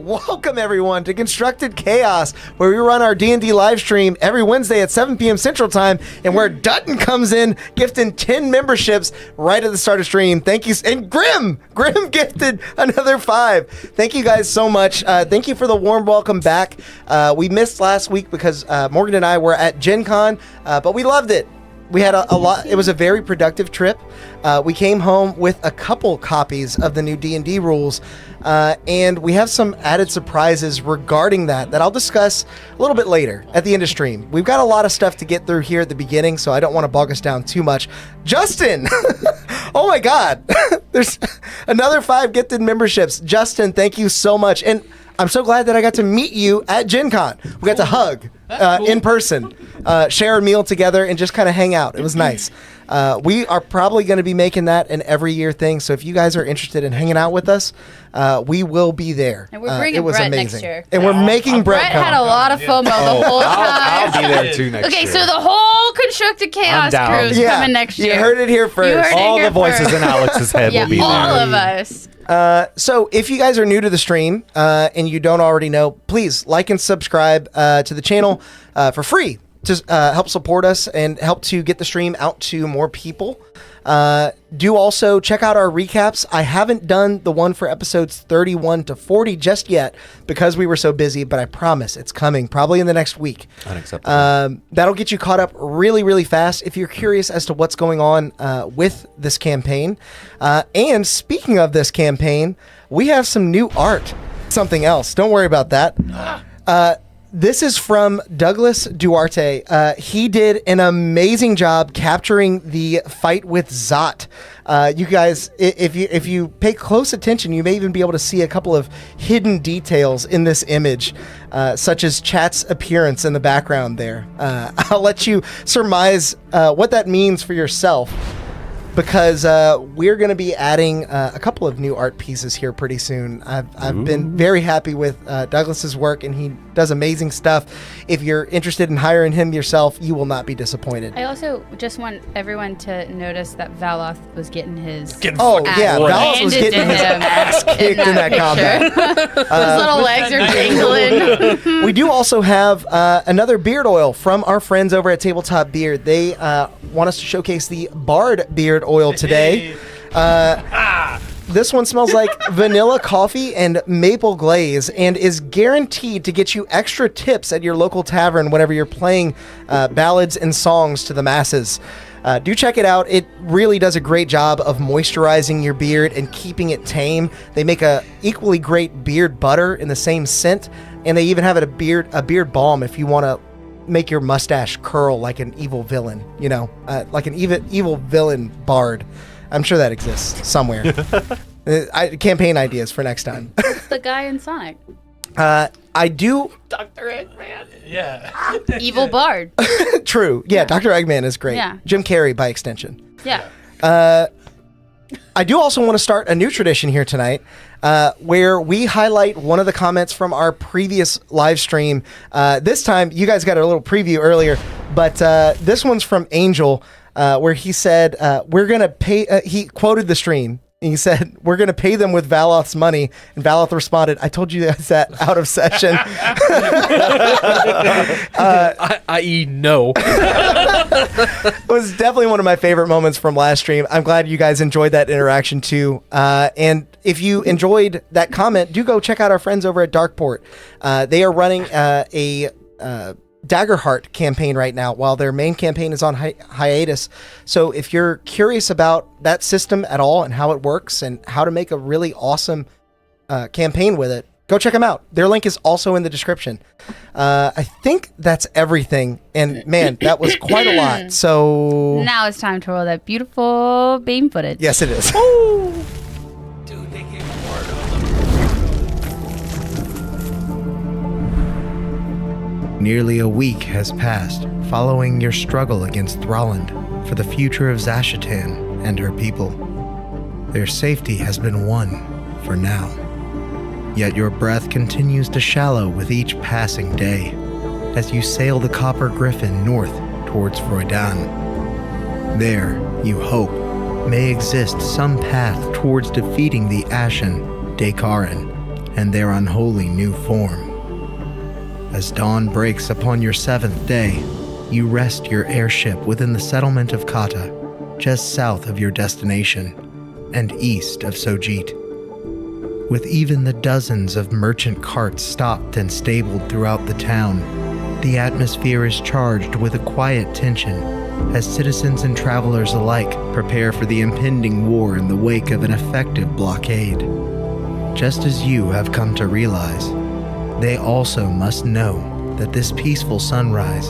Welcome everyone to Constructed Chaos, where we run our D&D live stream every Wednesday at 7 p.m. Central Time, and where Dutton comes in gifting 10 memberships right at the start of stream. Thank you. And Grim gifted another 5. Thank you guys so much. Thank you for the warm welcome back. We missed last week because Morgan and I were at Gen Con, but we loved it. We had a lot. It was a very productive trip. We came home with a couple copies of the new D&D rules, and we have some added surprises regarding that I'll discuss a little bit later at the end of stream. We've got a lot of stuff to get through here at the beginning, so I don't want to bog us down too much. Justin! Oh my God! There's another 5 gifted memberships. Justin, thank you so much. And I'm so glad that I got to meet you at Gen Con. We got to hug in person, share a meal together, and just kind of hang out. It was nice. We are probably going to be making that an every year thing. So if you guys are interested in hanging out with us, we will be there. And we're bringing Brett next year. And we're making Brett come. Brett had a lot of FOMO the whole time. I'll be there too next year. Okay, so the whole Constructed Chaos crew is coming next year. You heard it here first. All the voices in Alex's head will be there. All of us. So if you guys are new to the stream and you don't already know, please like and subscribe to the channel for free to help support us and help to get the stream out to more people. Do also check out our recaps. I haven't done the one for episodes 31 to 40 just yet because we were so busy, but I promise it's coming probably in the next week. Unacceptable. That'll get you caught up really, really fast if you're curious as to what's going on with this campaign. And speaking of this campaign, we have some new art. Something else. Don't worry about that. This is from Douglas Duarte. He did an amazing job capturing the fight with Zot. You guys, if you pay close attention, you may even be able to see a couple of hidden details in this image, such as Chat's appearance in the background there. I'll let you surmise what that means for yourself, because we're going to be adding a couple of new art pieces here pretty soon. I've been very happy with Douglas's work, and he does amazing stuff. If you're interested in hiring him yourself, you will not be disappointed. I also just want everyone to notice that Valoth was getting his Valoth was getting his ass kicked in that combat. His little legs are jingling. We do also have another beard oil from our friends over at Tabletop Beard. They want us to showcase the Bard beard oil today. This one smells like vanilla coffee and maple glaze and is guaranteed to get you extra tips at your local tavern whenever you're playing ballads and songs to the masses. Do check it out. It really does a great job of moisturizing your beard and keeping it tame. They make a equally great beard butter in the same scent, and they even have it a beard balm if you want to make your mustache curl like an evil villain, like an evil villain bard. I'm sure that exists somewhere. Campaign ideas for next time. The guy in Sonic. I do. Dr. Eggman. Yeah. Evil bard. True. Yeah, Dr. Eggman is great. Yeah. Jim Carrey by extension. Yeah. I do also want to start a new tradition here tonight, where we highlight one of the comments from our previous live stream. This time, you guys got a little preview earlier, but this one's from Angel, where he said, we're going to pay, he quoted the stream. And he said, we're going to pay them with Valoth's money. And Valoth responded, I told you guys that out of session. I.e. no. It was definitely one of my favorite moments from last stream. I'm glad you guys enjoyed that interaction too. And if you enjoyed that comment, do go check out our friends over at Darkeport. They are running a Daggerheart campaign right now while their main campaign is on hiatus. So if you're curious about that system at all and how it works and how to make a really awesome campaign with it, go check them out. Their link is also in the description. I think that's everything. And man, that was quite a lot. So now it's time to roll that beautiful beam footage. Yes, it is. Dude, they gave a word on them. Nearly a week has passed following your struggle against Thralland for the future of Zashetan and her people. Their safety has been won for now. Yet your breath continues to shallow with each passing day as you sail the Copper Griffin north towards Freudan. There, you hope, may exist some path towards defeating the Ashen, Dekarin, and their unholy new form. As dawn breaks upon your 7th day, you rest your airship within the settlement of Kata, just south of your destination and east of Sojit. With even the dozens of merchant carts stopped and stabled throughout the town, the atmosphere is charged with a quiet tension as citizens and travelers alike prepare for the impending war in the wake of an effective blockade. Just as you have come to realize, they also must know that this peaceful sunrise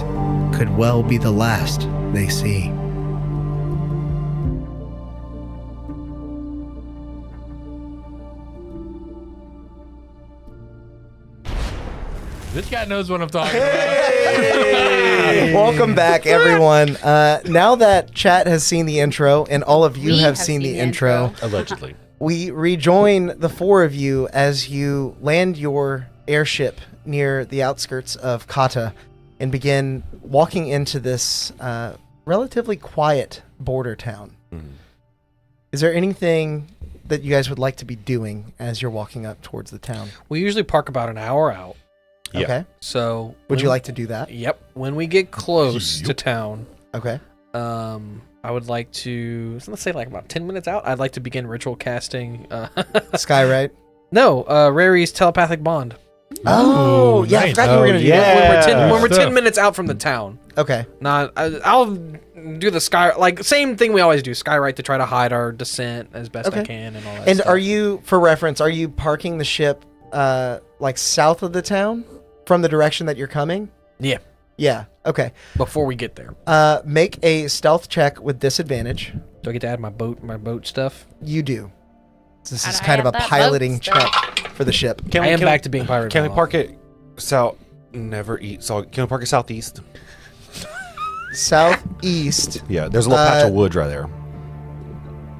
could well be the last they see. This guy knows what I'm talking about. Welcome back, everyone. Now that chat has seen the intro and all of you have seen the intro, Allegedly. we rejoin the 4 of you as you land your airship near the outskirts of Kata and begin walking into this relatively quiet border town. Is there anything that you guys would like to be doing as you're walking up towards the town? We usually park about an hour out. Yeah. Okay. So Would you like to do that? Yep. When we get close to town, Okay. I would like to, so let's say like about 10 minutes out, I'd like to begin ritual casting. Skyrite. No, Rary's telepathic bond. Oh, yeah. I nice. forgot you were going to do yeah. that. When we're 10 Stuff. minutes out from the town. Okay. Not, I'll do the sky, like same thing we always do, skyrite to try to hide our descent as best I Okay. can and all that And stuff. are you, for reference, are you parking the ship like south of the town from the direction that you're coming? Yeah, Yeah. Okay. before we get there. Make a stealth check with disadvantage. Do I get to add my boat stuff? You do. This is Gotta kind of add a that piloting boat stuff. check for the ship. I am back to being pirate. Can we now. park it south? Never eat. So can we park it southeast? Southeast. Yeah, there's a little patch of wood right there.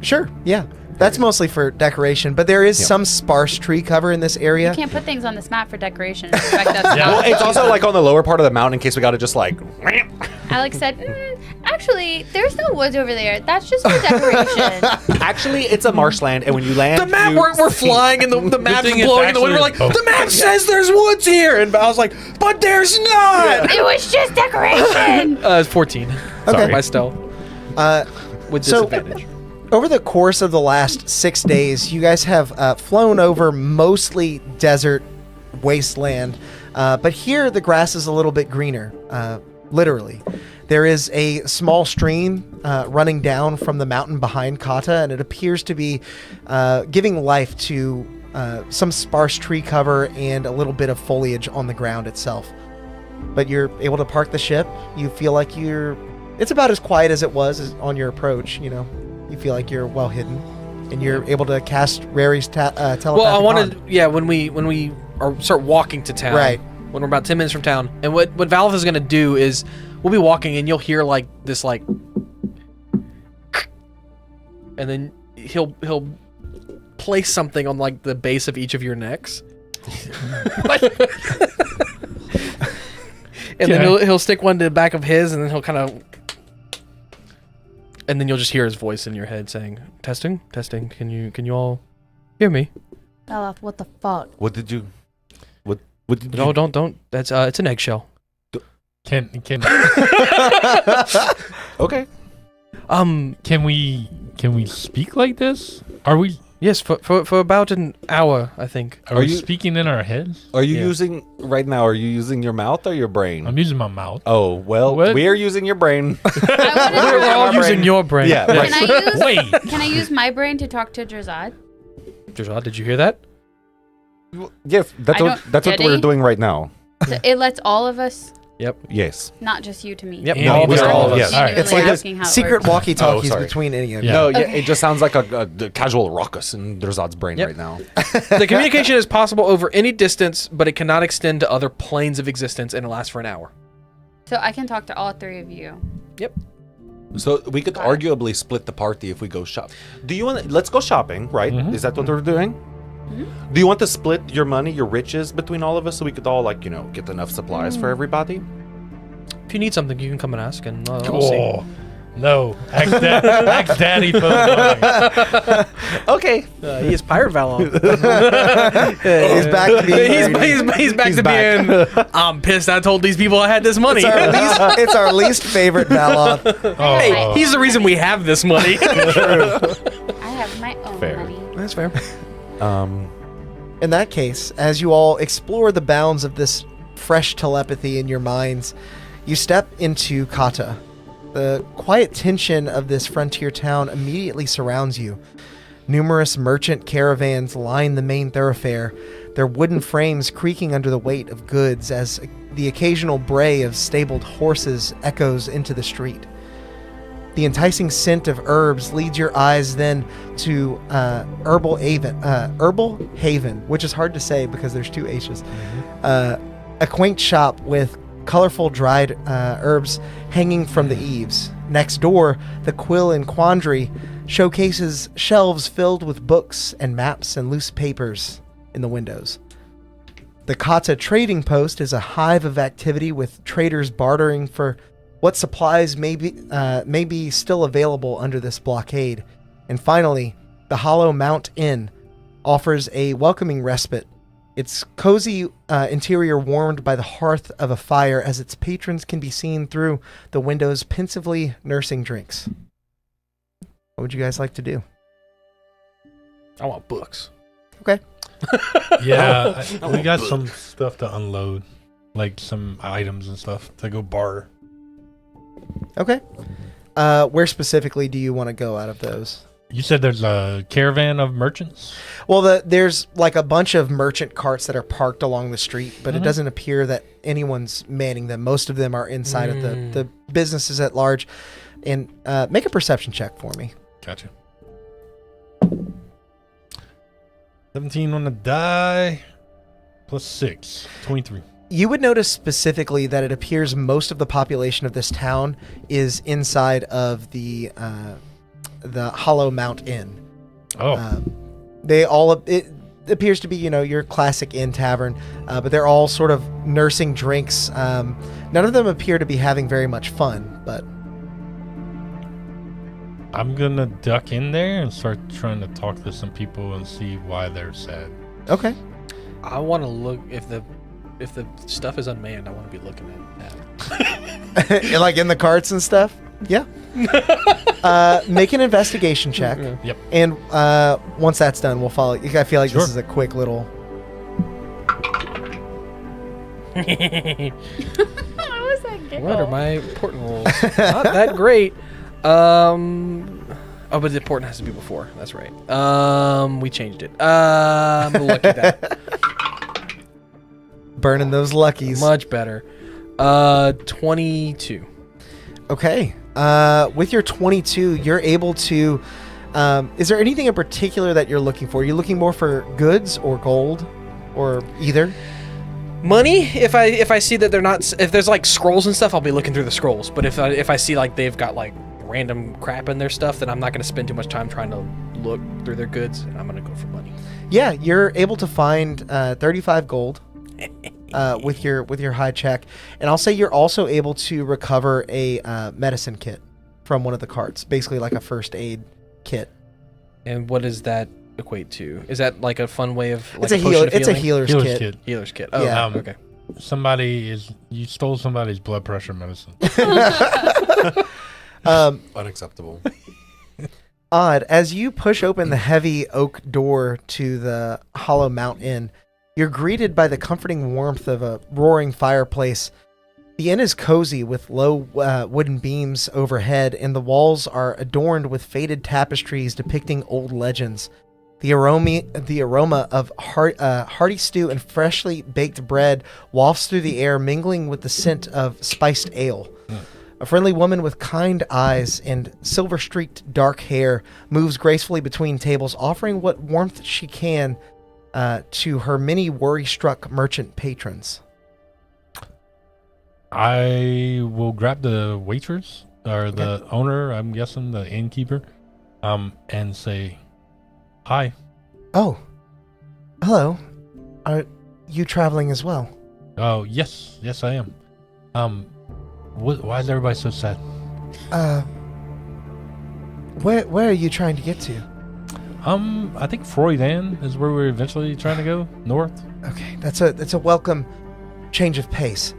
Sure. Yeah. That's mostly for decoration, but there is some sparse tree cover in this area. You can't put things on this map for decoration and expect us to Yeah. not Well, it's also like on the lower part of the mountain in case we got to just like. Alex said, actually, there's no woods over there. That's just for decoration. Actually, it's a marshland, and when you land, The map, you we're flying and the map's thing is blowing in the wind. We're actually like, the map says there's woods here. And I was like, but there's not. It was just decoration. It's 14. Okay. My stealth. With so- disadvantage. Over the course of the last 6 days, you guys have flown over mostly desert wasteland, but here the grass is a little bit greener, literally. There is a small stream running down from the mountain behind Kata, and it appears to be giving life to some sparse tree cover and a little bit of foliage on the ground itself. But you're able to park the ship. You feel like it's about as quiet as it was on your approach, you know. You feel like you're well hidden, and you're able to cast Rary's telepathic Well, I wanted, bond. when we start walking to town, Right. when we're about 10 minutes from town, and what Valve is going to do is we'll be walking and you'll hear like this like, and then he'll place something on like the base of each of your necks. And then he'll stick one to the back of his, and then he'll kind of, and then you'll just hear his voice in your head saying, "Testing, testing. Can you all hear me?" Bella, what the fuck? What did you? What did No, you? don't. That's it's an eggshell. Can Okay. can we speak like this? Are we Yes, for about an hour, I think. are we you- speaking in our heads? Are you Yeah. using right now? Are you using your mouth or your brain? I'm using my mouth. Oh well, What? we are using your brain. I wanna We're all know, using your brain. Yeah, can right. I use Wait. Can I use my brain to talk to Drazad? Drazad, did you hear that? Yes, that's I what don't- we're Did he? doing right now. So it lets all of us, Yes. not just you, to me. Yep. And No, we we're are all of us. yes. Genuinely It's like asking how a it secret works. walkie-talkies Oh, sorry. between any of you. Yeah. No, Okay. it just sounds like a casual ruckus in Drazad's brain Yep. right now. The communication is possible over any distance, but it cannot extend to other planes of existence, and it lasts for an hour. So I can talk to all 3 of you. Yep. So we could arguably split the party if we go shop. Do you want? Let's go shopping, right? Mhm. Is that what we're doing? Do you want to split your money, your riches between all of us, so we could all get enough supplies for everybody? If you need something, you can come and ask, and I'll see. Oh, No. Ask Daddy for the money. Okay, he is Pirate Valon. He's back to being he's back to being. I'm pissed. I told these people I had this money. It's our least favorite Valoth. Oh, Hey, he's the reason we have this money. I have my own Fair. money. That's fair. In that case, as you all explore the bounds of this fresh telepathy in your minds, you step into Kata. The quiet tension of this frontier town immediately surrounds you. Numerous merchant caravans line the main thoroughfare, their wooden frames creaking under the weight of goods as the occasional bray of stabled horses echoes into the street. The enticing scent of herbs leads your eyes then to Herbal Haven, which is hard to say because there's two H's. A quaint shop with colorful dried herbs hanging from the eaves. Next door, the Quill and Quandary showcases shelves filled with books and maps and loose papers in the windows. The Kata trading post is a hive of activity with traders bartering for what supplies may be still available under this blockade. And finally, the Hollow Mount Inn offers a welcoming respite. Its cozy interior warmed by the hearth of a fire as its patrons can be seen through the windows pensively nursing drinks. What would you guys like to do? I want books. Okay. yeah, we got some stuff to unload, like some items and stuff to go barter. Okay. Where specifically do you want to go out of those? You said there's a caravan of merchants? Well, there's like a bunch of merchant carts that are parked along the street, but it doesn't appear that anyone's manning them. Most of them are inside of the businesses at large. And make a perception check for me. Gotcha. 17 on the die, plus 6, 23. You would notice specifically that it appears most of the population of this town is inside of the Hollow Mount Inn. Oh. It appears to be, your classic inn tavern, but they're all sort of nursing drinks. None of them appear to be having very much fun, but I'm going to duck in there and start trying to talk to some people and see why they're sad. okay. I want to look if the stuff is unmanned. I want to be looking at that. Like in the carts and stuff? Yeah. Make an investigation check. Yep. And once that's done, we'll follow. I feel like Sure. this is a quick little. What was that giggle? What are my important rolls? Not that great. But the important has to be before. That's right. We changed it. Lucky that. Burning those luckies. Much better. 22. Okay. With your 22, you're able to. Is there anything in particular that you're looking for? Are you looking more for goods or gold, or either? Money. If I see that they're not, if there's like scrolls and stuff, I'll be looking through the scrolls. But if I see like they've got like random crap in their stuff, then I'm not going to spend too much time trying to look through their goods. I'm going to go for money. Yeah, you're able to find 35 gold with your high check, and I'll say you're also able to recover a medicine kit from one of the carts, basically like a first aid kit. And what does that equate to? Is that like a fun way of like It's a healer. potion of It's a healing? healer's kit. Healer's kit. Oh, Yeah. okay. You stole somebody's blood pressure medicine. Unacceptable. Odd, as you push open the heavy oak door to the Hollow Mount Inn, you're greeted by the comforting warmth of a roaring fireplace. The inn is cozy with low wooden beams overhead, and the walls are adorned with faded tapestries depicting old legends. The aroma of hearty stew and freshly baked bread wafts through the air, mingling with the scent of spiced ale. A friendly woman with kind eyes and silver-streaked dark hair moves gracefully between tables, offering what warmth she can to her many worry-struck merchant patrons. I will grab the waitress, or the owner, I'm guessing, the innkeeper, and say, hi. Oh, hello. Are you traveling as well? Oh, yes, I am. Why is everybody so sad? Where are you trying to get to? I think Freudan is where we're eventually trying to go, north. Okay, that's a welcome change of pace.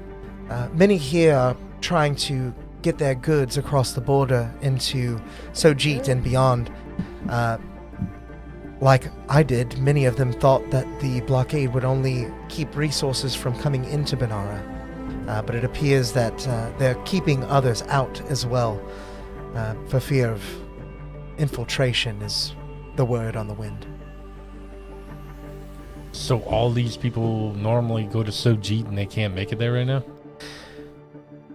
Many here are trying to get their goods across the border into Sojit and beyond. Like I did, many of them thought that the blockade would only keep resources from coming into Benara. But it appears that they're keeping others out as well, for fear of infiltration is the word on the wind. So all these people normally go to Sojit and they can't make it there right now?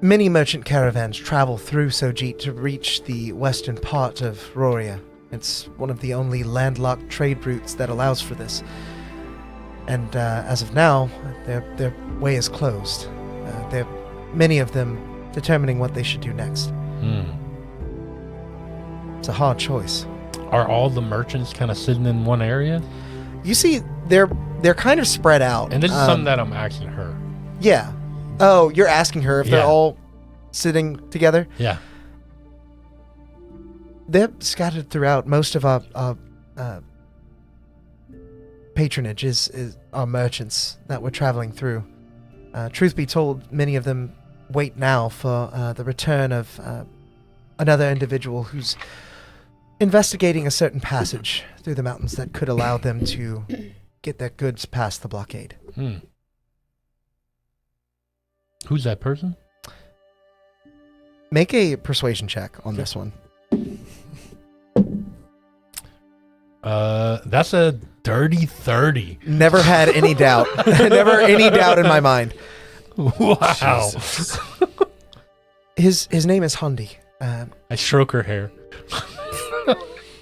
Many merchant caravans travel through Sojit to reach the western part of Roria. It's one of the only landlocked trade routes that allows for this. And as of now, their way is closed. Many of them determining what they should do next. It's a hard choice. Are all the merchants kind of sitting in one area? You see, they're kind of spread out. And this is something that I'm asking her. Yeah. Oh, you're asking her if they're Yeah. all sitting together? Yeah. They're scattered throughout. Most of our patronage is our merchants that we're traveling through. Truth be told, many of them wait now for the return of another individual who's investigating a certain passage through the mountains that could allow them to get their goods past the blockade. Who's that person? Make a persuasion check on this one. That's a dirty 30. Never had any doubt. Never any doubt in my mind. Wow. His name is Hundi. I stroke her hair.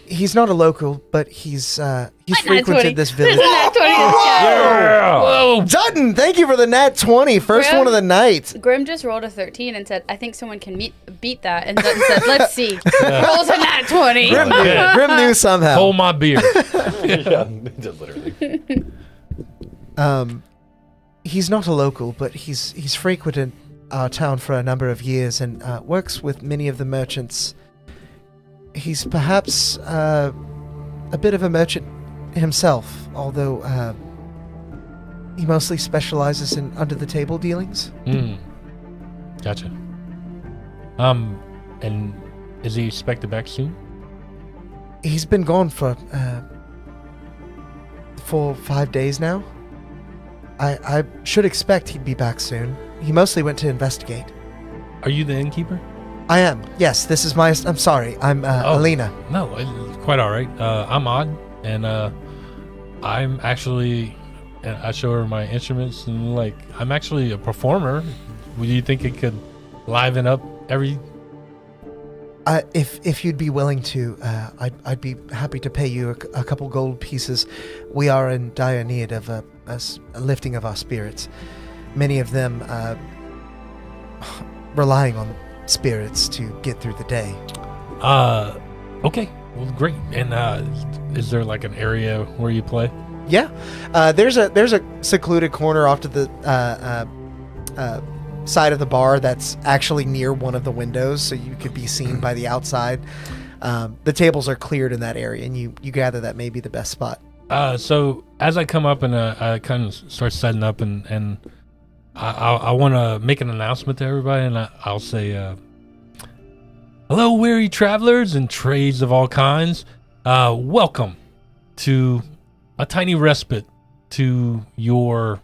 He's not a local, but he's Nat 20. frequented this There's village. a nat 20 in the chat. Whoa! Dutton, thank you for the nat 20. First Grim? one of the night. Grim just rolled a 13 and said, I think someone can beat that. And Dutton said, let's see. Rolls a nat 20. Grim knew somehow. Hold my beer. Yeah, literally. He's not a local, but he's frequented our town for a number of years and works with many of the merchants. He's perhaps a bit of a merchant himself, although he mostly specializes in under-the-table dealings. Gotcha. And is he expected back soon? He's been gone for 4 or 5 days now. I should expect he'd be back soon. He mostly went to investigate. Are you the innkeeper? I am. Yes, this is my... I'm sorry. I'm Alina. No, it's quite all right. I'm Odd, and I'm actually... And I show her my instruments, and like, I'm actually a performer. Do you think it could liven up every... If you'd be willing to, I'd be happy to pay you a couple gold pieces. We are in dire need of a lifting of our spirits. Many of them relying on spirits to get through the day. Okay. Well, great. And is there like an area where you play? Yeah, there's a secluded corner off to the side of the bar that's actually near one of the windows, so you could be seen by the outside. The tables are cleared in that area, and you gather that may be the best spot. So as I come up and I kind of start setting up, and I want to make an announcement to everybody, and I'll say, hello, weary travelers and trades of all kinds. Welcome to a tiny respite to your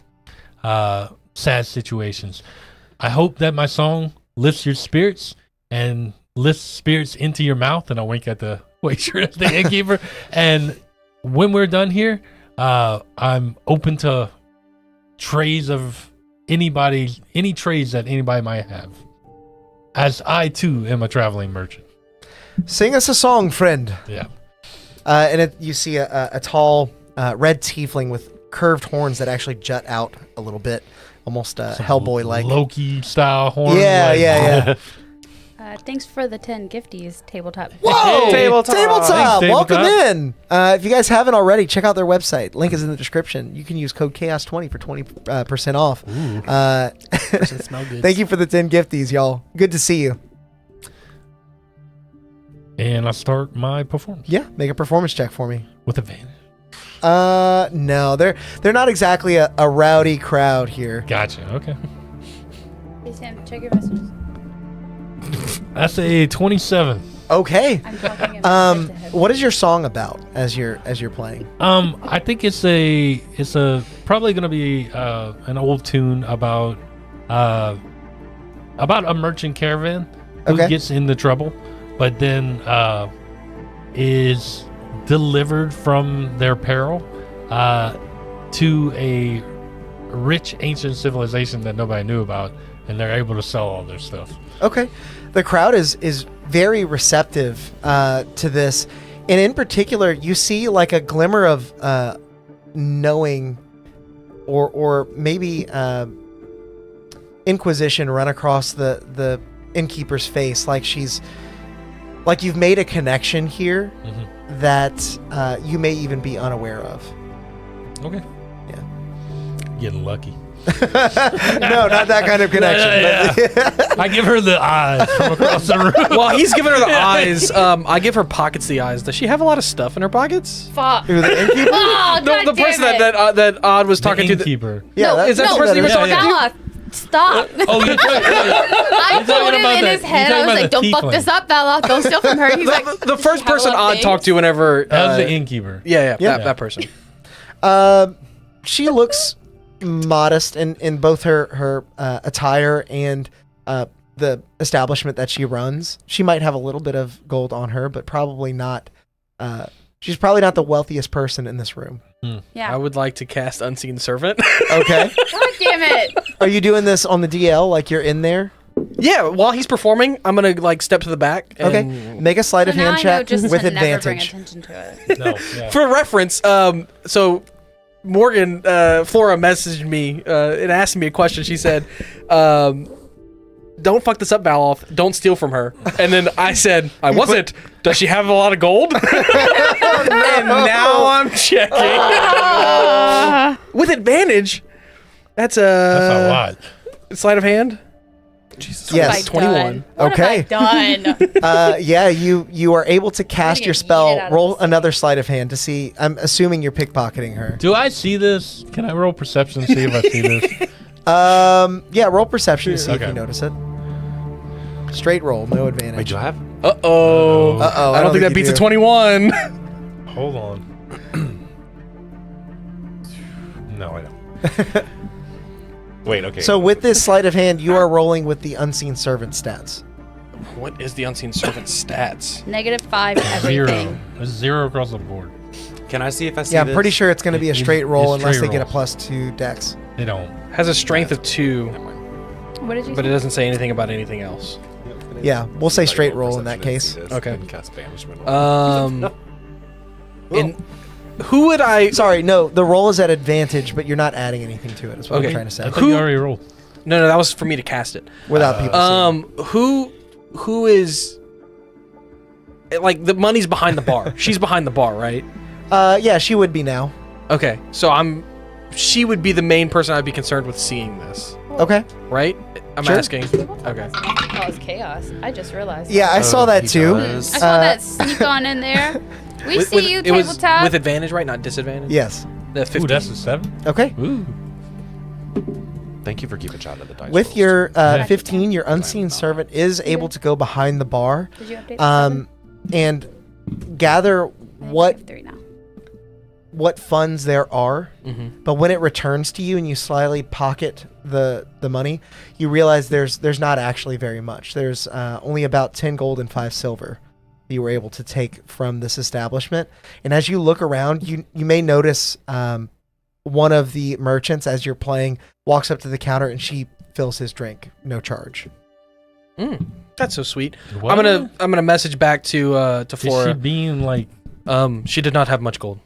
sad situations. I hope that my song lifts your spirits and lifts spirits into your mouth. And I wink at the waitress, the innkeeper. And when we're done here, I'm open to trays of any trays that anybody might have, as I too am a traveling merchant. Sing us a song, friend. Yeah. And you see a tall red tiefling with curved horns that actually jut out a little bit, almost Hellboy-like. Loki style horn. Yeah. Thanks for the 10 gifties, Tabletop. Whoa! Hey, Tabletop! Tabletop! Thanks, Welcome Tabletop. in! If you guys haven't already, check out their website. Link is in the description. You can use code CHAOS20 for 20% off. Doesn't smell good. Thank you for the 10 gifties, y'all. Good to see you. And I start my performance Yeah, make a performance check for me. with advantage. No, they're not exactly a rowdy crowd here. Gotcha. Okay. Hey, Sam, check your messages. That's a 27. Okay. I'm talking about head to head. What is your song about as you're playing? I think it's a probably gonna be an old tune about a merchant caravan who Okay. gets into trouble, but then is delivered from their peril to a rich ancient civilization that nobody knew about, and they're able to sell all their stuff. Okay. The crowd is very receptive to this. And in particular, you see like a glimmer of knowing or maybe inquisition run across the innkeeper's face. Like you've made a connection here that you may even be unaware of. Okay. Yeah. Getting lucky. No, not that kind of connection. but- I give her the eyes from across the room. While he's giving her the eyes, I give her pockets the eyes. Does she have a lot of stuff in her pockets? Fuck. Who, the innkeeper? Oh, God The person damn it. that Odd was talking to. innkeeper. Yeah, No, is that the no, person you were talking to? Bella, stop. Oh, you're talking, I told him about in the- his you're head, talking I was about like, the don't fuck tiefling. this up, Bella. Don't steal from her. He's like, The first "Have a person lot of Odd things." talked to whenever. that was the innkeeper. Yeah, Yeah. that person. She looks modest in both her attire and the establishment that she runs. She might have a little bit of gold on her, but probably not. She's probably not the wealthiest person in this room. Yeah. I would like to cast Unseen Servant. Okay. God damn it. Are you doing this on the DL? Like you're in there? Yeah, while he's performing, I'm gonna like step to the back. And Okay. Make a sleight of So now hand I know check just with to never bring advantage. attention to it. No, yeah. For reference, so Morgan, Flora messaged me and asked me a question. She said, "Don't fuck this up, Valoth. Don't steal from her." And then I said, "I wasn't. Does she have a lot of gold?" And now I'm checking with advantage. That's That's a lot. sleight of hand. Jesus, Yes. Christ, 21. What Okay. have I done? Yeah, you are able to cast get your yeeted spell. out of Roll this thing. another sleight of hand to see. I'm assuming you're pickpocketing her. Do I see this? Can I roll perception to see if I see this? Yeah, roll perception to see if Okay. you notice it. Straight roll, no advantage. Wait, do I have? Uh-oh. Uh-oh, I don't think that you beats a do. 21. Hold on. No, I don't. Wait, okay. So with this sleight of hand, you are rolling with the unseen servant stats. What is the Unseen Servant stats? -5 everything. Zero. There's 0 across the board. Can I see if I see Yeah, I'm this? pretty sure it's going to be a It's straight roll unless straight they get a rolls. +2 dex. They don't. Has a strength of 2, What did you but it say? doesn't say anything about anything else. Yeah, we'll say Like, straight roll roll in that perception case. and see this, Okay. and cast banishment on it. And who would I? Sorry, no, the roll is at advantage, but you're not adding anything to it. Is what Okay. I'm trying to say. I thought you already rolled. No, that was for me to cast it. Without people seeing. Who is? Like the money's behind the bar. She's behind the bar, right? Yeah, she would be now. Okay, so she would be the main person I'd be concerned with seeing this, Okay. right? I'm Sure. asking. Okay. Cause chaos. I just realized. Yeah, I saw that he too. does. I saw that sneak on in there. We see you, it was tabletop. with advantage, right? Not disadvantage. Yes. The 15. Ooh, that's a 7. Okay. Ooh. Thank you for keeping track of the dice. With rolls. your Yeah. 15, your unseen servant is able to go behind the bar Did you update the and gather seven? what I have 3 now. what funds there are. Mm-hmm. But when it returns to you and you slyly pocket the money, you realize there's not actually very much. There's only about 10 gold and 5 silver that you were able to take from this establishment. And as you look around, you may notice one of the merchants, as you're playing, walks up to the counter and she fills his drink, no charge. That's so sweet. What? I'm gonna message back to Is she Flora. being like... She did not have much gold.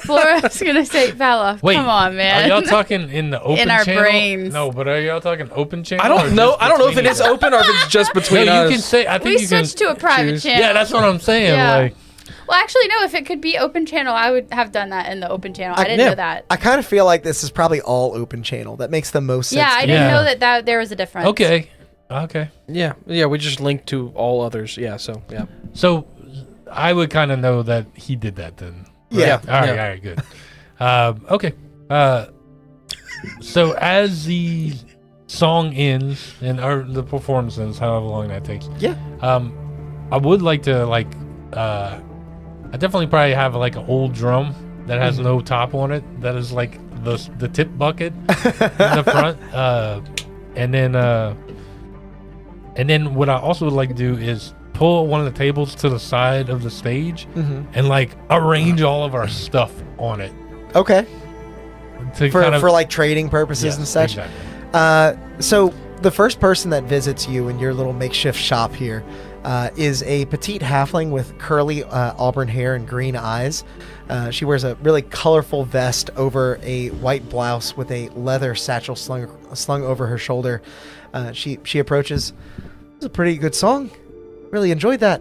Flora's gonna say, Vala, Wait, come on, man. Are y'all talking in the open our channel? brains. No, but are y'all talking open channel? I or don't know. just I don't know if it between is you? open or if it's just between No, us. you can say... I think We you can switched to a private choose. channel. Yeah, that's what I'm saying. Yeah. Like, Well, actually, no. If it could be open channel, I would have done that in the open channel. I didn't yeah. know that. I kind of feel like this is probably all open channel. That makes the most sense. Yeah, I to didn't me. Yeah. know that there was a difference. okay. Okay. Yeah, we just linked to all others. Yeah, so yeah. So I would kind of know that he did that then. Yeah. All right, good. Okay. So as the song ends or the performance ends, however long that takes. Yeah. I would like to I definitely probably have like an old drum that has no top on it. That is like the tip bucket in the front. And then what I also would like to do is pull one of the tables to the side of the stage and like arrange all of our stuff on it. Okay. To For like trading purposes and such. Exactly. So the first person that visits you in your little makeshift shop here is a petite halfling with curly auburn hair and green eyes. She wears a really colorful vest over a white blouse with a leather satchel slung over her shoulder. She approaches. It's a pretty good song. Really enjoyed that.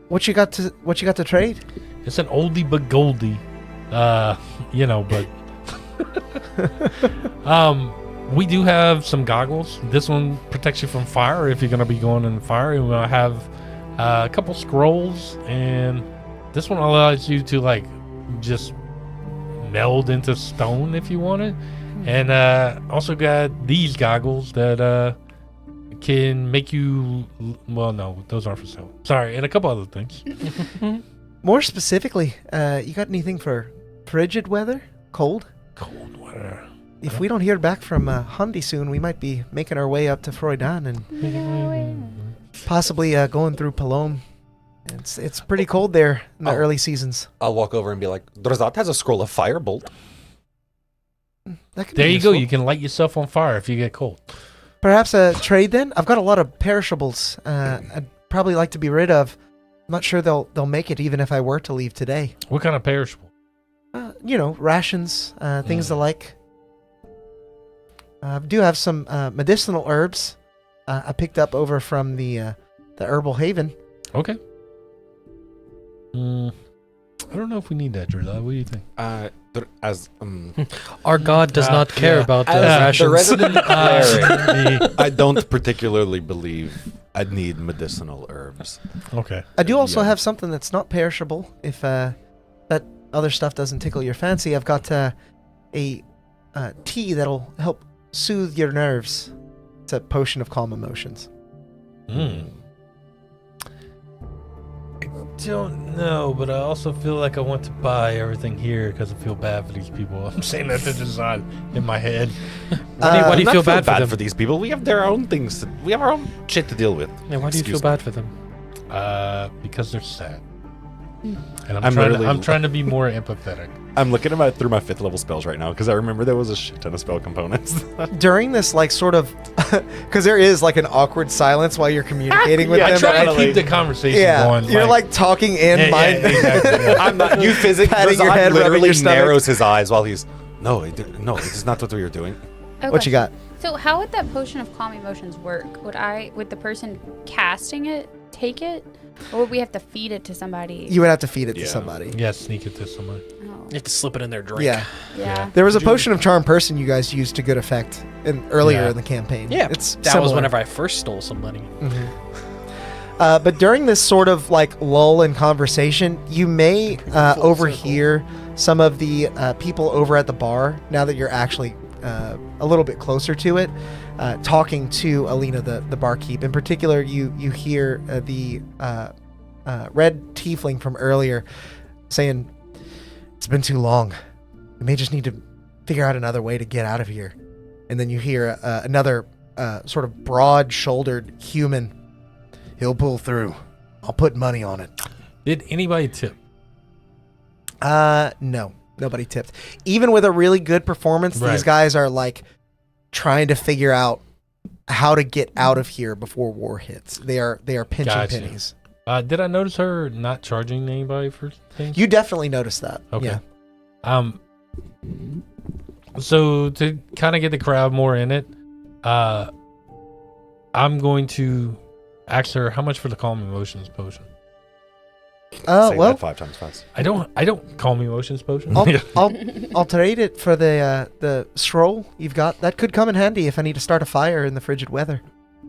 What you got to trade? It's an oldie but goldie. But we do have some goggles. This one protects you from fire if you're going to be going in fire. And we'll have a couple scrolls, and this one allows you to like just meld into stone if you want it. And also got these goggles that can make you. Well, no, those aren't for sale. Sorry, and a couple other things. More specifically, you got anything for frigid weather? Cold? Cold weather. If we don't hear back from Hundi soon, we might be making our way up to Freudan and possibly going through Palome. It's pretty cold there in the early seasons. I'll walk over and be like, Drazat has a scroll of firebolt. That could There be you go. useful. You can light yourself on fire if you get cold. Perhaps a trade then? I've got a lot of perishables I'd probably like to be rid of. I'm not sure they'll make it even if I were to leave today. What kind of perishable? Rations, things the like. I do have some medicinal herbs I picked up over from the Herbal Haven. Okay. I don't know if we need that, Drilla. What do you think? Our god does not care about as the rations. resident cleric, I don't particularly believe I'd need medicinal herbs. Okay. I do also Yeah. have something that's not perishable. If that other stuff doesn't tickle your fancy, I've got a tea that'll help soothe your nerves. It's a potion of calm emotions. I don't know, but I also feel like I want to buy everything here because I feel bad for these people. I'm saying that to design in my head. Why do you Not feel bad for them? for these people? We have their own things. We have our own shit to deal with. Yeah, why do you feel Excuse bad for them? Because they're sad. And I'm I'm trying to be more empathetic. I'm looking through my 5th level spells right now because I remember there was a shit ton of spell components. During this, like, sort of, because there is like an awkward silence while you're communicating with Yeah, them. I try to definitely. keep the conversation Yeah, going. you're like talking in mind. exactly, yeah. I'm not. You physically Patting your head, rubbing literally your stomach. narrows his eyes while he's. No, it is not what we were doing. Okay. What you got? So how would that potion of calm emotions work? Would the person casting it take it? Or would we have to feed it to somebody? You would have to feed it to Yeah. somebody. Yeah, sneak it to somebody. Oh. You have to slip it in their drink. Yeah. Yeah. There was a potion of charm person you guys used to good effect earlier Yeah. in the campaign. Yeah, It's that was similar. whenever I first stole some money. But during this sort of like lull in conversation, you may overhear some of the people over at the bar, now that you're actually a little bit closer to it, talking to Alina, the barkeep. In particular, you hear the red tiefling from earlier saying, "It's been too long. We may just need to figure out another way to get out of here." And then you hear another sort of broad-shouldered human. "He'll pull through. I'll put money on it." Did anybody tip? No. Nobody tipped. Even with a really good performance, these Right. guys are like trying to figure out how to get out of here before war hits. They are pinching Gotcha. pennies. Did I notice her not charging anybody for things? You definitely noticed that. Okay. Yeah. So to kind of get the crowd more in it, I'm going to ask her how much for the calm emotions potion. Say well, that 5 times fast. I don't calm emotions potion. I'll trade it for the scroll you've got. That could come in handy if I need to start a fire in the frigid weather.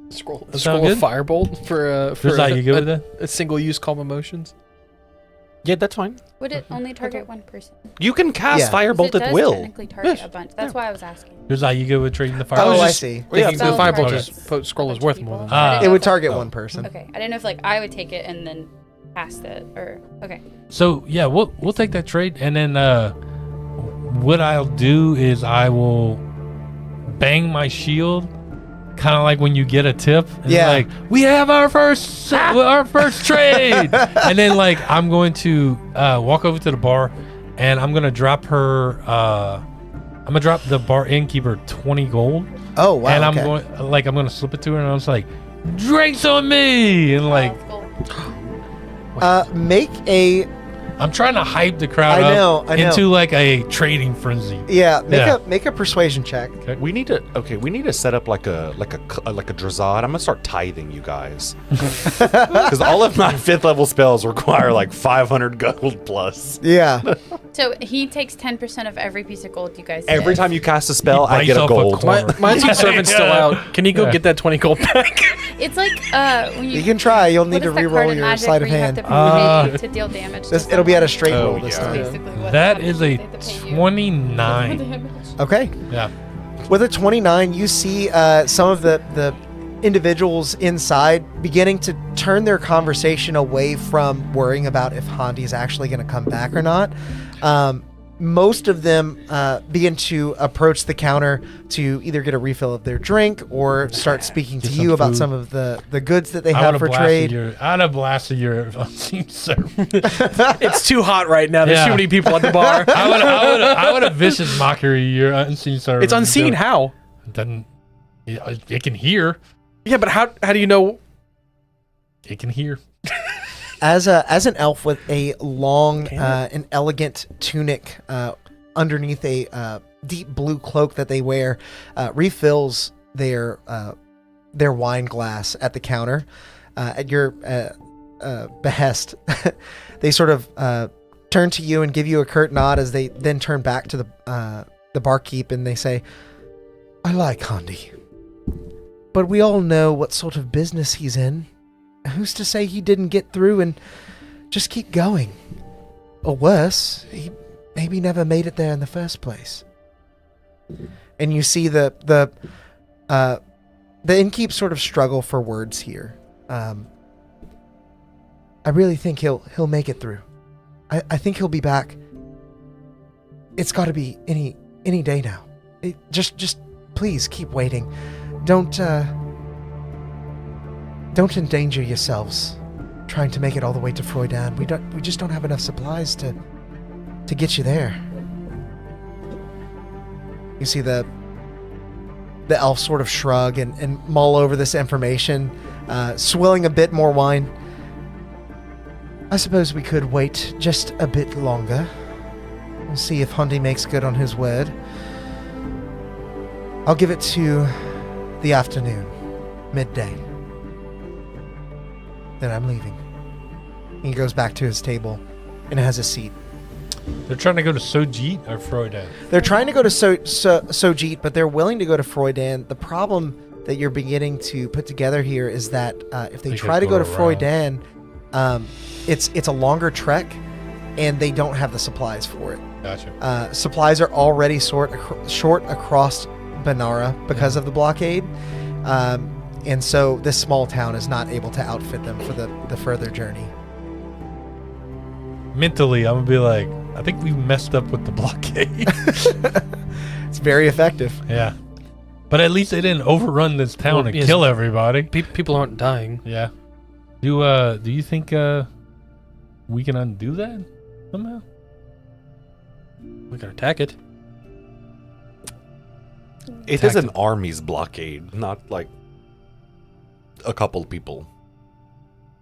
A Sound scroll good? of firebolt for Rizal, you good with that? a single use calm emotions. Yeah, that's fine. Would it only target one person? You can cast Yeah. 'Cause Firebolt it at does will. technically target a bunch. That's why I was asking. Rizal, you good with trading the fire? Oh, I just see. Thinking Spell the firebolt targets scroll a is bunch worth of more than people. that. I didn't It know would if, target Oh. one person. Okay, I didn't know if like I would take it and then cast it or okay. So yeah, we'll take that trade, and then what I'll do is I will bang my shield, kind of like when you get a tip. And Yeah. Like we have our first trade, and then like I'm going to walk over to the bar, and I'm gonna drop her. I'm gonna drop the bar innkeeper 20 gold, Oh wow. and okay. I'm gonna slip it to her, and I was like, drinks on me, and like Make a I'm trying to hype the crowd I up know. into like a trading frenzy. make a persuasion check. We need to set up like a drazad. I'm gonna start tithing you guys because all of my 5th level spells require like 500 gold plus. Yeah. So he takes 10% of every piece of gold you guys. Every get. time you cast a spell, You buy I get a yourself a gold. corner. Mine's servant's still out. Can you go Yeah. get that 20 gold back? It's like when you. You can try. You'll what need to is that card re-roll in your Magic sleight where of you hand. have to pay to deal damage. This, to it'll be at a someone? straight Oh, roll this yeah. time. Basically what That happens is a if they have to pay you. 29. Damage. Okay. Yeah. With a 29, you see some of the individuals inside beginning to turn their conversation away from worrying about if Handi is actually going to come back or not. Most of them begin to approach the counter to either get a refill of their drink or start speaking to Get you some about food. some of the goods that they I have would for have trade. I'd have blasted your unseen servant. It's too hot right now. There's Yeah. too many people at the bar. I would have vicious mockery your unseen servant. It's unseen. How? Then it can hear. Yeah, but how do you know? It can hear. As an elf with a long and elegant tunic underneath a deep blue cloak that they wear, refills their wine glass at the counter at your behest. They sort of turn to you and give you a curt nod as they then turn back to the barkeep and they say, "I like Handi, but we all know what sort of business he's in. Who's to say he didn't get through and just keep going? Or worse, he maybe never made it there in the first place." And you see the innkeep sort of struggle for words here. I really think he'll make it through. I think he'll be back. It's got to be any day now. Just please keep waiting. Don't endanger yourselves trying to make it all the way to Freudan. We just don't have enough supplies to get you there. You see the elf sort of shrug and mull over this information, swilling a bit more wine. I suppose we could wait just a bit longer. We'll see if Hundi makes good on his word. I'll give it to the afternoon, midday. Then I'm leaving. He goes back to his table and has a seat. They're trying to go to Sojit or Freudan. They're trying to go to Sojit, but they're willing to go to Freudan. The problem that you're beginning to put together here is that if they try to go to Freudan, it's a longer trek, and they don't have the supplies for it. Gotcha. Supplies are already short across Banara because of the blockade. And so this small town is not able to outfit them for the further journey. Mentally, I'm gonna be like, I think we messed up with the blockade. It's very effective. Yeah, but at least they didn't overrun this town Well, and yes. kill everybody. People aren't dying. Yeah. Do you think we can undo that somehow? We can attack it. It is an army's blockade, not like a couple people.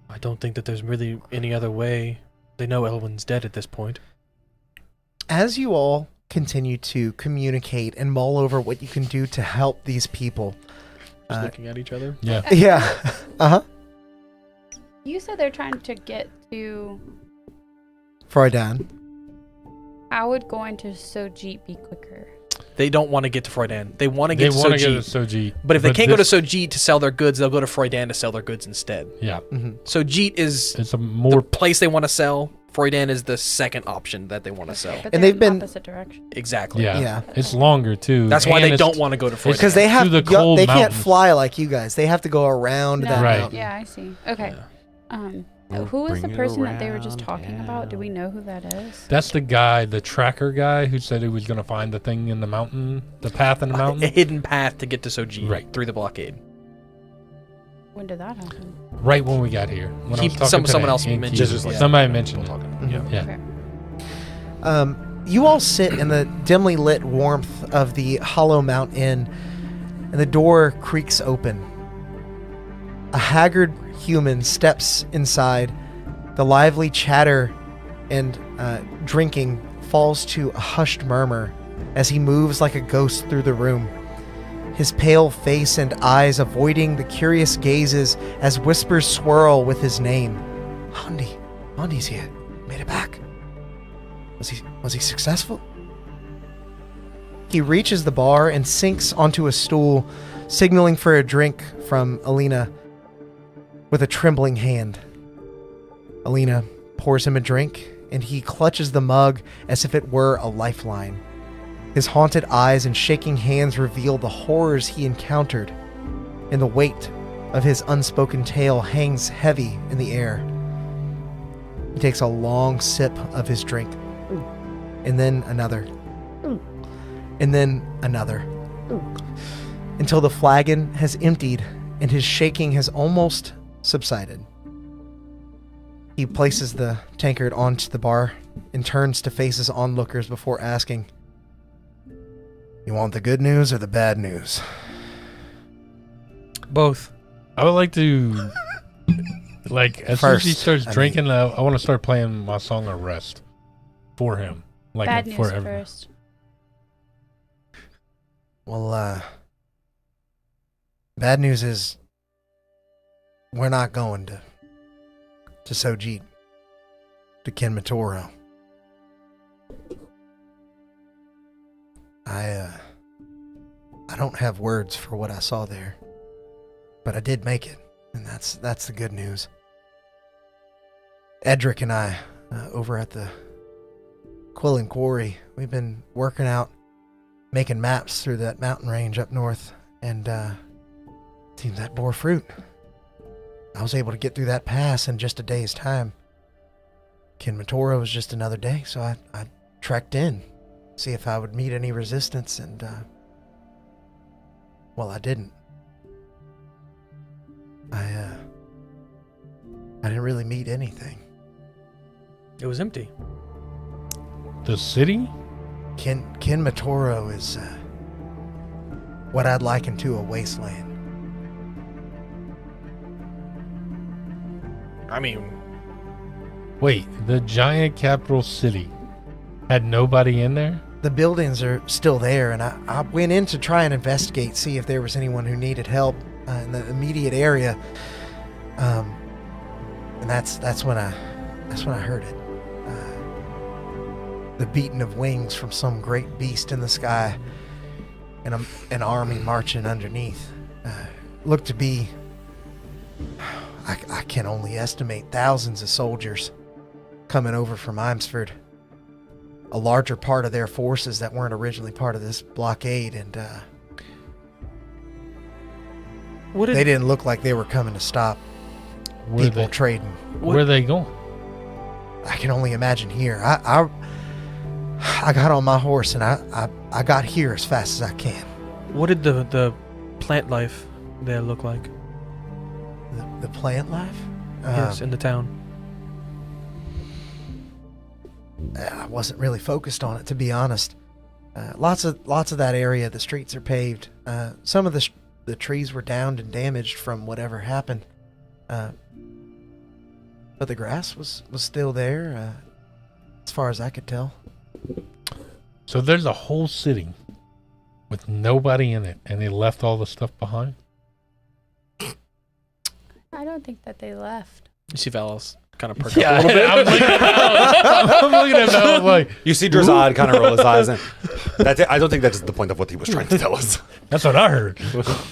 I don't think that there's really any other way. They know Elwyn's dead at this point. As you all continue to communicate and mull over what you can do to help these people. Just looking at each other. Yeah. Yeah. Uh-huh. You said they're trying to get to Freudan. How would going to Sojit be quicker? They don't want to get to Freudan. They want to They get to want to go to Sojit. Sojit. But if they can't go to this- Sojit to sell their goods, they'll go to Freudan to sell their goods instead. Yeah. Sojit is It's a the more... place they want to sell. Freudan is the second option that they want to sell. But And they're they've been- opposite direction. Exactly. Yeah. Yeah. It's longer, too. That's why and they it's- don't want to go to Freudan. Because they have the cold they can't mountains. fly like you guys. They have to go around No, that Right. mountain. Yeah, I see. Okay. We'll Who was the bring it person that they were just around talking about? Do we town. know who that is? That's the guy, the tracker guy, who said he was going to find the thing in the mountain, the path in the a mountain. hidden path to get to Sojit Right. through the blockade. When did that happen? Right when we got here. When I He- was talking someone today, else he- mentioned Just it, like yeah. Somebody mentioned it. Yeah. Yeah. Okay. You all sit in the dimly lit warmth of the Hollow Mount Inn, and the door creaks open. A haggard human steps inside. The lively chatter and drinking falls to a hushed murmur as he moves like a ghost through the room. His pale face and eyes avoiding the curious gazes as whispers swirl with his name. Andy's here. Made it back. Was he successful? He reaches the bar and sinks onto a stool, signaling for a drink from Alina with a trembling hand. Alina pours him a drink, and he clutches the mug as if it were a lifeline. His haunted eyes and shaking hands reveal the horrors he encountered, and the weight of his unspoken tale hangs heavy in the air. He takes a long sip of his drink, and then another, and then another, until the flagon has emptied and his shaking has almost subsided. He places the tankard onto the bar and turns to face his onlookers before asking, "You want the good news or the bad news?" Both. I would like to, like, as soon as he First, starts I mean- drinking, I want to start playing my song of rest for him. Like, Bad news for everyone. first. Well, bad news is we're not going to Sojit, to Kenmatoro. I don't have words for what I saw there, but I did make it, and that's the good news. Edric and I, over at the Quillen Quarry, we've been working out, making maps through that mountain range up north, and seems that bore fruit. I was able to get through that pass in just a day's time. Kenmatoro was just another day, so I trekked in, see if I would meet any resistance, and well, I didn't. I didn't really meet anything. It was empty. The city? Kenmatoro is what I'd liken to a wasteland. I mean, Wait, the giant capital city had nobody in there? The buildings are still there, and I went in to try and investigate, see if there was anyone who needed help in the immediate area. And that's when I heard it. The beating of wings from some great beast in the sky, and an army marching underneath. Looked to be, I can only estimate, thousands of soldiers coming over from Imsford. A larger part of their forces that weren't originally part of this blockade, and what did they didn't look like they were coming to stop Where people they, trading. where are they going? I can only imagine here. I got on my horse and I got here as fast as I can. what did the plant life there look like? The plant life? Yes, in the town. I wasn't really focused on it, to be honest. Lots of that area, the streets are paved. Some of the trees were downed and damaged from whatever happened. But the grass was still there, as far as I could tell. So there's a whole city with nobody in it, and they left all the stuff behind? I don't think that they left. You see Valos kind of perk up a little bit. I'm looking at Mel like, You see Drazad kind of roll his eyes, and I don't think that's the point of what he was trying to tell us. that's what I heard.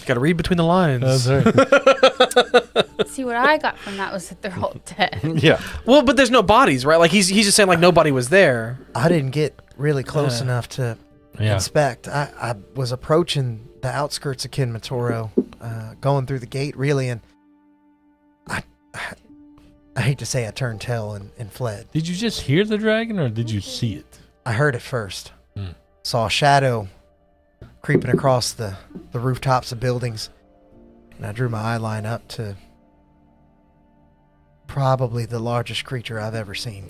Got to read between the lines. That's right. See, what I got from that was that they're all dead. Yeah. Well, but there's no bodies, right? Like he's just saying like nobody was there. I didn't get really close enough to Yeah. inspect. I was approaching the outskirts of Kinmatoro, going through the gate, really, and I hate to say I turned tail and fled. Did you just hear the dragon or did you see it? I heard it first. Hmm. Saw a shadow creeping across the rooftops of buildings, and I drew my eye line up to probably the largest creature I've ever seen.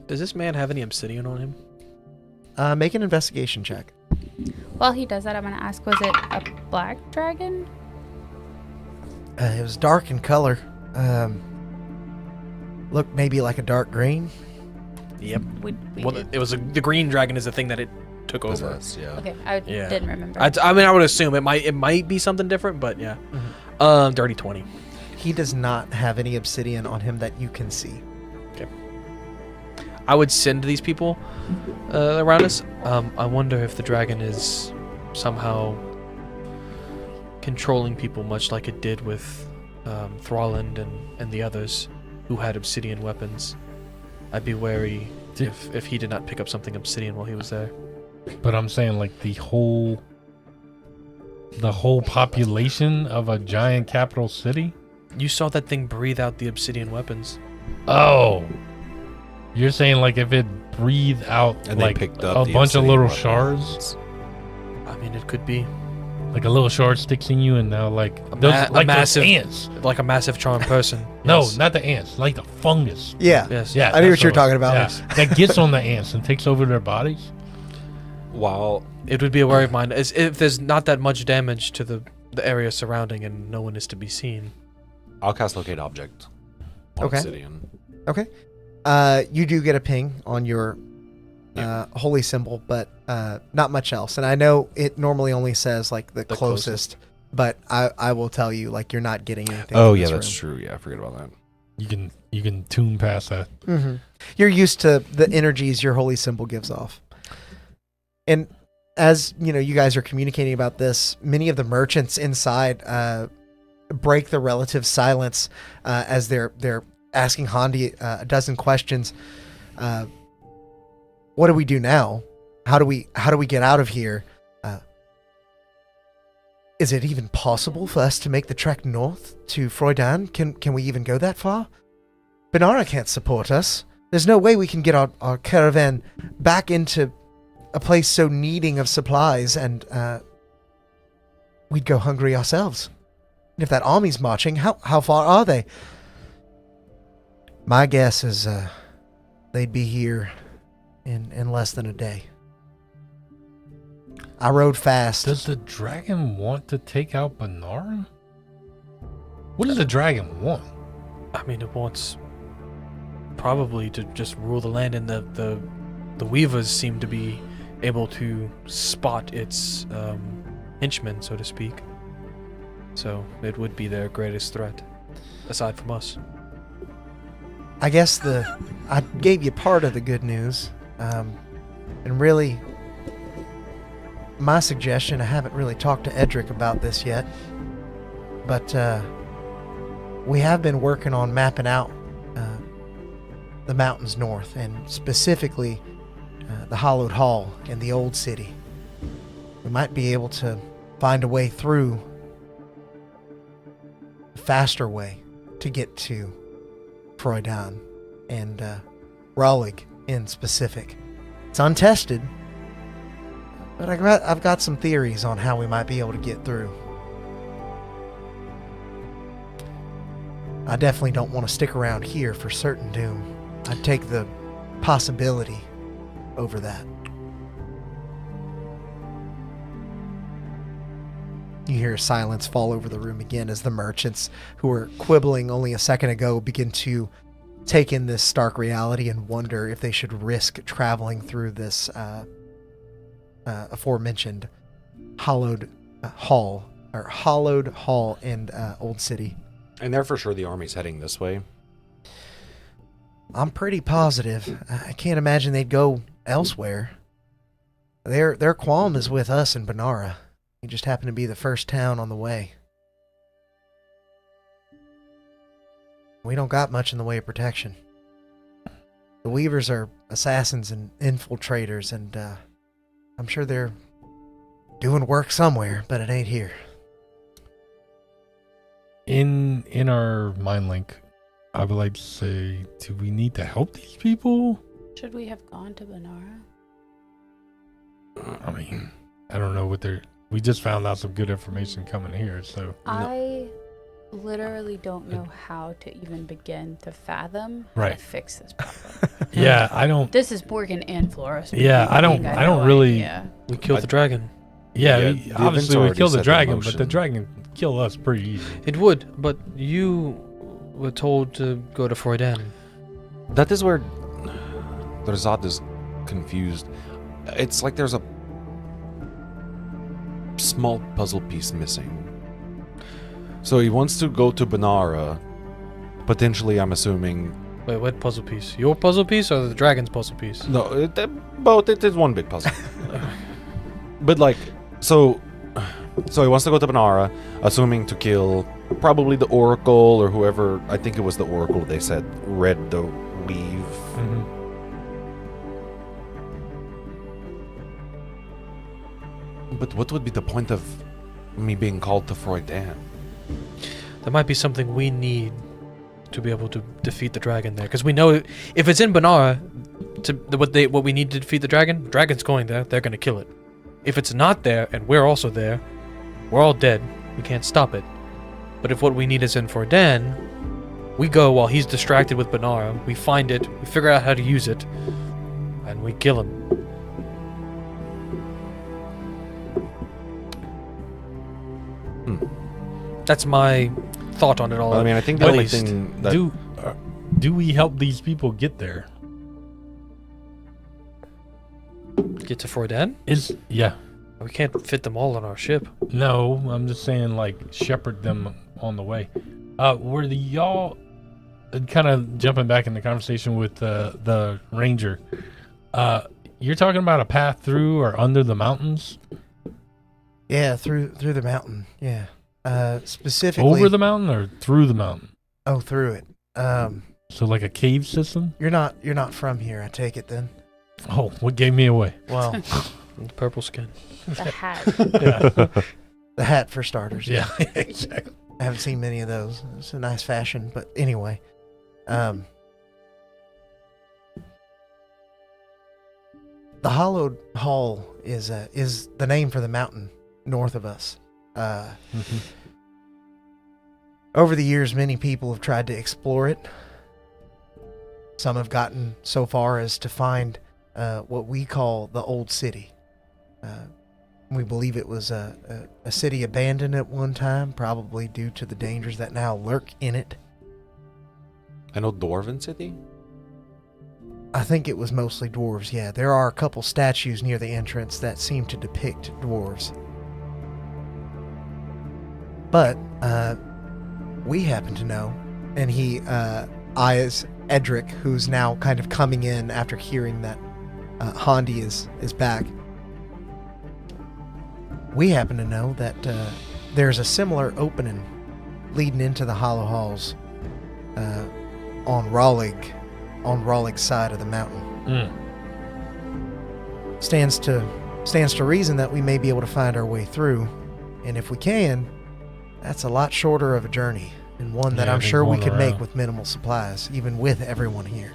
Does this man have any obsidian on him? Make an investigation check. While he does that, I'm going to ask, was it a black dragon? It was dark in color. Looked maybe like a dark green. Yep. We Well, did. it was the green dragon is the thing that it took over. Possessed, yeah. Okay, I Yeah. didn't remember. I mean, I would assume it might be something different, but yeah. Dirty 20. He does not have any obsidian on him that you can see. I would send these people around us. I wonder if the dragon is somehow controlling people, much like it did with Thralland and the others who had obsidian weapons. I'd be wary if he did not pick up something obsidian while he was there. But I'm saying like the whole population of a giant capital city. You saw that thing breathe out the obsidian weapons. Oh, you're saying like if it breathed out And they like picked up a the bunch of obsidian little weapons. shards, I mean, it could be like a little shard sticks in you, and now like A those ma- a like those massive- ants. like a massive charmed person. No, Yes. not the ants, like the fungus. Yeah. Yes. Yeah, I knew that's what you're talking about. Yeah, that gets on the ants and takes over their bodies. While It would be a worry of mine as if there's not that much damage to the area surrounding and no one is to be seen. I'll cast Locate Object on Okay. Obsidian. Okay. You do get a ping on your holy symbol, but not much else. And I know it normally only says like the closest, but I will tell you, like, you're not getting anything. Oh, from yeah, this that's room. true. Yeah, I forget about that. You can tune past that. Mm-hmm. You're used to the energies your holy symbol gives off. And as you guys are communicating about this, many of the merchants inside break the relative silence as they're asking Hondi a dozen questions. What do we do now? How do we get out of here? Is it even possible for us to make the trek north to Freudan? Can we even go that far? Benara can't support us. There's no way we can get our caravan back into a place so needing of supplies, and we'd go hungry ourselves. And if that army's marching, how far are they? My guess is they'd be here in less than a day. I rode fast. Does the dragon want to take out Benara? What does the dragon want? I mean, it wants probably to just rule the land, and the weavers seem to be able to spot its henchmen, so to speak. So it would be their greatest threat, aside from us. I guess I gave you part of the good news, and really, my suggestion. I haven't really talked to Edric about this yet, but we have been working on mapping out the mountains north, and specifically the Hollowed Hall in the Old City. We might be able to find a way through, a faster way to get to Freudan and Raleigh in specific. It's untested, but I've got some theories on how we might be able to get through. I definitely don't want to stick around here for certain doom. I'd take the possibility over that. You hear silence fall over the room again as the merchants who were quibbling only a second ago begin to take in this stark reality and wonder if they should risk traveling through this aforementioned hollowed hall in Old City. And they're for sure the army's heading this way. I'm pretty positive. I can't imagine they'd go elsewhere. Their qualm is with us in Banara. We just happen to be the first town on the way. We don't got much in the way of protection. The Weavers are assassins and infiltrators, and I'm sure they're doing work somewhere, but it ain't here. In our mind link, I would like to say, do we need to help these people? Should we have gone to Banara? I mean, I don't know what they're... We just found out some good information coming here, so... I literally don't know how to even begin to fathom how to fix this problem. Yeah, I don't... This is Morgan and Flora. Yeah, I don't really... Yeah. We killed the dragon. Yeah, the obviously event's we killed the already set in dragon, but motion. the dragon kill us pretty easy. It would, but you were told to go to Freuden. That is where Drazad is confused. It's like there's a small puzzle piece missing. So he wants to go to Banara. Potentially, I'm assuming. Wait, what puzzle piece? Your puzzle piece or the dragon's puzzle piece? No, both. It is one big puzzle. But like, so he wants to go to Banara, assuming to kill probably the Oracle or whoever. I think it was the Oracle. They said read the weave. Mm-hmm. But what would be the point of me being called to Freuden? There might be something we need to be able to defeat the dragon there, because we know if it's in Banara, what we need to defeat the dragon's going there. They're gonna kill it. If it's not there and we're also there, we're all dead. We can't stop it. But if what we need is in Freuden, we go while he's distracted with Banara. We find it. We figure out how to use it, and we kill him. That's my thought on it all. Well, I mean, I think the At only least. thing that Do we help these people get there? Get to Freuden? Yeah. We can't fit them all on our ship. No, I'm just saying, like, shepherd them on the way. Were the y'all kind of jumping back in the conversation with the ranger? You're talking about a path through or under the mountains? Yeah, through the mountain. Yeah. Specifically Over the mountain or through the mountain? Oh, through it. So like a cave system? You're not from here, I take it then. Oh, what gave me away? Well, Purple skin. The hat. Yeah, the hat for starters. yeah, exactly. I haven't seen many of those. It's a nice fashion, but anyway. The Hollowed Hall is the name for the mountain north of us. Over the years, many people have tried to explore it. Some have gotten so far as to find what we call the Old City. We believe it was a city abandoned at one time, probably due to the dangers that now lurk in it. an old Dwarven city? I think it was mostly dwarves, yeah. There are a couple statues near the entrance that seem to depict dwarves. But, we happen to know, and he eyes Edric, who's now kind of coming in after hearing that Hondi is back. We happen to know that there's a similar opening leading into the Hollow Halls on Rollig's side of the mountain. Stands to reason that we may be able to find our way through, and if we can, that's a lot shorter of a journey, and one that I'm sure we could make with minimal supplies, even with everyone here.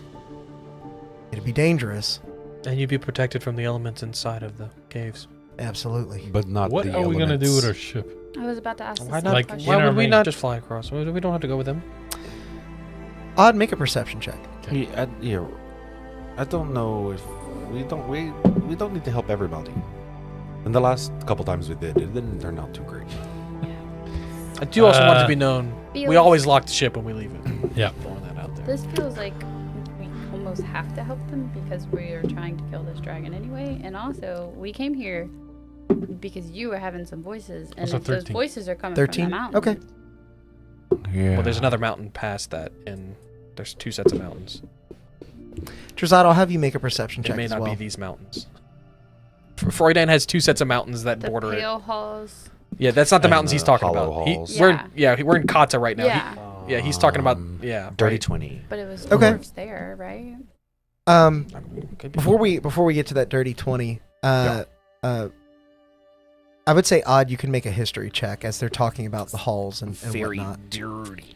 It'd be dangerous. And you'd be protected from the elements inside of the caves. Absolutely. But not What the are we going to do with elements. our ship? I was about to ask the Why same not? Like, question. Why in our would we range. not just fly across? We don't have to go with them. I'd make a perception check. I don't know if we don't need to help everybody. And the last couple times we did, it didn't turn out too great. I do also want it to be known, we Feels- always lock the ship when we leave it. Yeah. Throwing that out there. This feels like we almost have to help them because we are trying to kill this dragon anyway. And also, we came here because you were having some voices. And Also if those 13. voices are coming 13? from the mountain. Okay. Yeah. Well, there's another mountain past that, and there's two sets of mountains. Drazad, I'll have you make a perception It check may as not well. be these mountains. Freudian has 2 sets of mountains that The border it. pale halls. Yeah, that's not the And mountains he's the talking hollow about. halls. We're in Kata right now. Yeah. He's talking about Dirty right. 20. But it was Okay. dwarves there, right? Could be. Before we get to that dirty 20, I would say, Odd, you can make a history check as they're talking about the halls and whatnot. dirty.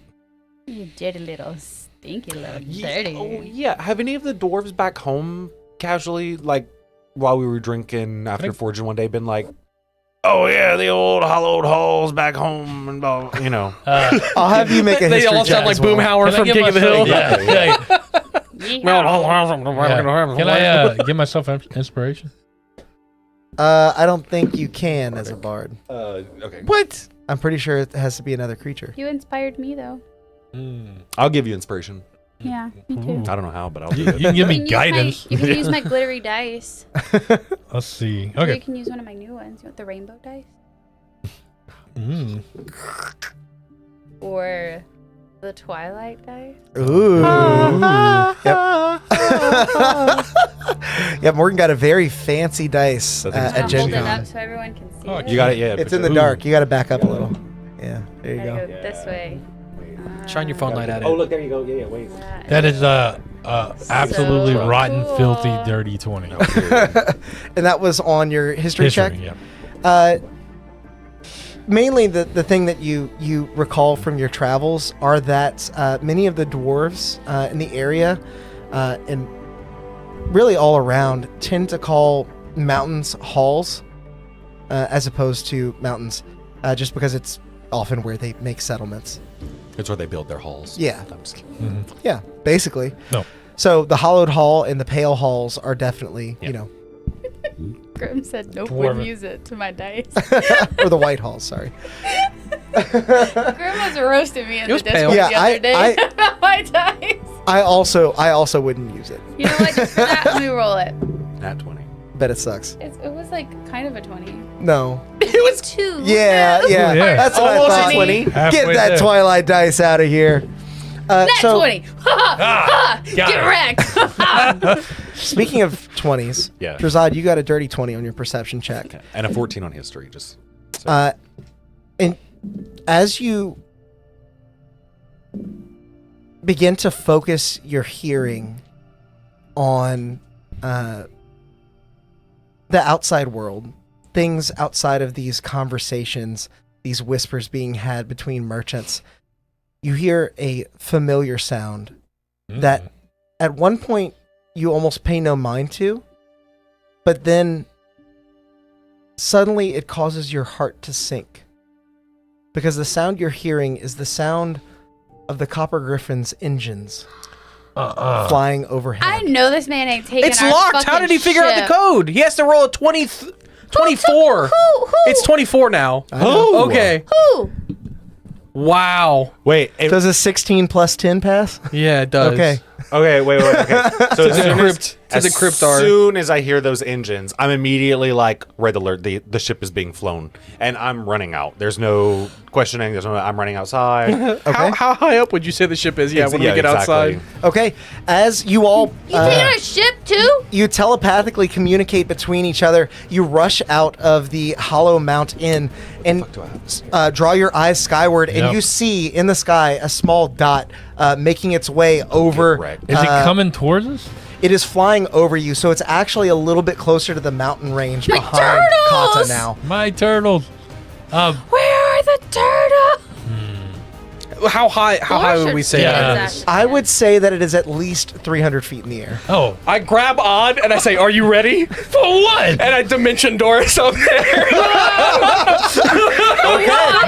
You dirty little stinky little dirty. Oh yeah. Have any of the dwarves back home casually, like while we were drinking after Fortune one day, been like, "Oh yeah, the old hollowed halls back home," and blah, you know? I'll have you make a They history all check sound like as well. Boomhauer Can I from get King of the Hill. myself- Yeah. Yeehaw. Can I give myself inspiration? I don't think you can as a bard. Okay. What? I'm pretty sure it has to be another creature. You inspired me though. I'll give you inspiration. Yeah, me too. I don't know how, but I'll You do it. can give me use guidance. You can use my glittery dice. Let's see. Or you Okay. can use one of my new ones. You want the rainbow dice? Mm. Or the twilight dice? Ooh. Yep. Morgan got a very fancy dice I think it's at I'm Gen gonna hold it Con. up so everyone can see Oh, it. You got it, yeah. It's in the dark. You got to back up a little. Yeah. There you Gotta go. go this way. Shine your phone light at it. Oh, look, there you go. Yeah, wait. That is absolutely So rotten, cool. filthy, dirty 20. And that was on your history check. Yeah. Mainly the thing that you recall from your travels are that many of the dwarves in the area and really all around tend to call mountains halls as opposed to mountains just because it's often where they make settlements. It's where they build their halls. Yeah. I'm just kidding. Yeah, basically. No. So the hollowed hall and the pale halls are definitely, you know, Grim said nope, Dwarven. wouldn't use it to my dice. or the white halls, sorry. Grim was roasting me in It the was Discord pale. Yeah, the other day about my dice. I also wouldn't use it. You know what? Just for that, let me roll it. Nat 20. Bet it sucks. It was like kind of a 20. No. It was 2. Yeah. Ooh, yeah. That's what Almost I a thought. 20. Get Halfway that there. Twilight dice out of here. Nat So 20. Ha ha! got Get it. wrecked. speaking of 20s, Yeah. Drazad, you got a dirty 20 on your perception check. Okay. And a 14 on history. Just so. And as you begin to focus your hearing on the outside world, things outside of these conversations, these whispers being had between merchants, you hear a familiar sound that at one point you almost pay no mind to, but then suddenly it causes your heart to sink. Because the sound you're hearing is the sound of the Copper Griffin's engines flying overhead. I know this man ain't taking It's our locked. How fucking did he figure out ship. the code? He has to roll a 24. Who? It's 24 now. Oh, Okay. Who? Wow. Wait. Does a 16 plus 10 pass? Yeah, it does. Okay. Okay, wait. Okay. So as soon as decryptar. soon as I hear those engines, I'm immediately like, red alert, the ship is being flown. And I'm running out. There's no questioning. I'm running outside. Okay. How high up would you say the ship is? Yeah, when we get exactly. outside. Okay. As you all You taking our ship too? you telepathically communicate between each other, you rush out of the Hollow Mount Inn and draw your eyes skyward, and Yep. you see in the sky a small dot making its way over. wrecked. Is it coming towards us? It is flying over you, so it's actually a little bit closer to the mountain range My behind turtles! Kata now. My turtles. Where are the turtles? How high would we say Yeah. that is? I would say that it is at least 300 feet in the air. Oh. I grab Odd and I say, "Are you ready?" For what? And I dimension door us up there.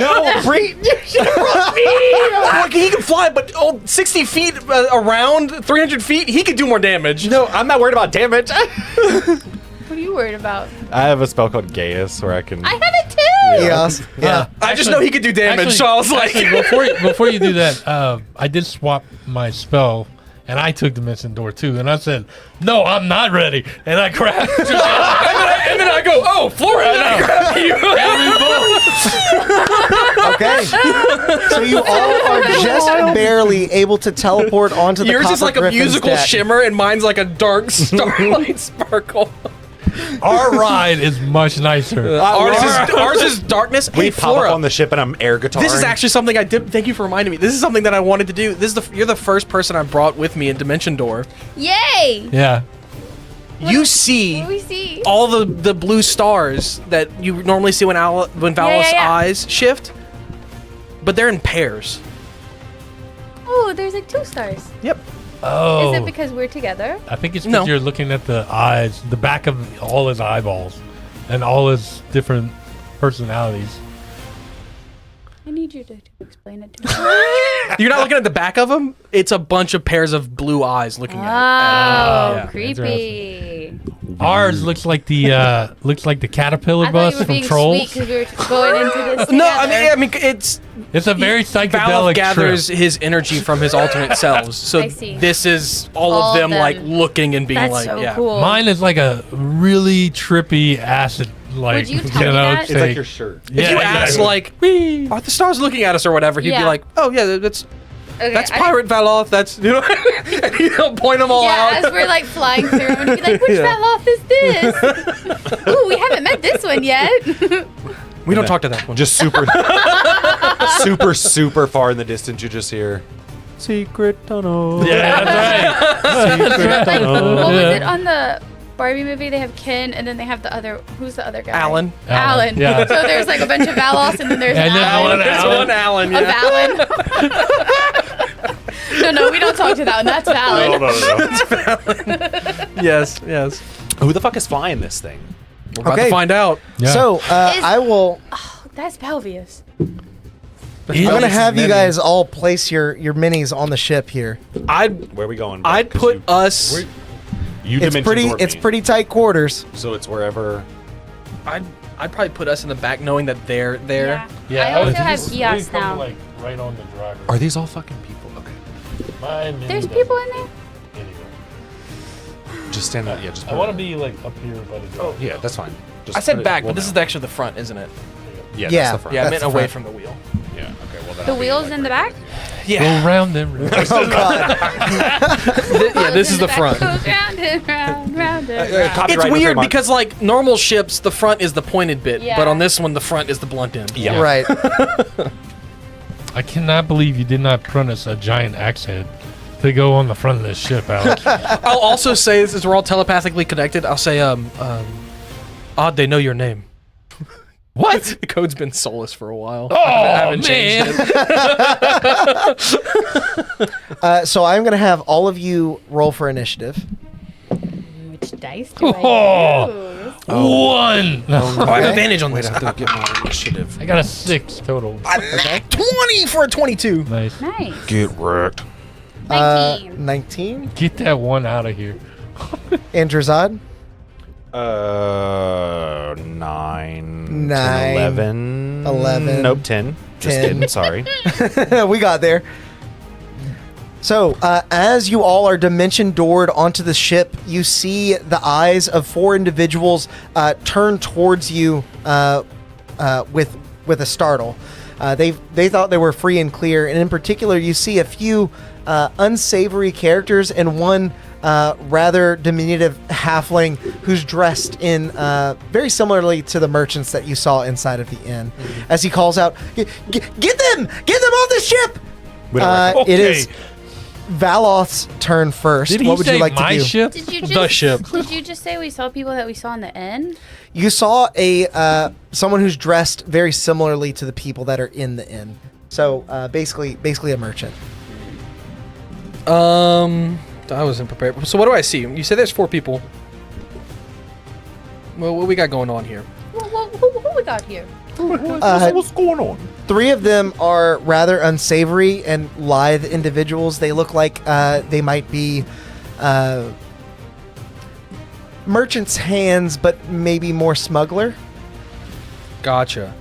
No, Bree, Look, he can fly, but 60 feet around, 300 feet, he could do more damage. No, I'm not worried about damage. What are you worried about? I have a spell called Gaius where I can. I have it too. yes, yeah. I just know he could do damage, so I was like, before you do that, I did swap my spell, and I took Dimension Door too, and I said, "No, I'm not ready," and I grabbed. and then I go, "Oh, Flora!" And I grab you. Okay. So you all are just barely able to teleport onto the Yours Copper is like a Griffin's musical deck. shimmer, and mine's like a dark starlight sparkle. Our ride is much nicer. Ours is darkness. We Hey, pop Flora, up on the ship and I'm air guitar. this is actually something I did. Thank you for reminding me. This is something that I wanted to do. You're the first person I brought with me in Dimension Door. Yay! Yeah. You see What do we see? all the blue stars that you normally see when Valos' yeah. eyes shift, but they're in pairs. Oh, there's like 2 stars. Yep. Oh. Is it because we're together? I think it's No. because you're looking at the eyes, the back of all his eyeballs, and all his different personalities. I need you to explain it to me. You're not looking at the back of them. It's a bunch of pairs of blue eyes looking Oh, at. creepy. Ours looks like the caterpillar I thought bus you were from being Trolls. sweet because we were going into this No, together. I mean it's It's a very Valov psychedelic gathers trip. his energy from his alternate selves. So I see. this is all All of of them them. like looking and being That's like, so yeah. cool. Mine is like a really trippy acid, like Would you tell me that? It's like your shirt. If you ask like, are the stars looking at us or whatever, he'd be Yeah. like, oh yeah, that's Okay, that's I- Pirate Valoth. That's and he'll point them all Yeah, out. as we're like flying through, and he'd be like, "Which Valoth is this?" Ooh, we haven't met this one yet. We don't talk to that one. Just super, super far in the distance. You just hear secret tunnel. Yeah, that's right. Like, what was it on the Barbie movie? They have Ken, and then they have the other. Who's the other guy? Alan. Alan. Yeah. So there's like a bunch of Valos, and then there's And then Alan. Alan. There's one Alan. Of Yeah. Alan. No, we don't talk to that one. That's Alan. Yes. Yes. Who the fuck is flying this thing? We're about Okay. to find out. Yeah. So Is- I will. That's Pelvius. I'm gonna have you guys all place your minis on the ship here. Where are we going? I'd put us. You It's pretty tight quarters. So it's wherever. I'd probably put us in the back, knowing that they're there. Yeah. I also have Eos now. Like right on the driver. Are these all fucking people? Okay. Mine There's doesn't people in there. anyway. Just stand up. Yeah. Just. I want to be like up here by the driver. Yeah, that's fine. Just I said put it- back, well, but this is no. actually the front, isn't it? Yeah. Yeah. That's the front. Yeah, I That's meant the away front. from the wheel. Yeah. Okay. Well, The wheels in the back. Yeah. Go round and round. Oh God! Yeah, this is the front. Goes round and round, round and round. It's Copyright weird trademark. because like normal ships, the front is the pointed bit, Yeah. but on this one, the front is the blunt end. Yeah. Right. I cannot believe you did not print us a giant axe head to go on the front of this ship, Alex. I'll also say, since we're all telepathically connected, I'll say, Odd, they know your name. What? The code's been soulless for a while. Oh, I haven't changed man. it. So I'm gonna have all of you roll for initiative. Which dice do Oh. I use? One. Oh, I have advantage on Wait, this. I have to get my initiative. I got a 6 total. 20 for a 22. Nice. Nice. Get wrecked. 19. 19. Get that one out of here. Androzad. 9, 9, 11. 11, Nope, 10. Just 10. kidding. Sorry. We got there. So, as you all are dimension doored onto the ship, you see the eyes of 4 individuals turn towards you with a startle. They thought they were free and clear, and in particular, you see a few unsavory characters and one rather diminutive halfling who's dressed in very similarly to the merchants that you saw inside of the inn. As he calls out, "Get them! Get them off the ship!" We don't It Okay. is Valoth's turn first. Did he What would say you like to my do? ship? Did you The just ship. Did you just say we saw people that we saw in the inn? You saw a someone who's dressed very similarly to the people that are in the inn. So basically a merchant. I wasn't prepared. So what do I see? You said there's 4 people. Well, what we got going on here? Who we got here? What's going on? 3 of them are rather unsavory and lithe individuals. They look like they might be merchant's hands, but maybe more smuggler. Gotcha.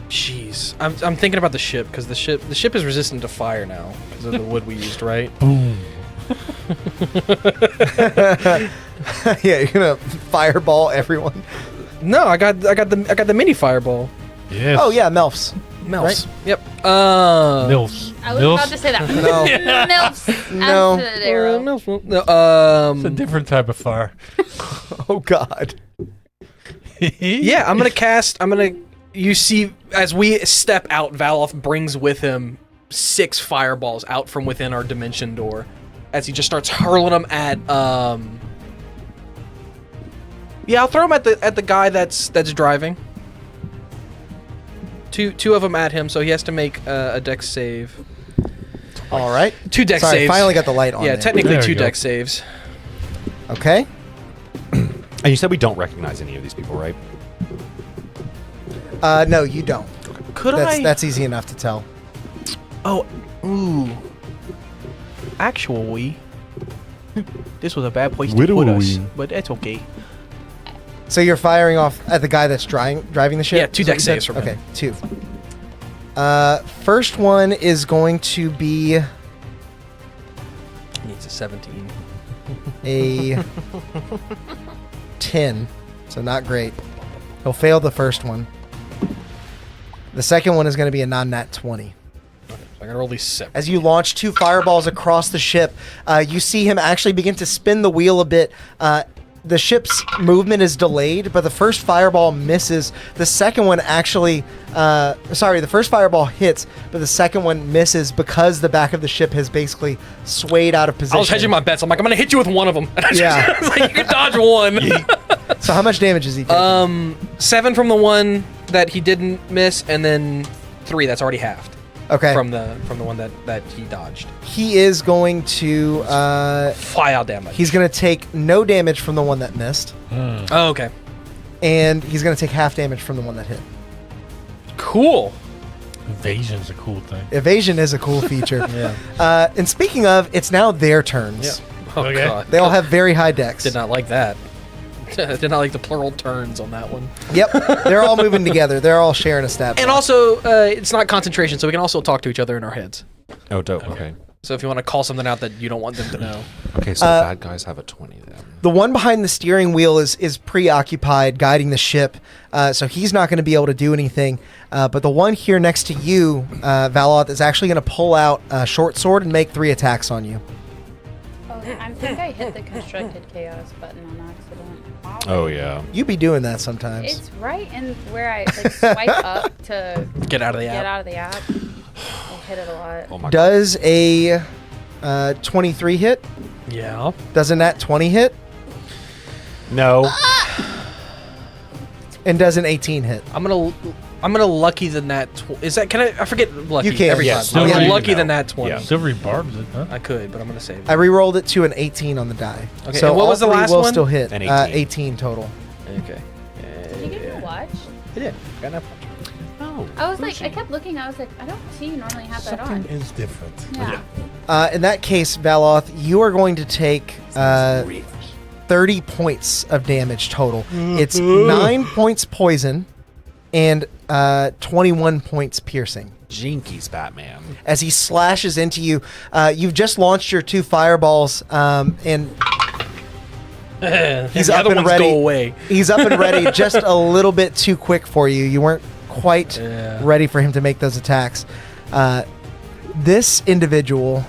Jeez, I'm thinking about the ship because the ship is resistant to fire now because of the wood we used, right? Boom. Yeah, you're gonna fireball everyone. No, I got the mini fireball. Yes. Oh yeah, Melfs. Melfs. Right? Yep. Milfs. I was Milfs? about to say that. No. Milfs. No. Acid arrow. Melfs. No, It's a different type of fire. Oh God. yeah, I'm gonna. You see, as we step out, Valoth brings with him 6 fireballs out from within our dimension door, as he just starts hurling them at. Yeah, I'll throw them at the guy that's driving. Two of them at him, so he has to make a dex save. All right. 2 dex Sorry, saves. finally got the light on. Yeah, there. technically There 2 we go. dex saves. Okay. And you said we don't recognize any of these people, right? No, you don't. Could That's easy enough to tell. Oh, ooh. Actually, this was a bad place to put us, but that's okay. So you're firing off at the guy that's driving the ship? Yeah, 2 Is that dex what you saves said? from Okay, him. 2. First one is going to be He needs a 17. a 10, so not great. He'll fail the first one. The second one is going to be a non-nat 20. So I gotta roll these 7. As you launch 2 fireballs across the ship, you see him actually begin to spin the wheel a bit. The ship's movement is delayed, but the first fireball misses. The second one actually, the first fireball hits, but the second one misses because the back of the ship has basically swayed out of position. I was hedging my bets. I'm like, I'm gonna hit you with one of them. Yeah. It's like, you can dodge one. So how much damage is he taking? 7 from the one that he didn't miss, and then 3 that's already halved Okay. from the one that he dodged. He is going to Fly out damage. he's going to take no damage from the one that missed, Oh, okay. and he's going to take half damage from the one that hit. Cool. Evasion's a cool thing. Evasion is a cool feature. Yeah. And speaking of, it's now their turns. Oh Okay. god. They all have very high dex. Did not like that. Did not like the plural turns on that one. Yep. They're all moving together. They're all sharing a stat. And block. also, it's not concentration, so we can also talk to each other in our heads. Oh, dope. Okay. So if you want to call something out that you don't want them to know. Okay, so bad guys have a 20 then. The one behind the steering wheel is preoccupied guiding the ship, so he's not going to be able to do anything. But the one here next to you, Valoth, is actually going to pull out a short sword and make 3 attacks on you. Oh, I think I hit the constructed chaos button on accident. Oh, yeah. You be doing that sometimes. It's right in where I swipe up to Get out of the get app. out of the app. I hit it a lot. Oh, my God. Does a 23 hit? Yeah. Does a nat 20 hit? No. And does an 18 hit? I'm gonna lucky the nat. Is that? Can I forget lucky? You can. every Yes. time. I'm Still gonna even lucky the though. nat 20. Yeah. Silvery barbs it, huh? I could, but I'm gonna save it. I re-rolled it to an 18 on the die. Okay, So and what all was the 3 last will one? still hit. An 18 total. Okay. Did you get a watch? I did. Got enough. Oh. I was like, I kept looking. I was like, I don't see you normally have that on. is different. Yeah. In that case, Valoth, you are going to take 30 points of damage total. It's 9 points poison and 21 points piercing. Jinkies, Batman. As he slashes into you, you've just launched your 2 fireballs, and he's the up other and ones ready. go away. He's up and ready just a little bit too quick for you. You weren't quite Yeah. ready for him to make those attacks. This individual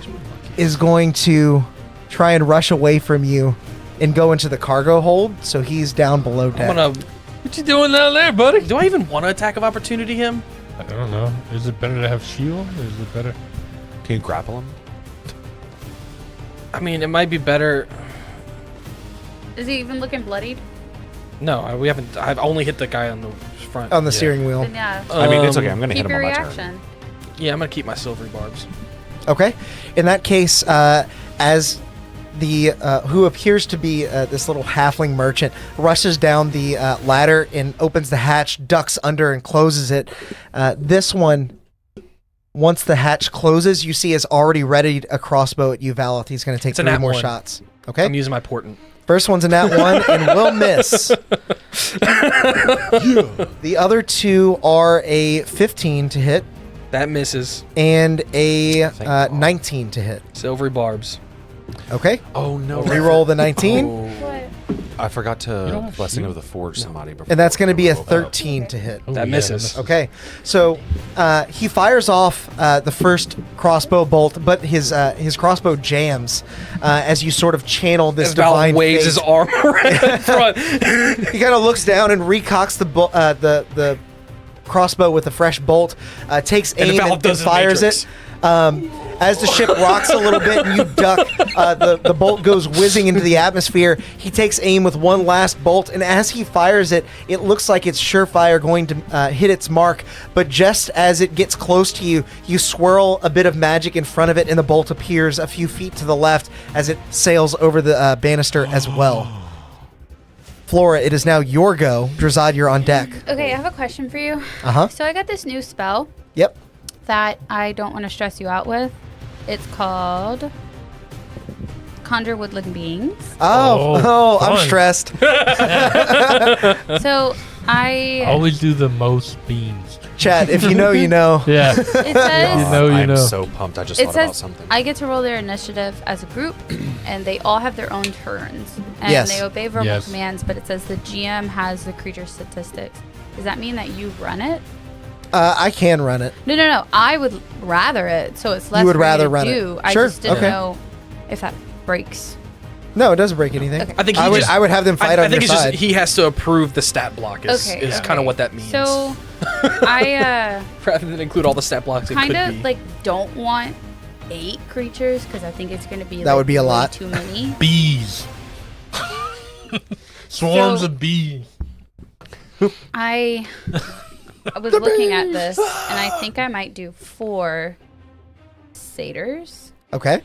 is going to try and rush away from you and go into the cargo hold, so he's down below deck. I'm gonna. What you doing down there, buddy? Do I even want to attack of opportunity him? I don't know. Is it better to have shield? Or is it better? Can you grapple him? I mean, it might be better. Is he even looking bloodied? No, we haven't. I've only hit the guy on the front. on the steering wheel. Then yeah. I mean, it's okay. I'm going to hit Keep him your on my reaction. turn. Yeah, I'm gonna keep my silvery barbs. Okay. In that case, as the who appears to be this little halfling merchant rushes down the ladder and opens the hatch, ducks under and closes it. This one, once the hatch closes, you see is already ready a crossbow at you, Valoth. He's going to take It's a 3 nat more 1. shots. Okay. I'm using my portent. First one's a nat 1 and will miss. The other 2 are a 15 to hit That misses. and a 19 to hit. Silvery barbs. Okay. Oh, no. Reroll the 19. Oh. What? I forgot don't to have Blessing shield? of the Forge somebody before. And that's going to be a we roll 13 to hit. Oh, That misses. Okay, so he fires off the first crossbow bolt, but his crossbow jams as you sort of channel this As Val divine waves fate. his arm around in front. He kind of looks down and recocks the crossbow with a fresh bolt, takes And aim Val and does his fires Matrix. it. As the ship rocks a little bit and you duck, the bolt goes whizzing into the atmosphere. He takes aim with one last bolt, and as he fires it, it looks like it's surefire going to hit its mark. But just as it gets close to you, you swirl a bit of magic in front of it, and the bolt appears a few feet to the left as it sails over the banister as well. Flora, it is now your go. Drazad, you're on deck. Okay, I have a question for you. Uh-huh. So I got this new spell Yep. that I don't want to stress you out with. It's called Conjure Woodland Beings. Oh, I'm fun. stressed. So I Always do the most beans. Chat, if you know, you know. Yeah. it says You know, you I'm know. so pumped. I just it thought about says something. I get to roll their initiative as a group, and they all have their own turns, and Yes. they obey verbal Yes. commands. But it says the GM has the creature statistics. Does that mean that you run it? I can run it. No. I would rather it, so it's less. would for me rather to run it. do. I Sure, just didn't okay. know if that breaks. No, it doesn't break anything. Okay. I think he I would just, I would have them fight I on think your it's side. just he has to approve the stat block is, Okay, is okay. kind of what that means. So I rather than include all the stat blocks, it kind could of be. like don't want 8 creatures because I think it's going to be That would be a way lot. too many. Bees. Swarms So- of bees. I was looking at this and I think I might do 4 satyrs. Okay.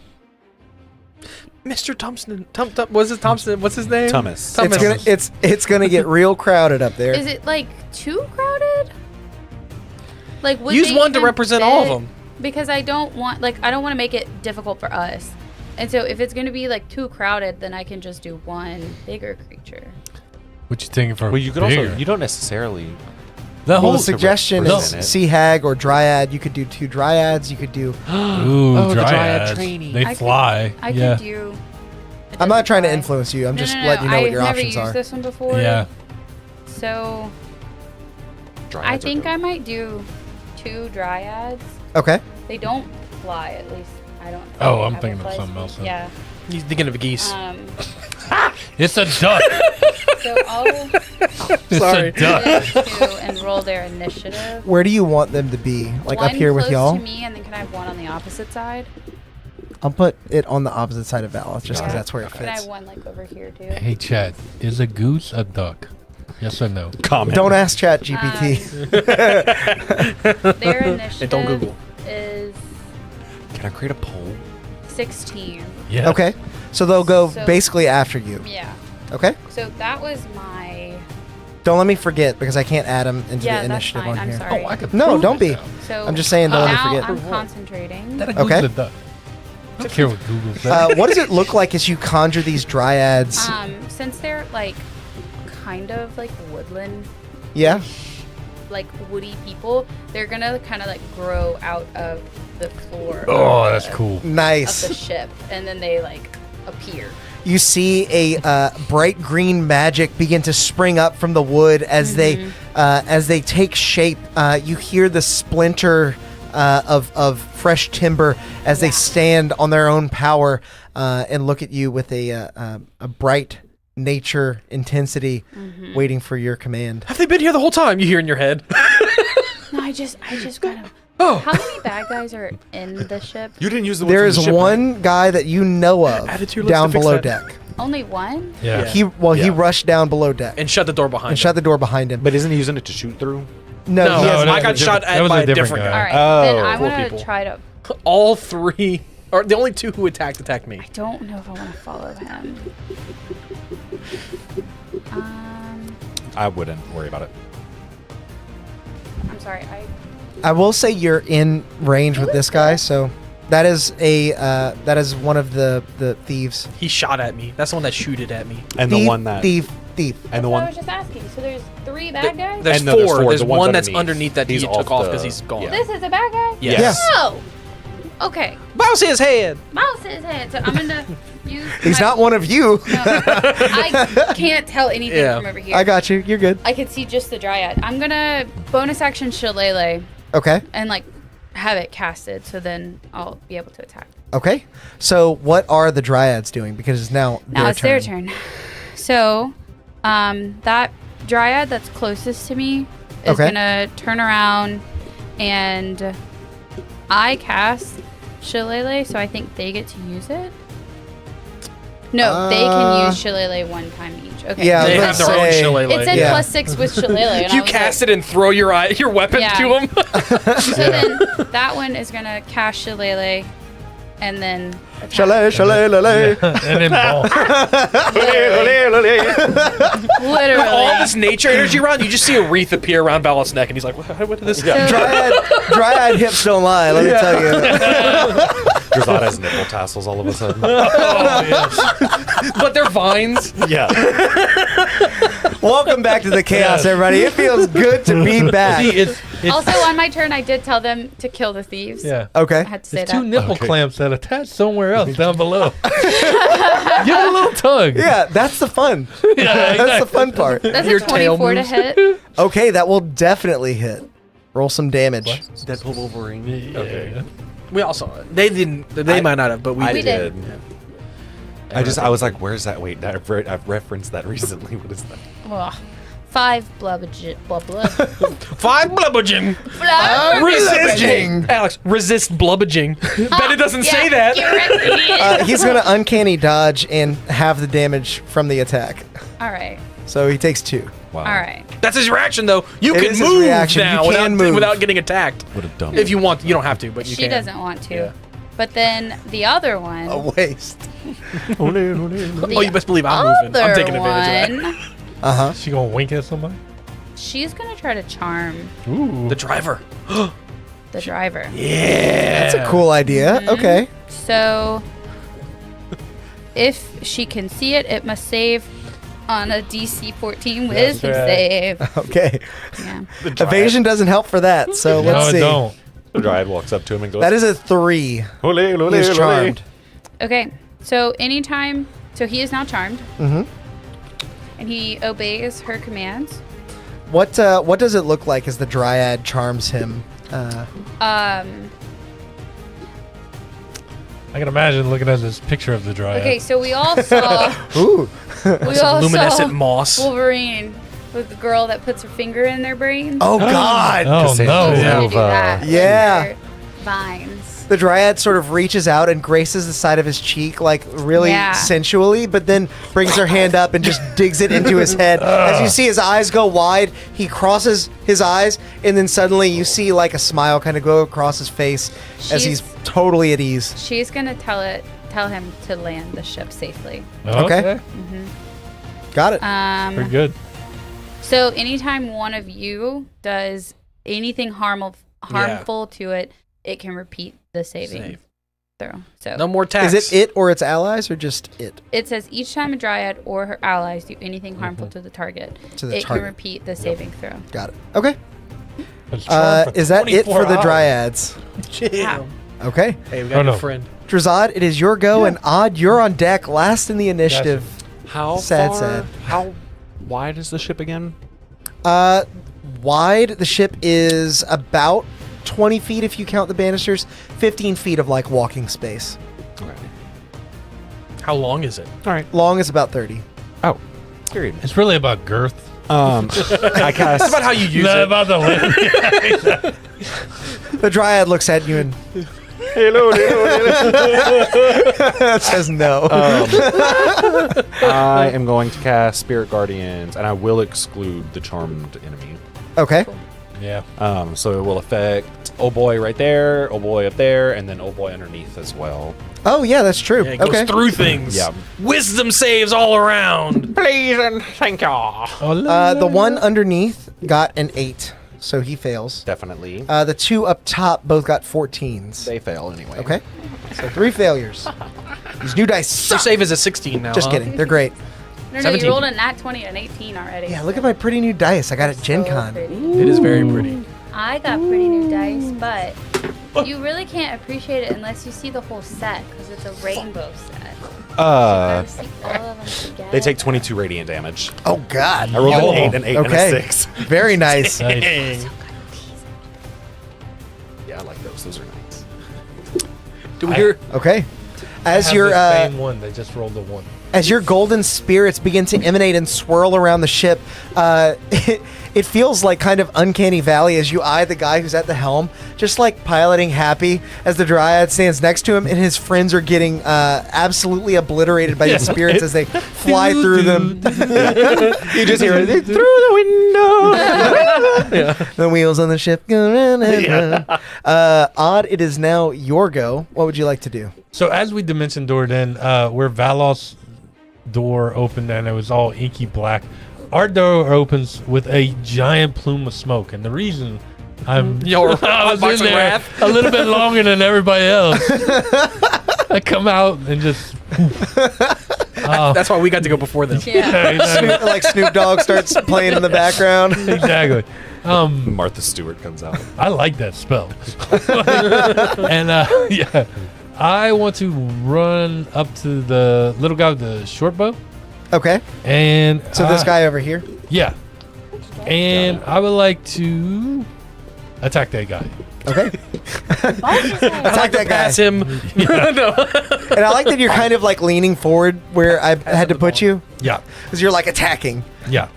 Mr. Thompson. What's his Thompson? What's his name? Thomas. Thomas. It's gonna get real crowded up there. Is it like too crowded? Like would Use they one to even represent all of fit? them. Because I don't want to make it difficult for us. And so if it's going to be like too crowded, then I can just do one bigger creature. What you thinking for? Well, you could bigger? also. You don't necessarily. The Well, whole the suggestion to is represent it. sea hag or dryad. You could do 2 dryads. You could do. Ooh, Oh, the dryad dryads. training. They I could- fly. I yeah. could do. I'm not trying to fly. influence you. I'm just No, letting you know what your I've options never are. used this one before. Yeah. So I Dryads are think dope. I might do 2 dryads. Okay. They don't fly, at least I don't. Oh, they I'm have a thinking of fly something speed. else then. Yeah. He's thinking of geese. It's a duck. So I'll It's Sorry. a duck. do 2 and roll their initiative. Where do you want them to be? Like one up here with close y'all? to me, and then can I have one on the opposite side? I'll put it on the opposite side of Valis just because Yeah. that's where it Can I fits. have one like over here too? Hey, Chad, is a goose a duck? Yes or no? Comment. Don't ask Chat GPT. Their initiative And don't Google. is Can I create a poll? 16. Yeah. Okay. So they'll go So- basically after you. Yeah. Okay. So that was my. Don't let me forget because I can't add them into Yeah, the that's initiative fine. on I'm here. sorry. Oh, I could No, prove don't it be. now. So I'm just saying, don't let me now forget. I'm concentrating. That a goose Okay. is a duck. I don't care what Google says. What does it look like as you conjure these dryads? Since they're like kind of like woodland, Yeah. like woody people, they're gonna kind of like grow out of the floor. Oh, of that's the- cool. Of Nice. the ship, and then they like appear. You see a bright green magic begin to spring up from the wood as they take shape. You hear the splinter of fresh timber as they Yeah. stand on their own power and look at you with a bright nature intensity, waiting for your command. Have they been here the whole time? You hear in your head. No, I just kind of. Oh. How many bad guys are in the ship? You didn't use the one There from is the ship, one guy that you know of Add it to your list down to fix below that. deck. Only one? Yeah. He Yeah. rushed down below deck And shut the door behind and him. shut the door behind him. But isn't he using it to shoot through? No, No, he has that I was got a shot different- at that was by a a different different All guy. right. Oh. Then I Four want to people. try to. All 3, or the only 2 who attacked me. I don't know if I want to follow him. I wouldn't worry about it. I'm sorry. I will say you're in range with this guy, so that is one of the thieves. He shot at me. That's the one that shooted at me. And thief, the one that. thief. And That's the what I one. was just asking. So there's 3 bad guys? There's And no, there's 4. four. There's The one's one that's underneath. underneath that He's he took off off the- because he's gone. yeah. This is a bad guy? Yes. Yeah. Oh! Okay. Mouse his head. Mouse his head. So I'm gonna He's not one of you. No, I can't tell anything from over here. I got you. You're good. I can see just the dryad. I'm gonna bonus action Shillelagh Okay. and like have it casted, so then I'll be able to attack. Okay. So what are the dryads doing? Because it's now It's their turn. So, that dryad that's closest to me is gonna turn around, and I cast Shillelagh, so I think they get to use it. No, they can use Shillelagh one time each. Okay. Yeah, They have their own Shillelagh. It said +6 with Shillelagh. And You I was cast like, it and throw your weapon to him. So then that one is gonna cast Shillelagh, and then attack. Chalet. And then ball. Literally. All this nature energy around, you just see a wreath appear around Ballas' neck, and he's like, "What did this?" So- Dryad hips don't lie. Let me tell you. Drazad has nipple tassels all of a sudden. Oh, yes. But they're vines. Yeah. Welcome back to the chaos, everybody. It feels good to be back. See, it's Also, on my turn, I did tell them to kill the thieves. yeah. Okay. I had to say There's two that. nipple clamps that attach somewhere else down below. Give it a little tug. Yeah, that's the fun. Yeah, That's the fun part. That's Your a tail 24 to moves. hit. Okay, that will definitely hit. Roll some damage. Deadpool Wolverine. Okay. We all saw it. They didn't. They might not have, but we I We did. did. I was like, where's that? Wait, I've referenced that recently. What is that? Ugh. 5 blubbage. Blub. 5 blubbaging. Resisting. Alex, resist blubbaging. Bet it doesn't say that. You're right, idiot. He's going to uncanny dodge and have the damage from the attack. All right. So he takes 2. Wow. All right. That's his reaction, though. You It can is his move reaction. now You can move. without getting attacked. What a dumb. If you want, you don't have to, but you She can. doesn't want to. Yeah. But then the other one. A waste. the Oh, you best believe I'm moving. I'm other taking advantage of that. one, Uh-huh. She gonna wink at somebody? she's going to try to charm Ooh. The driver. the driver. Yeah. That's a cool idea. Okay. So if she can see it, it must save on a DC 14 wisdom right. save. Okay. Yeah. Evasion doesn't help for that, so let's no, see. it don't. The Dryad walks up to him and goes, That is a 3. Ole, ole, He is ole. charmed. Okay. So anytime, so he is now charmed, Mm-hmm. and he obeys her commands. What does it look like as the Dryad charms him? I can imagine looking at this picture of the dryad. Okay, so we all saw Ooh. we all luminescent saw moss. Wolverine with the girl that puts her finger in their brain. Oh, God. Oh Cassandra. no. He's gonna of, do that with yeah. her vines. The Dryad sort of reaches out and graces the side of his cheek, like really Yeah. sensually, but then brings her hand up and just digs it into his head. As you see his eyes go wide, he crosses his eyes, and then suddenly you see like a smile kind of go across his face as he's She's- totally at ease. She's gonna tell him to land the ship safely. Okay. Got it. Pretty good. So anytime one of you does anything harmful to it, it can repeat the saving Save. throw. So No more tax. Is it or its allies, or just it? it says each time a dryad or her allies do anything harmful to the target, To the it target. can repeat the saving throw. Got it. Okay. It's charmed for Is that it 24 for the hours. Dryads? Damn. Okay. Hey, we got no. a friend. Drazad, it is your go, and Odd, you're on deck, last in the initiative. How Sad, far? sad. How wide is the ship again? Wide, the ship is about 20 feet if you count the banisters, 15 feet of like walking space. Okay. How long is it? All right. Long is about 30. Oh, period. It's really about girth. I cast. That's about how you use Not it. about the length. The Dryad looks at you and Hello, says no. I am going to cast Spirit Guardians, and I will exclude the charmed enemy. Okay. Yeah. So it will affect oh boy right there, oh boy up there, and then oh boy underneath as well. Oh, yeah, that's true. Yeah, it goes Okay. through things. Yeah. Wisdom saves all around. Please and thank y'all. The one underneath got an 8, so he fails. Definitely. The 2 up top both got 14s. They fail anyway. Okay. So 3 failures. These new dice Their suck. save is a 16 now. Just huh? kidding. They're great. No, you 17. rolled a nat 20 and an 18 already. Yeah, look at my pretty new dice I got at Gen So Con. pretty. It is very pretty. I got pretty new dice, but you really can't appreciate it unless you see the whole set because it's a rainbow set. They take 22 radiant damage. Oh God! I rolled Oh, an 8, and okay. a 6. Very nice. Nice. Yeah, I like those. Those are nice. Do we hear? Okay. As Have your the same one, they just rolled a 1. as your golden spirits begin to emanate and swirl around the ship, it feels like kind of uncanny valley as you eye the guy who's at the helm, just like piloting happy as the dryad stands next to him, and his friends are getting absolutely obliterated by these spirits as they fly through them. You just hear it through the window. The wheels on the ship go round and round. Odd, it is now your go. What would you like to do? So as we dimension doored in, where Valos' door opened and it was all inky black, our door opens with a giant plume of smoke, and the reason I was in there a little bit longer than everybody else, I come out and just. That's why we got to go before them. Yeah. Exactly. Like Snoop Dogg starts playing in the background. Exactly. Martha Stewart comes out. I like that spell. And yeah, I want to run up to the little guy with the short bow. Okay. And So this guy over here. Yeah. And I would like to attack that guy. Okay. Attack that guy. Pass him. No. And I like that you're kind of like leaning forward where I had to put you, Yeah. because you're like attacking. Yeah.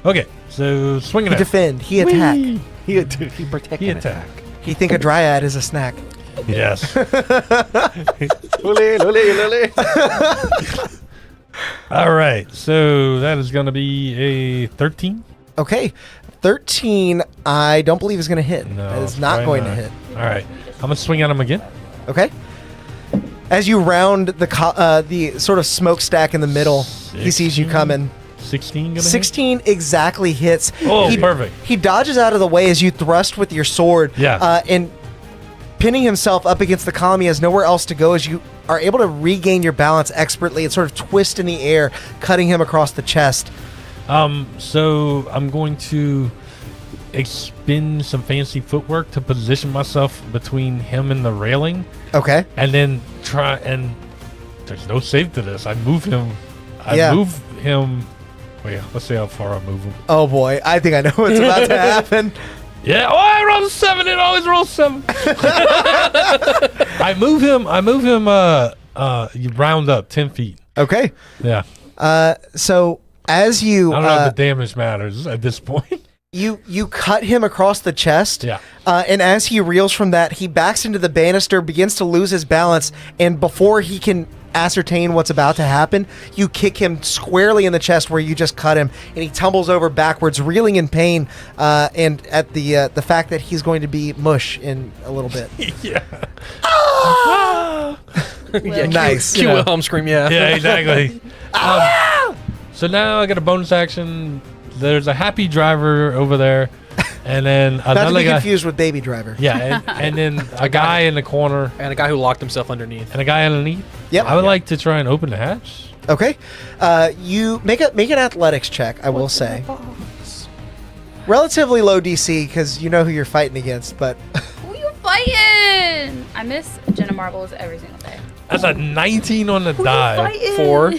Okay. So swinging He at defend. He attack. He protect. He attack. He think a dryad is a snack. Yes. Lule, lule, lule. All right. So that is going to be a 13. Okay. 13, I don't believe is going to hit. No. That is not probably going to hit. All right. I'm going to swing at him again. Okay. As you round the sort of smokestack in the middle, he sees you 16? coming. 16 going to 16 exactly hits. Oh, he, perfect. He dodges out of the way as you thrust with your sword. Yeah. And pinning himself up against the column, he has nowhere else to go as you are able to regain your balance expertly and sort of twist in the air, cutting him across the chest. So I'm going to expend some fancy footwork to position myself between him and the railing, Okay. and then try and there's no save to this. I move him. Move him. Wait, let's see how far I move him. Oh boy, I think I know what's about to happen. Yeah. Oh, I rolled a 7. It always rolls 7. I move him. You round up 10 feet. Okay. Yeah. So as you I don't know if the damage matters at this point. you cut him across the chest. Yeah. And as he reels from that, he backs into the banister, begins to lose his balance, and before he can ascertain what's about to happen, you kick him squarely in the chest where you just cut him, and he tumbles over backwards, reeling in pain, and at the fact that he's going to be mush in a little bit. Yeah. Yeah, Nice. Cue Yeah. Wilhelm scream. Yeah. Yeah, exactly. So now I got a bonus action. There's a happy driver over there, and then Not to another be guy. confused with Baby Driver. Yeah, and then a guy in the corner, And a guy who locked himself underneath. and a guy underneath. Yep. I would like to try and open the hatch. Okay. You make an athletics check, I will say. Relatively low DC because you know who you're fighting against, but Who you fighting? I miss Jenna Marbles every single day. That's a 19 on the die. Fighting. 4.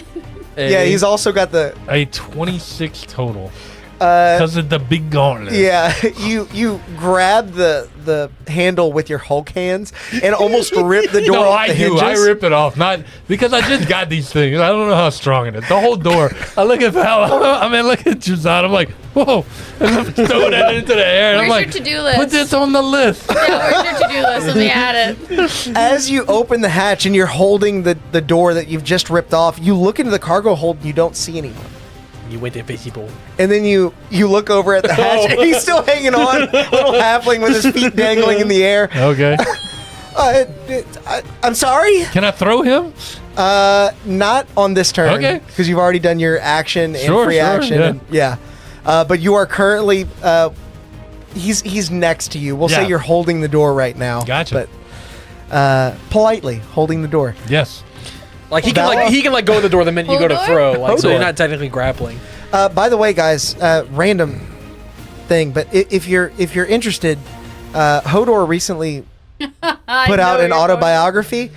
yeah, he's also got the A 26 total. Because of the big gauntlet. yeah. You grab the handle with your Hulk hands and almost rip the door No, off I the do. hinges. I rip it off. Not because I just got these things. I don't know how strong it is. The whole door. I look at Val. I mean, look at Jazad. I'm like, whoa. And I'm throwing that into the air. And I'm Where's like, your to-do list? put this on the list. Yeah, where's your to-do list? Let me add it. As you open the hatch and you're holding the door that you've just ripped off, you look into the cargo hold and you don't see anyone. You went invisible. And then you look over at the hatch and he's still hanging on, little halfling with his feet dangling in the air. Okay. I'm sorry? Can I throw him? Not on this turn. Okay. Because you've already done your action and Sure, free sure, action. yeah. And, yeah. But you are currently, he's next to you. We'll say Yeah. you're holding the door right now. Gotcha. But politely holding the door. Yes. Like he can go to the door the minute you go to Hold throw. Like so Hodor. you're not technically grappling. By the way, guys, random thing, but if you're interested, Hodor recently put out an autobiography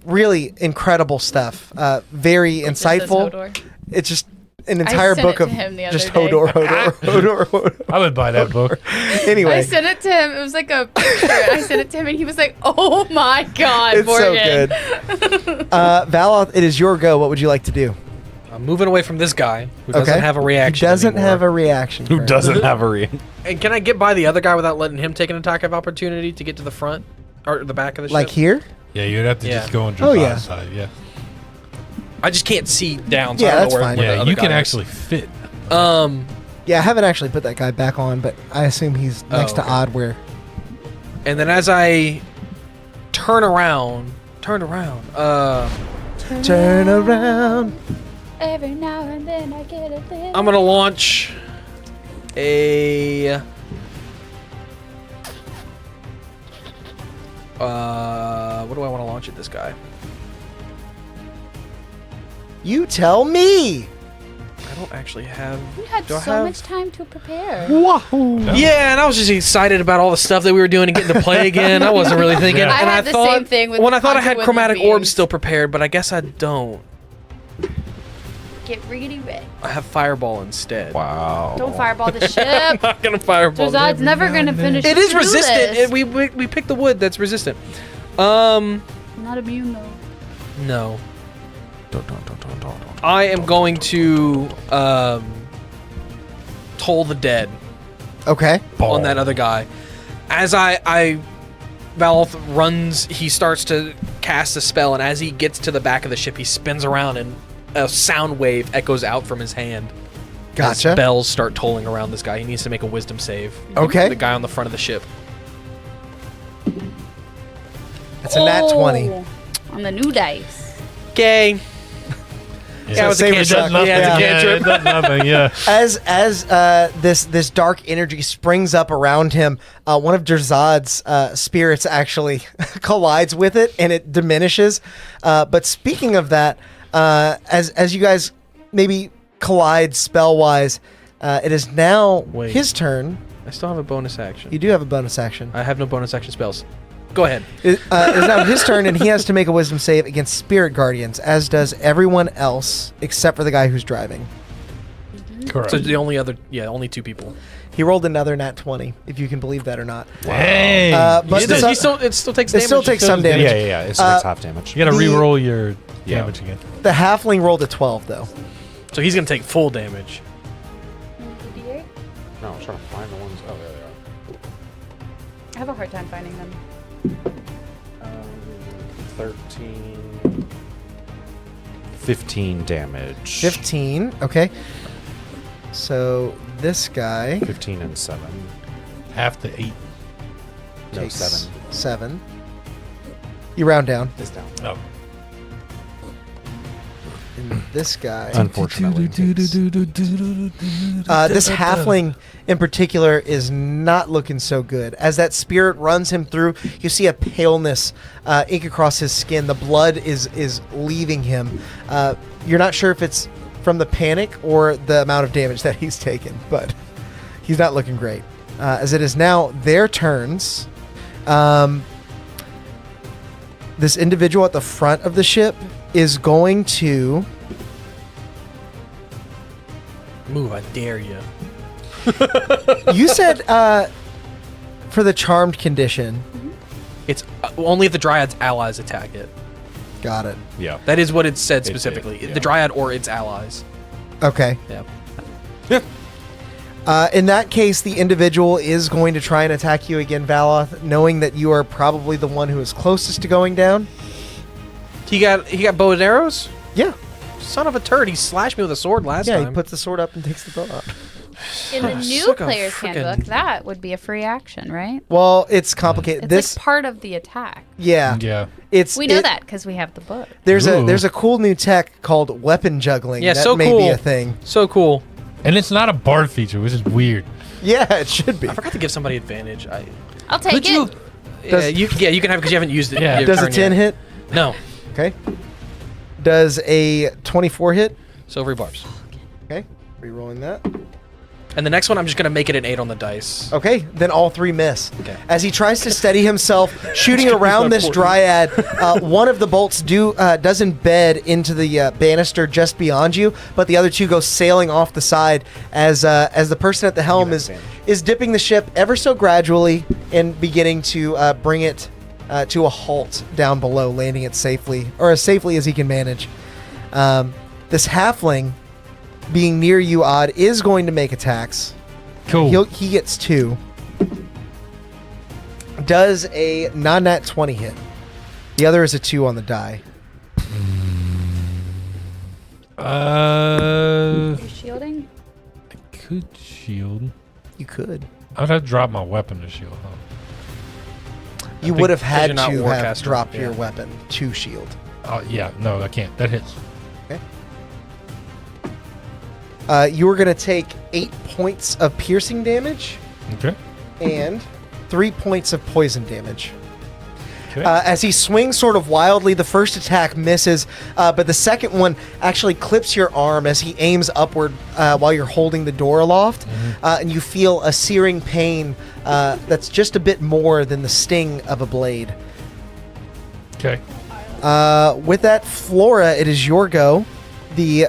really incredible stuff. Very This is insightful. Hodor. It's just an entire sent book it of to him the just other day. Hodor. I would buy that book. Anyway, I sent it to him. It was like a picture. I sent it to him, and he was like, "Oh my god, it's so Morgan." good. Valoth, it is your go. What would you like to do? I'm moving away from this guy who doesn't have a reaction. He doesn't anymore. have a reaction. Who currently. doesn't have a reaction? And can I get by the other guy without letting him take an attack of opportunity to get to the front or the back of the ship? Like here? Yeah, you'd have to Yeah. just go on Oh, Drava's yeah. side. Yeah. I just can't see down. So Yeah, I don't that's know where, fine. where the Yeah, other you guy can is. actually fit. Yeah, I haven't actually put that guy back on, but I assume he's next to okay. Odd where. And then as I turn around. Turn around. Every now and then I get a little. I'm gonna launch a. What do I want to launch at this guy? You tell me. I don't actually have. You had Do I so have- much time to prepare. Yeah, and I was just excited about all the stuff that we were doing and getting to play again. I wasn't really thinking. Yeah. I and had the thought, same thing with When I thought I Hunter had with chromatic the orbs beams. still prepared, but I guess I don't. Get really ready. I have fireball instead. Wow. Don't fireball the ship. I'm not gonna fireball. Zod's never gonna finish. It the is to-do resistant. list. We picked the wood that's resistant. Not immune though. No. I am going to toll the dead Okay. on that other guy. As Valoth runs, he starts to cast a spell, and as he gets to the back of the ship, he spins around, and a sound wave echoes out from his hand. Gotcha. As bells start tolling around this guy. He needs to make a wisdom save. Okay. The guy on the front of the ship. It's a nat 20. Oh, on the new dice. Okay. Yeah, it was a Saber cantrip. suck. Yeah, it's a cantrip. it does nothing. Yeah. As this dark energy springs up around him, one of Derzad's spirits actually collides with it, and it diminishes. But speaking of that, as you guys maybe collide spell wise, it is now Wait. his turn. I still have a bonus action. You do have a bonus action. I have no bonus action spells. Go ahead. It is now his turn, and he has to make a wisdom save against spirit guardians, as does everyone else except for the guy who's driving. Correct. So the only two people. He rolled another nat 20, if you can believe that or not. Dang. But It the- still takes it damage. still takes some damage. Yeah. It takes half damage. You gotta the- re-roll your Yeah. damage again. The halfling rolled a 12, though. So he's gonna take full damage. No, I'm trying to find the ones. Oh, there they are. I have a hard time finding them. 13. 15 damage. 15, okay. So this guy 15 and 7. Half the 8. No, takes 7. 7. You round down. Is down. Oh. And this guy. Unfortunately. This halfling in particular is not looking so good. As that spirit runs him through, you see a paleness ink across his skin. The blood is leaving him. You're not sure if it's from the panic or the amount of damage that he's taken, but he's not looking great. As it is now their turns. This individual at the front of the ship is going to... Move, I dare you. You said for the charmed condition. It's only if the Dryad's allies attack it. Got it. Yeah. That is what it said specifically. yeah. The Dryad or its allies. Okay. Yeah. In that case, the individual is going to try and attack you again, Valoth, knowing that you are probably the one who is closest to going down. He got bow and arrows? Yeah. Son of a turd, he slashed me with a sword last Yeah, time. he puts the sword up and takes the bow out. In the new Suck a player's frickin- handbook, that would be a free action, right? Well, it's complicated. It's This, like part of the attack. yeah, Yeah. it's We know it- that because we have the book. There's Ooh. a cool new tech called weapon juggling. Yeah, that so may be cool. a thing. So cool. And it's not a bard feature, which is weird. Yeah, it should be. I forgot to give somebody advantage. I'll take Could it. you? You can have it because you haven't used it. Yeah. your Does a turn 10 yet. hit? No. Okay. Does a 24 hit? Silvery barbs. Okay. Rerolling that. And the next one, I'm just gonna make it an 8 on the dice. Okay, then all 3 miss. Okay. As he tries to steady himself, shooting around this dryad, one of the bolts does embed into the banister just beyond you, but the other 2 go sailing off the side as the person at the helm is dipping the ship ever so gradually and beginning to bring it to a halt down below, landing it safely, or as safely as he can manage. This halfling, being near you, Odd, is going to make attacks. Cool. He gets 2. Does a non-nat 20 hit. The other is a 2 on the die. You shielding? I could shield. You could. I'd have to drop my weapon to shield. Huh? You would have had you're not to have Warcaster, dropped yeah. your weapon to shield. Oh yeah, no, I can't. That hits. You were going to take 8 points of piercing damage Okay. and 3 points of poison damage. Okay. As he swings sort of wildly, the first attack misses, but the second one actually clips your arm as he aims upward while you're holding the door aloft, and you feel a searing pain that's just a bit more than the sting of a blade. Okay. With that, Flora, it is your go. The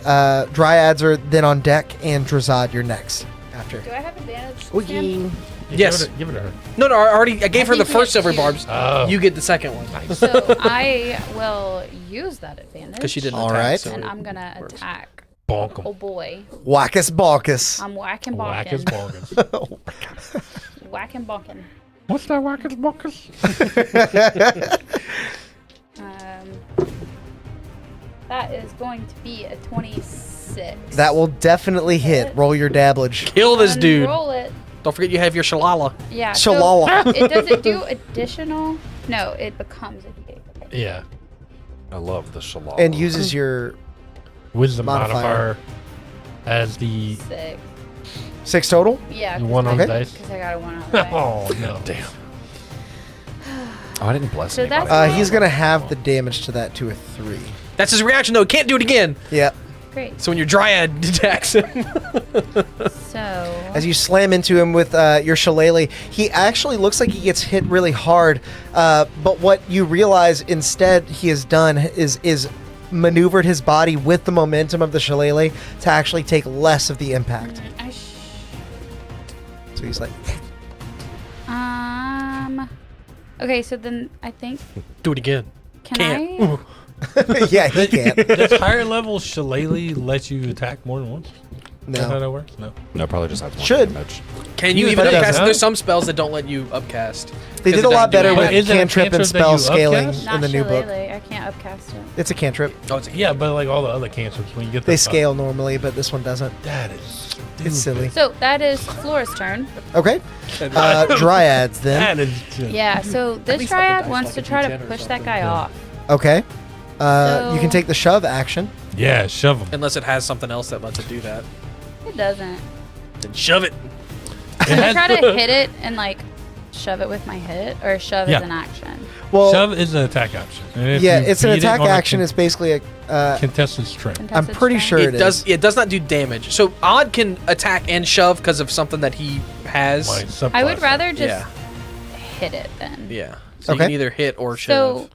Dryads are then on deck, and Drazad, you're next. After. Do I have advantage? Ooh. Yes. Give it to her. No, I gave her the think you first get silver 2. barbs. Oh. You get the second one. So I will use that advantage. Because she didn't All attack. right. So And it I'm gonna works. attack. Bonk 'em. Oh boy. Wackus Balkus. I'm whacking Whack his bonking. bonkers. Whacking bonking. What's that whack his bonkers? That is going to be a 26. That will definitely hit. Roll your dabblage. Kill this dude. Roll it. Don't forget you have your shalala. Yeah. Shalala. So it doesn't do additional. No, it becomes a D8. Okay. Yeah. I love the shalala. And uses your Wisdom Modifier. modifier as the 6. 6 total. Yeah. one on Okay. dice. Because I got a 1 on the die. Oh no. Damn. Oh, I didn't bless So anybody. that's- He's going to have the damage to that to a 3. That's his reaction, though. Can't do it again. Yep. Great. So when your dryad attacks him. So. As you slam into him with your shillelagh, he actually looks like he gets hit really hard. But what you realize instead he has done is maneuvered his body with the momentum of the shillelagh to actually take less of the impact. So he's like, Okay, so then I think. Do it again. Can Can't. I? Ooh. yeah, he can't. Does higher level shillelagh let you attack more than once? Is that how No. that works? No. No, probably just adds one Should. damage. Can you Yeah, even but it upcast? doesn't. There's some spells that don't let you upcast. They 'Cause did a it lot doesn't do better anything. with Is it a cantrip and cantrip that spell you scaling upcast? Not in the new book. shillelagh. I can't upcast it. It's a cantrip. Oh, it's a Yeah, but like all the other cantrips, when you get They the scale normally, but this one doesn't. That is. It's silly. So that is Flora's turn. Okay. Dryads then. That is. Yeah, so this least up the triad dice wants like to a try to D10 or push that something. guy Yeah. off. Okay. You can So- take the shove action. Yeah, shove them. Unless it has something else that lets it do that. It doesn't. Then shove it. Can I try to hit it and like shove it with my hit, or shove Yeah. as an action? Well, Shove is an attack option. And if yeah, you it's an beat it attack on a action. It's basically a. contested strength. I'm Contested pretty strength? sure It does. It does not do damage. So Odd can attack and shove because of something that he has. My subclass. I would rather just Yeah. hit it then. Yeah. So you Okay. can either hit or shove. So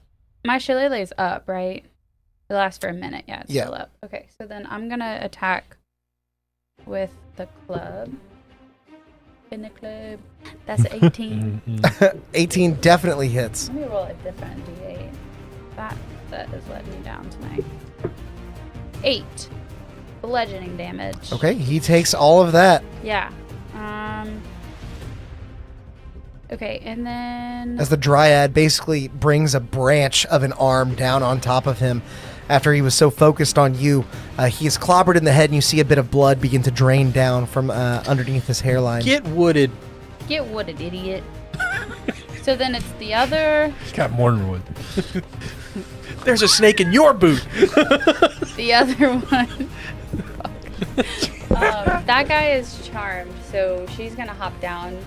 my shillelagh is up, right? It lasts for a minute. Yeah, it's Yeah. still up. Okay, so then I'm gonna attack with the club. In the club. That's 18. Mhm. 18 definitely hits. Let me roll a different D8. That is letting me down tonight. 8 bludgeoning damage. Okay, he takes all of that. Yeah. Okay, and then As the Dryad basically brings a branch of an arm down on top of him after he was so focused on you. He is clobbered in the head, and you see a bit of blood begin to drain down from underneath his hairline. Get wooded. get wooded, idiot. So then it's the other, He's got more than wood. There's a snake in your boot. the other one. That guy is charmed, so she's gonna hop down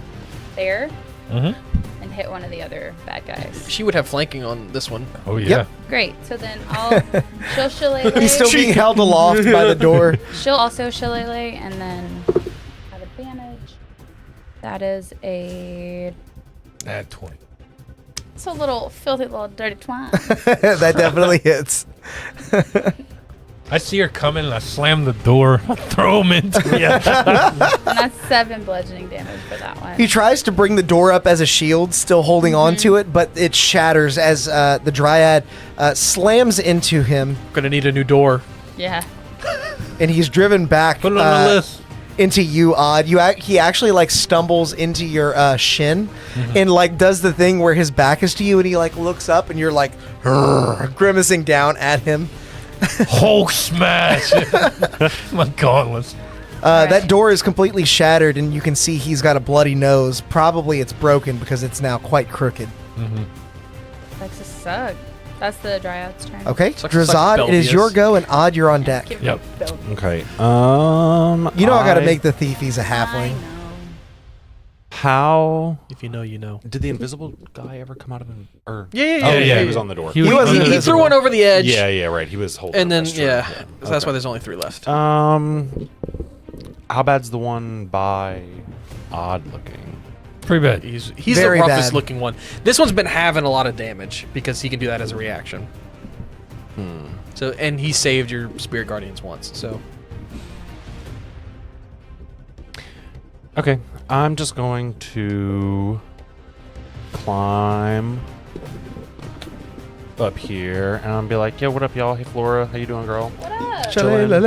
there Mm-hmm. and hit one of the other bad guys. She would have flanking on this one. Oh yeah. Yep. Great. So then she'll shillelagh. He's still being held aloft by the door. She'll also shillelagh and then have a advantage. That is a... Add 20. It's a little filthy little dirty twine. That definitely hits. I see her coming and I slam the door, throw him into me. And that's 7 bludgeoning damage for that one. He tries to bring the door up as a shield, still holding on to it, but it shatters as the Dryad slams into him, Gonna need a new door. Yeah. and he's driven back Put it on the list. into you, Odd. He actually like stumbles into your shin and like does the thing where his back is to you, and he like looks up, and you're like grimacing down at him. Hulk smash. My gauntlets. That door is completely shattered, and you can see he's got a bloody nose. Probably it's broken because it's now quite crooked. That's a suck. That's the Dryad's turn. Okay, Sucks Drazad, it is Belvius. your go, and Odd, you're on deck. Give Yep. me Bill. Okay. You know I gotta make the thief. He's a I halfling. know. How If you know, you know. did the invisible guy ever come out of him? Or Yeah. oh yeah. he was on the door. He He was He invisible. threw one over the edge. Yeah, right. He was holding. And it, then that's true. so that's Okay. why there's only 3 left. How bad's the one by Odd looking? Pretty bad. He's Very the roughest bad. looking one. This one's been having a lot of damage because he can do that as a reaction. So and he saved your spirit guardians once. So Okay, I'm just going to climb up here, and I'll be like, "Yo, what up, y'all? Hey, Flora, how you doing, girl?" What up? Shillelagh. Yeah,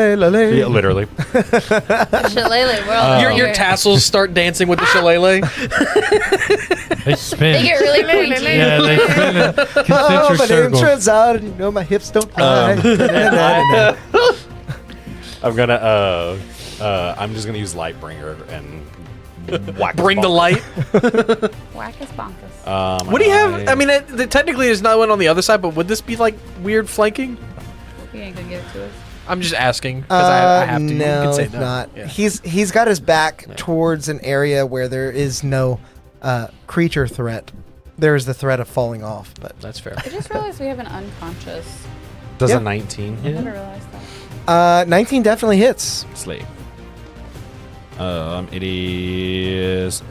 literally. Shillelagh, we're all your here. tassels start dancing with the shillelagh. They spin. They get really pointy. Yeah, they spin in Oh, concentric my name circles. Drazad, and you know my hips don't lie. I'm gonna I'm just gonna use Lightbringer and whack Bring his the bonker. light. Whack his bonkers. What do you have? I mean, technically there's not one on the other side, but would this be like weird flanking? He ain't gonna give it to us. I'm just asking because I have to. You No, can say it's no. not. Yeah. He's got his back towards an area where there is no creature threat. There is the threat of falling off, but That's fair. I just realized we have an unconscious. Does Yep. a 19 I hit? never realized that. 19 definitely hits. Slay. It is.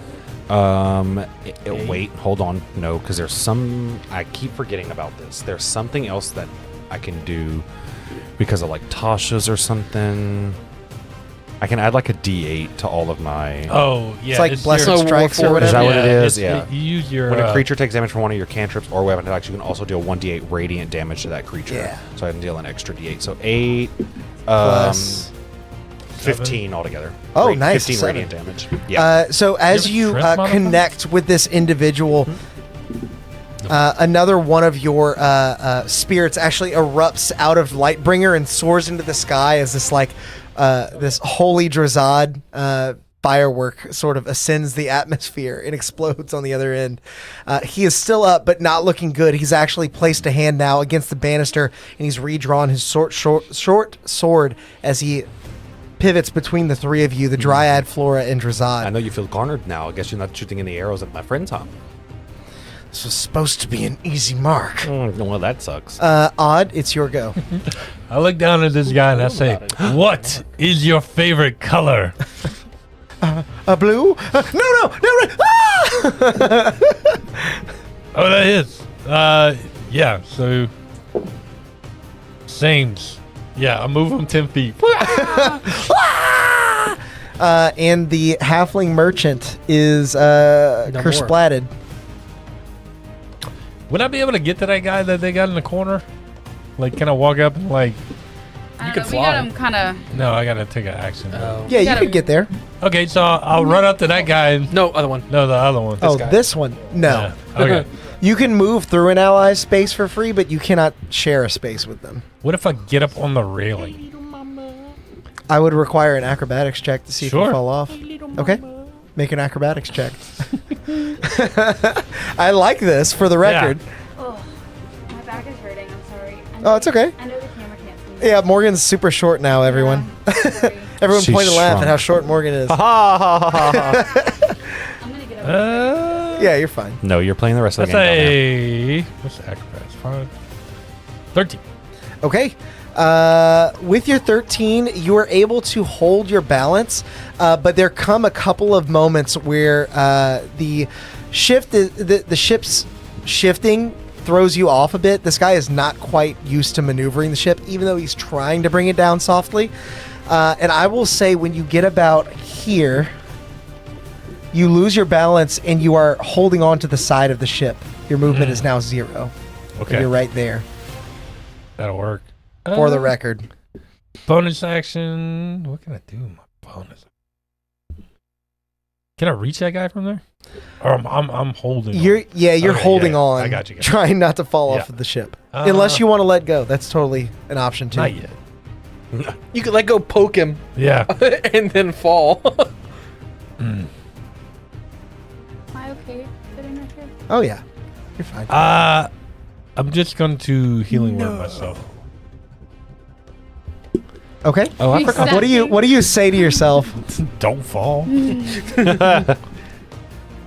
Wait, hold on. No, because there's some. I keep forgetting about this. There's something else that I can do because of like Tasha's or something. I can add like a D8 to all of my. Oh, yeah. It's like Blessed your- Strikes or Is whatever. Is that what it is? it's- Yeah. You use your. When a creature takes damage from one of your cantrips or weapon attacks, you can also deal 1d8 radiant damage to that creature. Yeah. So I can deal an extra d8. So 8 Plus. 15 altogether. Oh, nice, 15 7. radiant damage. Yeah. So as have a you strength modifier? connect with this individual, another one of your spirits actually erupts out of Lightbringer and soars into the sky as this like this holy Drazad firework sort of ascends the atmosphere and explodes on the other end. He is still up, but not looking good. He's actually placed a hand now against the banister, and he's redrawn his short sword as he pivots between the three of you, the Dryad, Flora, and Drazad. I know you feel cornered now. I guess you're not shooting any arrows at my friends, huh? This was supposed to be an easy mark. Well, that sucks. Odd, it's your go. I look down at this guy and I say, "What is your favorite color?" A blue? No! Ah! Oh, that is. Yeah. So, sames. Yeah, I move him 10 feet. And the halfling merchant is more. kersplatted. Would I be able to get to that guy that they got in the corner? Like, can I walk up and like? I don't can know, fly. We got him kind of. No, I gotta take an action. Yeah, you gotta- could get there. Okay, so I'll run up to that guy. And, No, other one. no, the other one. Oh, guy. this one? No. Yeah. Okay. You can move through an ally's space for free, but you cannot share a space with them. What if I get up on the railing? I would require an acrobatics check to see if you Sure. fall off. Okay. Make an acrobatics check. I like this for the record. Oh, my back is hurting. I'm sorry. Oh, it's okay. I know the camera can't see. Yeah, Morgan's super short now, everyone. Yeah, sorry. Everyone She's point and laugh shrunk. at how short Morgan is. I'm gonna get over Yeah, you're fine. No, you're playing the rest of Let's the game. down there. say what's the acrobatics? 5, 13. Okay. With your 13, you are able to hold your balance, but there come a couple of moments where the ship's shifting throws you off a bit. This guy is not quite used to maneuvering the ship, even though he's trying to bring it down softly. And I will say, when you get about here, you lose your balance and you are holding on to the side of the ship. Your movement is now 0. Okay. And you're right there. That'll work. For the record. Bonus action. What can I do with my bonus? Can I reach that guy from there? Or I'm holding. You're Okay, holding on. I got you. Trying not to fall Yeah. off of the ship. Unless you want to let go. That's totally an option too. Not yet. You could let go, poke him, Yeah. and then fall. Am I okay sitting right here? Oh yeah. You're fine. I'm just going to healing word myself. Okay. Oh, I forgot. What do you say to yourself? Don't fall.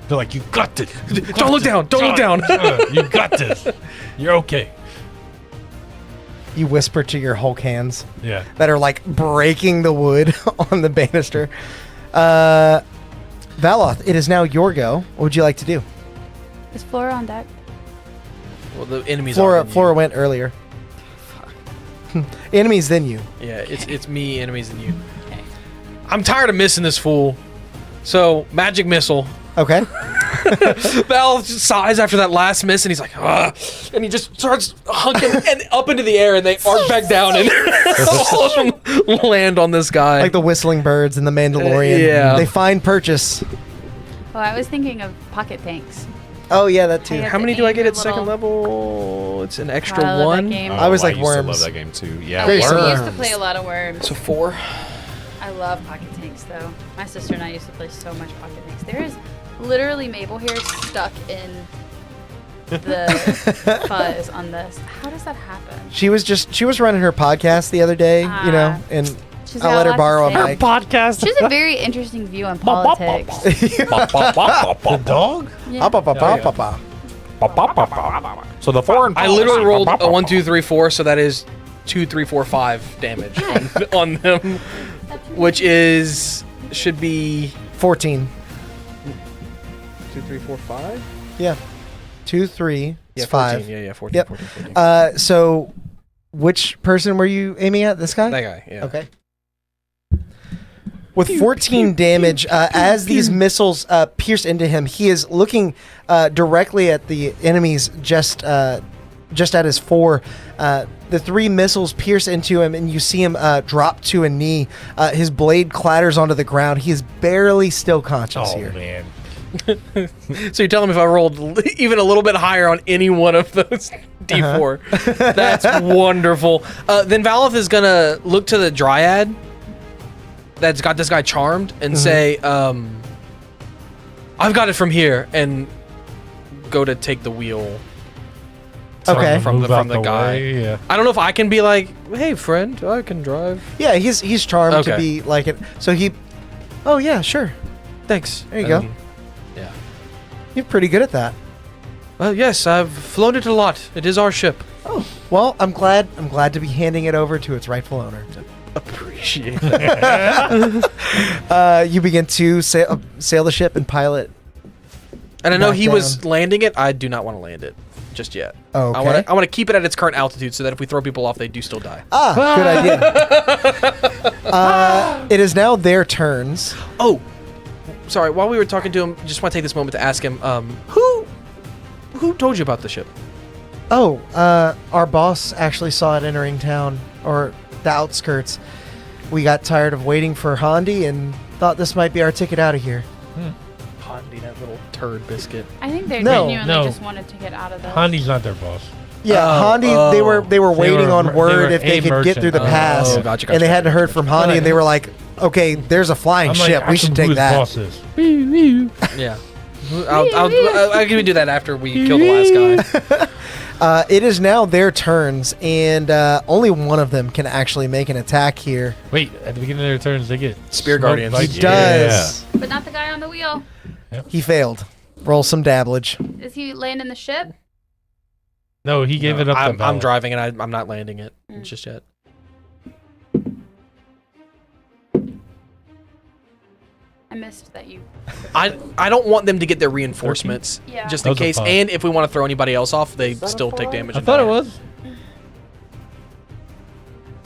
They're like, you got this. Don't look down. Don't look down. You got this. You're okay. You whisper to your Hulk hands Yeah. that are like breaking the wood on the banister. Valoth, it is now your go. What would you like to do? Is Flora on deck? Well, the enemies. Flora went earlier. Enemies, then you. Yeah, it's me, enemies, and you. Okay. I'm tired of missing this fool. So magic missile. Okay. Val just sighs after that last miss, and he's like, ugh, and he just starts hunking and up into the air, and they arc back down, and all of them land on this guy. Like the whistling birds in the Mandalorian. Yeah. They find purchase. Oh, I was thinking of pocket tanks. Oh yeah, that too. Yeah. How many do I get at Little- second level? It's an extra I love that one. game. I was like used to Worms. love that game too. Yeah, Very we similar. used to play a lot of Worms. So 4. I love pocket tanks though. My sister and I used to play so much pocket tanks. There is literally Mabel here stuck in the fuzz on this. How does that happen? She was running her podcast the other day, and She's I'll got let a her lot to borrow a say. mic. Podcast. She has a very interesting view on politics. The dog? Yeah. Up, up, up, up, up, up. So the foreign. I literally rolled a 1, 2, 3, 4, so that is 2, 3, 4, 5 damage on them, which should be 14. 2, 3, 4, 5. Yeah. 2, 3. It's 14. 5. Yeah, 14. Yep. 14, 14. So, which person were you aiming at? This guy? That guy. Yeah. Okay. With 14 damage, as these missiles pierce into him, he is looking directly at the enemies just at his fore. The 3 missiles pierce into him, and you see him drop to a knee. His blade clatters onto the ground. He is barely still conscious Oh, here. man. So you're telling me if I rolled even a little bit higher on any one of those D4, that's wonderful. Then Valoth is gonna look to the Dryad that's got this guy charmed and say, "I've got it from here," and go to take the wheel. Okay. From Move the out guy. way, yeah. I don't know if I can be like, "Hey, friend, I can drive." Yeah, he's charmed to Okay. be like it. So he. Oh yeah, sure. Thanks. There you go. Yeah. You're pretty good at that. Well, yes, I've flown it a lot. It is our ship. Oh well, I'm glad to be handing it over to its rightful owner. Appreciate that. You begin to sail the ship and pilot. And I know Back he was down. landing it. I do not want to land it just yet. Okay. I want to keep it at its current altitude so that if we throw people off, they do still die. Good idea. It is now their turns. Oh, sorry. While we were talking to him, just want to take this moment to ask him, who told you about the ship? Oh, our boss actually saw it entering town, or the outskirts. We got tired of waiting for Hondi and thought this might be our ticket out of here. Pondy, that little turd biscuit. I think they No. genuinely just wanted to get out of this. Hondi's not their boss. Yeah, Hondi. They were waiting were- on they word were if they a could get through the merchant. pass, Oh, gotcha, and they hadn't gotcha, heard gotcha. from Hondi, and they were like, "Okay, there's a flying I'm ship. like, We should take who his that." boss is. Yeah. I'll give you that after we kill the last guy. It is now their turns, and only one of them can actually make an attack here. Wait, at the beginning of their turns, they get Spear smoked Guardians. by- He does. But not the guy on the wheel. He failed. Roll some dabblage. Is he landing the ship? No, he gave it up. to I'm Bella. driving and I'm not landing it just yet. I missed that you. I don't want them to get their reinforcements, Yeah. just in Those are case. fine. And if we want to throw anybody else off, they still take damage. I and thought die. it was.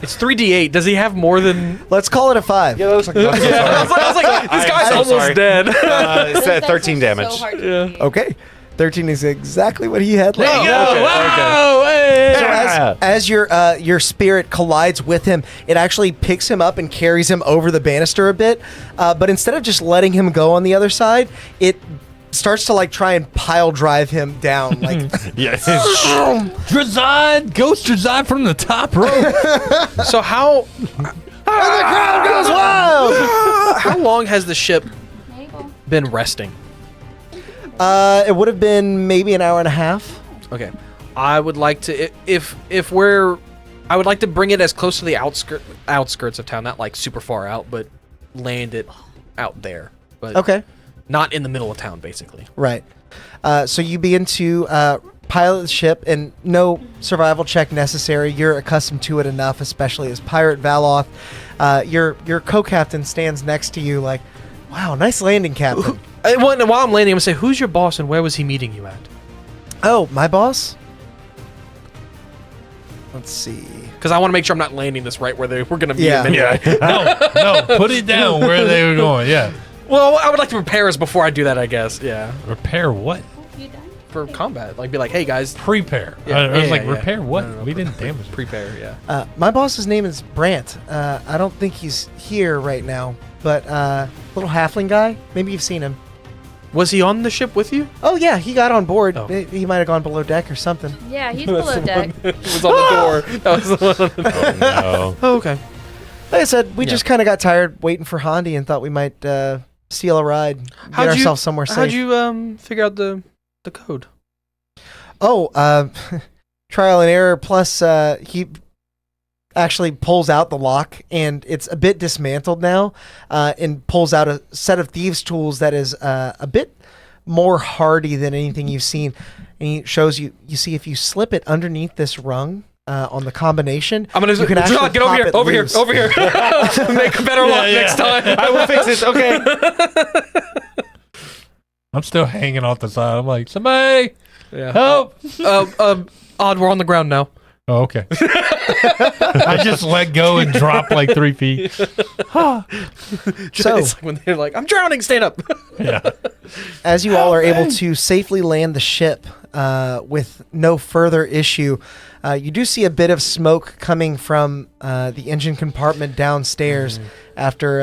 It's 3d8. Does he have more than? Let's call it a 5. Yeah, that looks like I was like, this guy's so almost sorry. dead. it said That's 13 so damage. hard to beat. Okay. 13 is exactly what he had There left. you go. okay, Wow. Hey. So as your spirit collides with him, it actually picks him up and carries him over the banister a bit. But instead of just letting him go on the other side, it starts to like try and pile drive him down. Like, Yes. Drazad, Ghost Drazad from the top rope. So how crowd goes wild. how long has the ship There you go. been resting? It would have been maybe an hour and a half. Okay, I would like to I would like to bring it as close to the outskirts of town, not like super far out, but land it out there. But Okay. not in the middle of town, basically. Right. So you begin to pilot the ship, and no survival check necessary. You're accustomed to it enough, especially as Pirate Valoth. Your co-captain stands next to you like, wow, nice landing, Captain. While I'm landing, I'm gonna say, "Who's your boss, and where was he meeting you at?" Oh, my boss? Let's see. Because I want to make sure I'm not landing this right where we're gonna meet Yeah. him anyway. No, put it down where they were going. Yeah. Well, I would like to prepare us before I do that, I guess. Yeah, Repair what? You done? for combat, like be like, "Hey guys, Prepare. Yeah, I was yeah, like, yeah. repair what? No, We didn't damage it. prepare." Yeah. My boss's name is Brant. I don't think he's here right now, but little halfling guy. Maybe you've seen him. Was he on the ship with you? Oh yeah, he got on board. Oh. He might have gone below deck or something. Yeah, he's below deck. He was on the door. That was the one on the door. No. Oh, okay. Like I said, we Yeah. just kind of got tired waiting for Hondi and thought we might steal a ride, get ourselves somewhere safe. How'd you figure out the code? Oh, trial and error. Plus, he actually pulls out the lock, and it's a bit dismantled now, and pulls out a set of thieves' tools that is a bit more hardy than anything you've seen. And he shows you. You see, if you slip it underneath this rung on the combination, I'm gonna you can actually get over pop here, it over loose. here, over here. Make a better lock next time. I will fix this. Okay. I'm still hanging off the side. I'm like, somebody Yeah. help. Odd, we're on the ground now. Oh, okay. I just let go and drop like 3 feet. So- It's like when they're like, "I'm drowning, stand up." Yeah. As you all are able to safely land the ship with no further issue, you do see a bit of smoke coming from the engine compartment downstairs after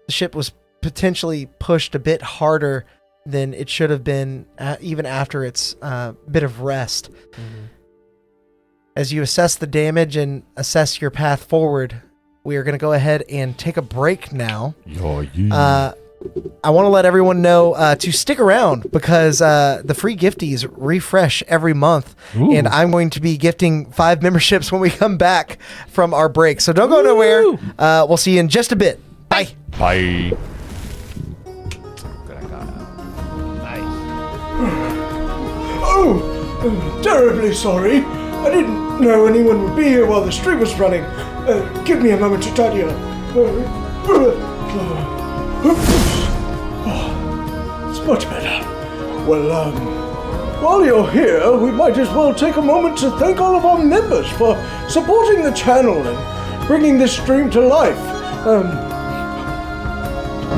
the ship was potentially pushed a bit harder than it should have been, even after its bit of rest. As you assess the damage and assess your path forward, we are going to go ahead and take a break now. I want to let everyone know to stick around because the free gifties refresh every month. Ooh. And I'm going to be gifting 5 memberships when we come back from our break. So don't go nowhere. We'll see you in just a bit. Bye. Bye. Oh, terribly sorry. I didn't know anyone would be here while the stream was running. Give me a moment to tidy up. It's much better. Well, while you're here, we might as well take a moment to thank all of our members for supporting the channel and bringing this stream to life.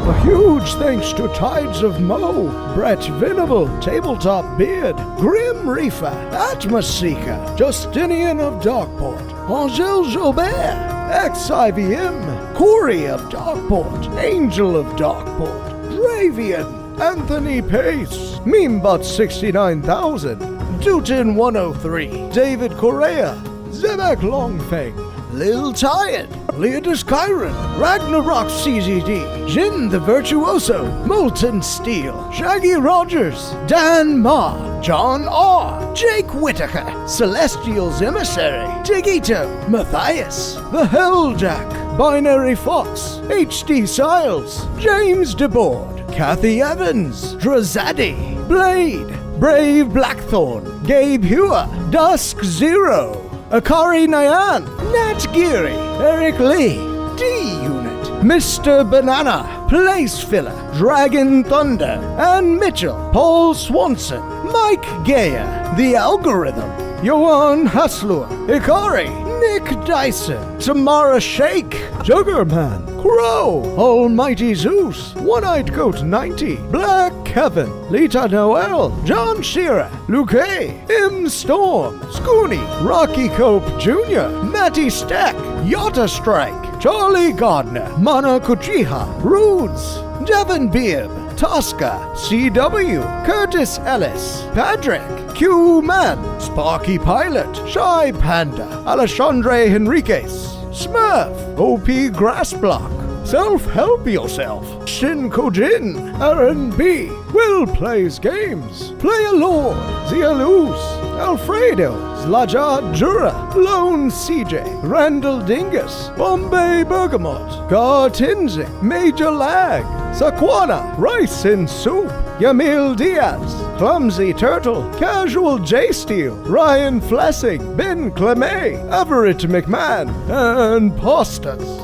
A huge thanks to Tides of Mo, Brett Venable, Tabletop Beard, Grim Reaper, Atmos Seeker, Justinian of Darkport, Angel Jobert, XIVM, Corey of Darkport, Angel of Darkport, Dravian, Anthony Pace, Memebot 69000, Dutin 103, David Correa, Zebek Longfang, Lil Tired, Leodus Kyron, Ragnarok CZD, Jin the Virtuoso, Molten Steel, Shaggy Rogers, Dan Ma, John R, Jake Whitaker, Celestial's Emissary, Digito, Matthias, The Helljack, Binary Fox, HD Siles, James DeBoard, Kathy Evans, Drazadi, Blade, Brave Blackthorn, Gabe Hewer, Dusk Zero, Akari Nayan, Nat Geary, Eric Lee, D-Unit, Mr. Banana, Place Filler, Dragon Thunder, and Mitchell, Paul Swanson, Mike Geyer, The Algorithm, Johan Haslur, Ikari, Nick Dyson, Tamara Shake, Juggerman, Crow, Almighty Zeus, One-Eyed Goat 90, Black Kevin, Lita Noel, John Shearer, Luke M. Storm, Scooney, Rocky Cope Jr., Matty Stack, Yotta Strike, Charlie Gardner, Mana Kuchiha, Rudes, Devin Beard, Tosca, CW, Curtis Ellis, Patrick, Q Man, Sparky Pilot, Shy Panda, Alexandre Henriquez, Smurf, OP Grassblock, Self-Help Yourself, Shin Kojin, Aaron B, Will Plays Games, Player Lord, Zia Luz, Alfredo, Zlaja Jura, Lone CJ, Randall Dingus, Bombay Bergamot, Gar Tinzing, Major Lag, Sakwana, Rice and Soup, Yamil Diaz, Clumsy Turtle, Casual J Steel, Ryan Flessing, Ben Clemay, Everett McMahon, and Postas.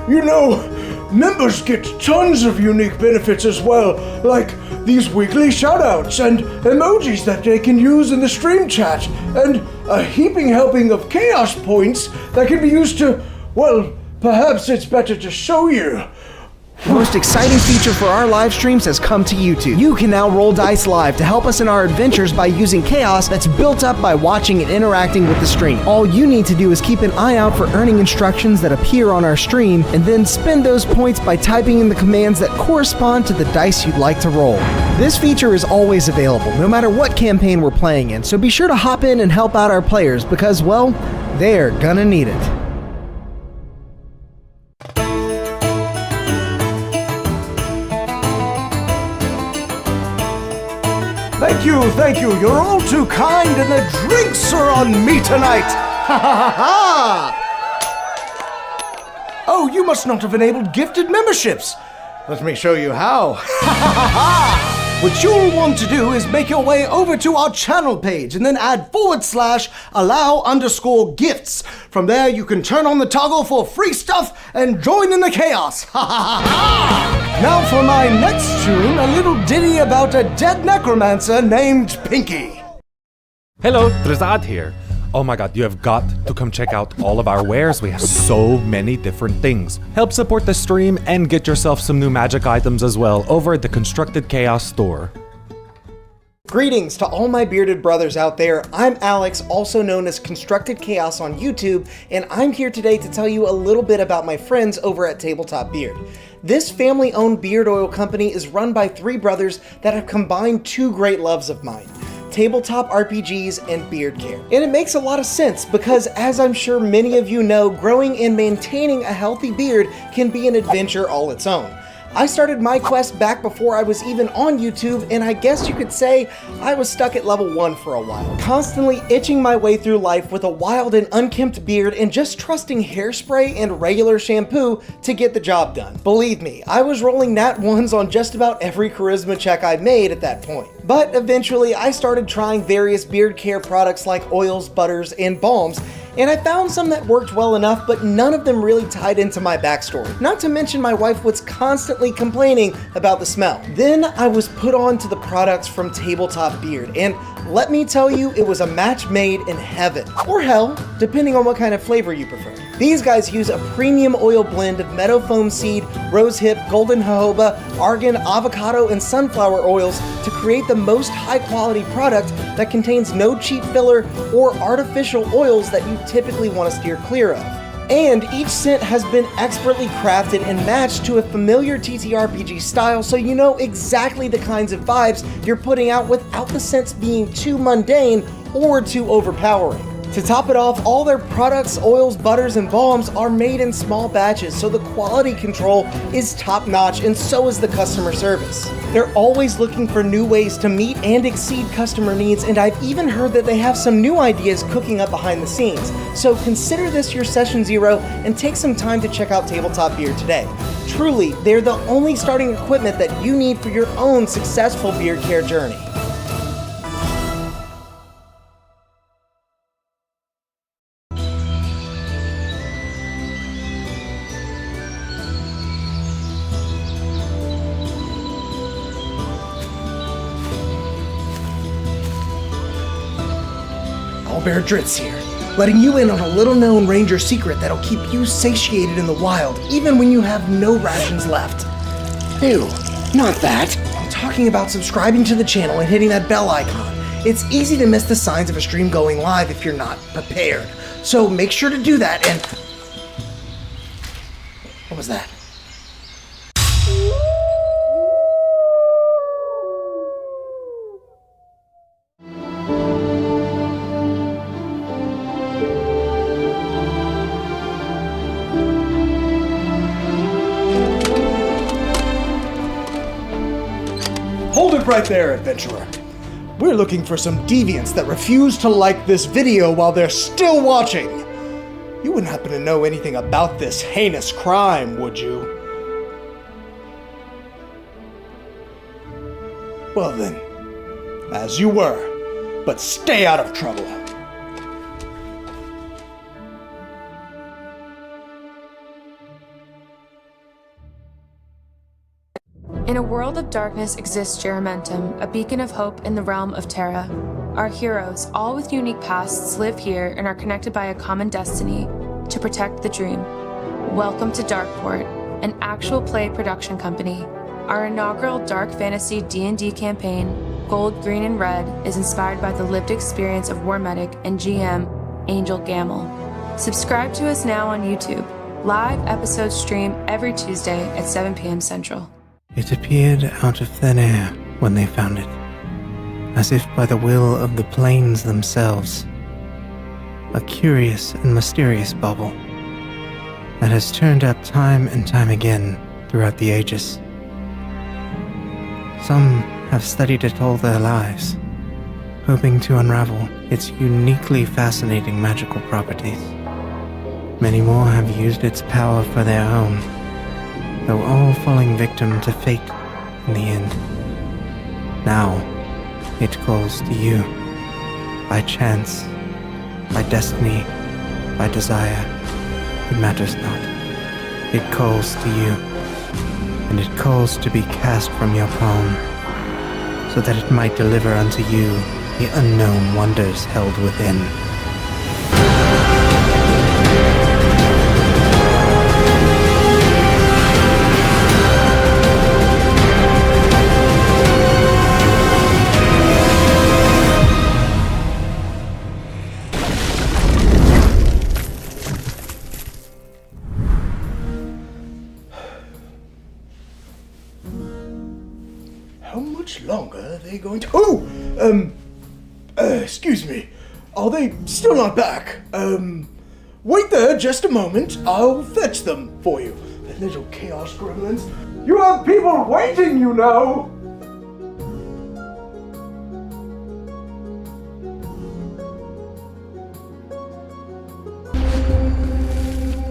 You know, members get tons of unique benefits as well, like these weekly shoutouts and emojis that they can use in the stream chat, and a heaping helping of chaos points that can be used to, well, perhaps it's better to show you. The most exciting feature for our live streams has come to YouTube. You can now roll dice live to help us in our adventures by using chaos that's built up by watching and interacting with the stream. All you need to do is keep an eye out for earning instructions that appear on our stream, and then spend those points by typing in the commands that correspond to the dice you'd like to roll. This feature is always available, no matter what campaign we're playing in, so be sure to hop in and help out our players because, well, they're gonna need it. Thank you, you're all too kind, and the drinks are on me tonight! Ha ha ha ha! Oh, you must not have enabled gifted memberships! Let me show you how. Ha ha ha! What you'll want to do is make your way over to our channel page and then add /allow_gifts. From there, you can turn on the toggle for free stuff and join in the chaos. Ha ha ha! Now for my next tune, a little ditty about a dead necromancer named Pinky. Hello, Trizad here. Oh my god, you have got to come check out all of our wares. We have so many different things. Help support the stream and get yourself some new magic items as well over at the Constructed Chaos store. Greetings to all my bearded brothers out there. I'm Alex, also known as Constructed Chaos on YouTube, and I'm here today to tell you a little bit about my friends over at Tabletop Beard. This family-owned beard oil company is run by three brothers that have combined two great loves of mine: tabletop RPGs and beard care. And it makes a lot of sense because, as I'm sure many of you know, growing and maintaining a healthy beard can be an adventure all its own. I started my quest back before I was even on YouTube, and I guess you could say I was stuck at level 1 for a while, constantly itching my way through life with a wild and unkempt beard and just trusting hairspray and regular shampoo to get the job done. Believe me, I was rolling nat 1s on just about every charisma check I made at that point. But eventually I started trying various beard care products like oils, butters, and balms, and I found some that worked well enough, but none of them really tied into my backstory. Not to mention my wife was constantly complaining about the smell. Then I was put on to the products from Tabletop Beard, and let me tell you, it was a match made in heaven. Or hell, depending on what kind of flavor you prefer. These guys use a premium oil blend of meadow foam seed, rosehip, golden jojoba, argan, avocado, and sunflower oils to create the most high quality product that contains no cheap filler or artificial oils that you typically want to steer clear of. And each scent has been expertly crafted and matched to a familiar TTRPG style, so you know exactly the kinds of vibes you're putting out without the scents being too mundane or too overpowering. To top it off, all their products, oils, butters, and balms are made in small batches, so the quality control is top-notch, and so is the customer service. They're always looking for new ways to meet and exceed customer needs, and I've even heard that they have some new ideas cooking up behind the scenes. So consider this your session 0 and take some time to check out Tabletop Beard today. Truly, they're the only starting equipment that you need for your own successful beard care journey. Owlbear Dritz here, letting you in on a little-known ranger secret that'll keep you satiated in the wild, even when you have no rations left. Ew, not that. I'm talking about subscribing to the channel and hitting that bell icon. It's easy to miss the signs of a stream going live if you're not prepared. So make sure to do that and... What was that? Hold it right there, adventurer. We're looking for some deviants that refuse to like this video while they're still watching. You wouldn't happen to know anything about this heinous crime, would you? Well then, as you were, but stay out of trouble. In a world of darkness exists Geramentum, a beacon of hope in the realm of Terra. Our heroes, all with unique pasts, live here and are connected by a common destiny to protect the dream. Welcome to Darkeport, an actual play production company. Our inaugural dark fantasy D&D campaign, Gold, Green, and Red, is inspired by the lived experience of War Medic and GM Angel Gamble. Subscribe to us now on YouTube. Live episodes stream every Tuesday at 7 p.m. Central. It appeared out of thin air when they found it, as if by the will of the plains themselves. A curious and mysterious bauble that has turned up time and time again throughout the ages. Some have studied it all their lives, hoping to unravel its uniquely fascinating magical properties. Many more have used its power for their own, though all falling victim to fate in the end. Now, it calls to you. By chance, by destiny, by desire, it matters not. It calls to you, and it calls to be cast from your palm, so that it might deliver unto you the unknown wonders held within. How much longer are they going to... excuse me. Are they still not back? Wait there just a moment. I'll fetch them for you. The little chaos gremlins. You have people waiting, you know!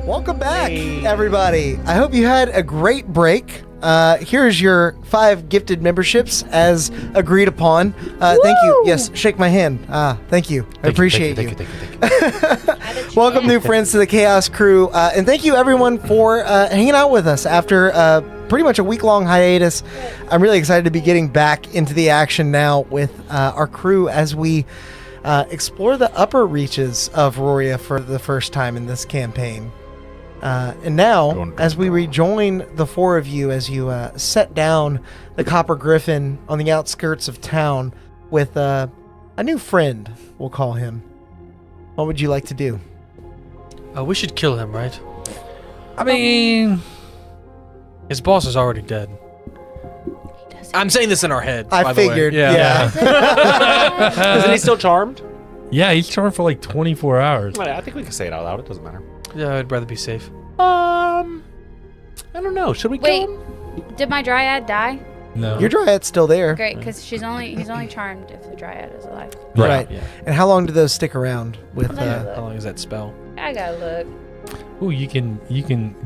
Welcome back, everybody. I hope you had a great break. Here's your 5 gifted memberships as agreed upon. Thank you. Yes, shake my hand. Thank you. I appreciate you. Thank you. Welcome, new friends, to the Chaos Crew. And thank you, everyone, for hanging out with us after pretty much a week-long hiatus. I'm really excited to be getting back into the action now with our crew as we explore the upper reaches of Roria for the first time in this campaign. And now, as we rejoin the 4 of you, as you set down the Copper Griffin on the outskirts of town with a new friend, we'll call him, what would you like to do? We should kill him, right? I mean, His boss is already dead. I'm saying this in our head. I by the way. figured, Yeah. Isn't he still charmed? yeah, he's charmed for like 24 hours. I think we can say it out loud. It doesn't matter. Yeah, I'd rather be safe. I don't know. Should we Wait, kill him? did my dryad die? No. Your dryad's still there. Great, because he's only charmed if the dryad is alive. Right. Yeah. And how long do those stick around with How long is that spell? I gotta look. Ooh, you can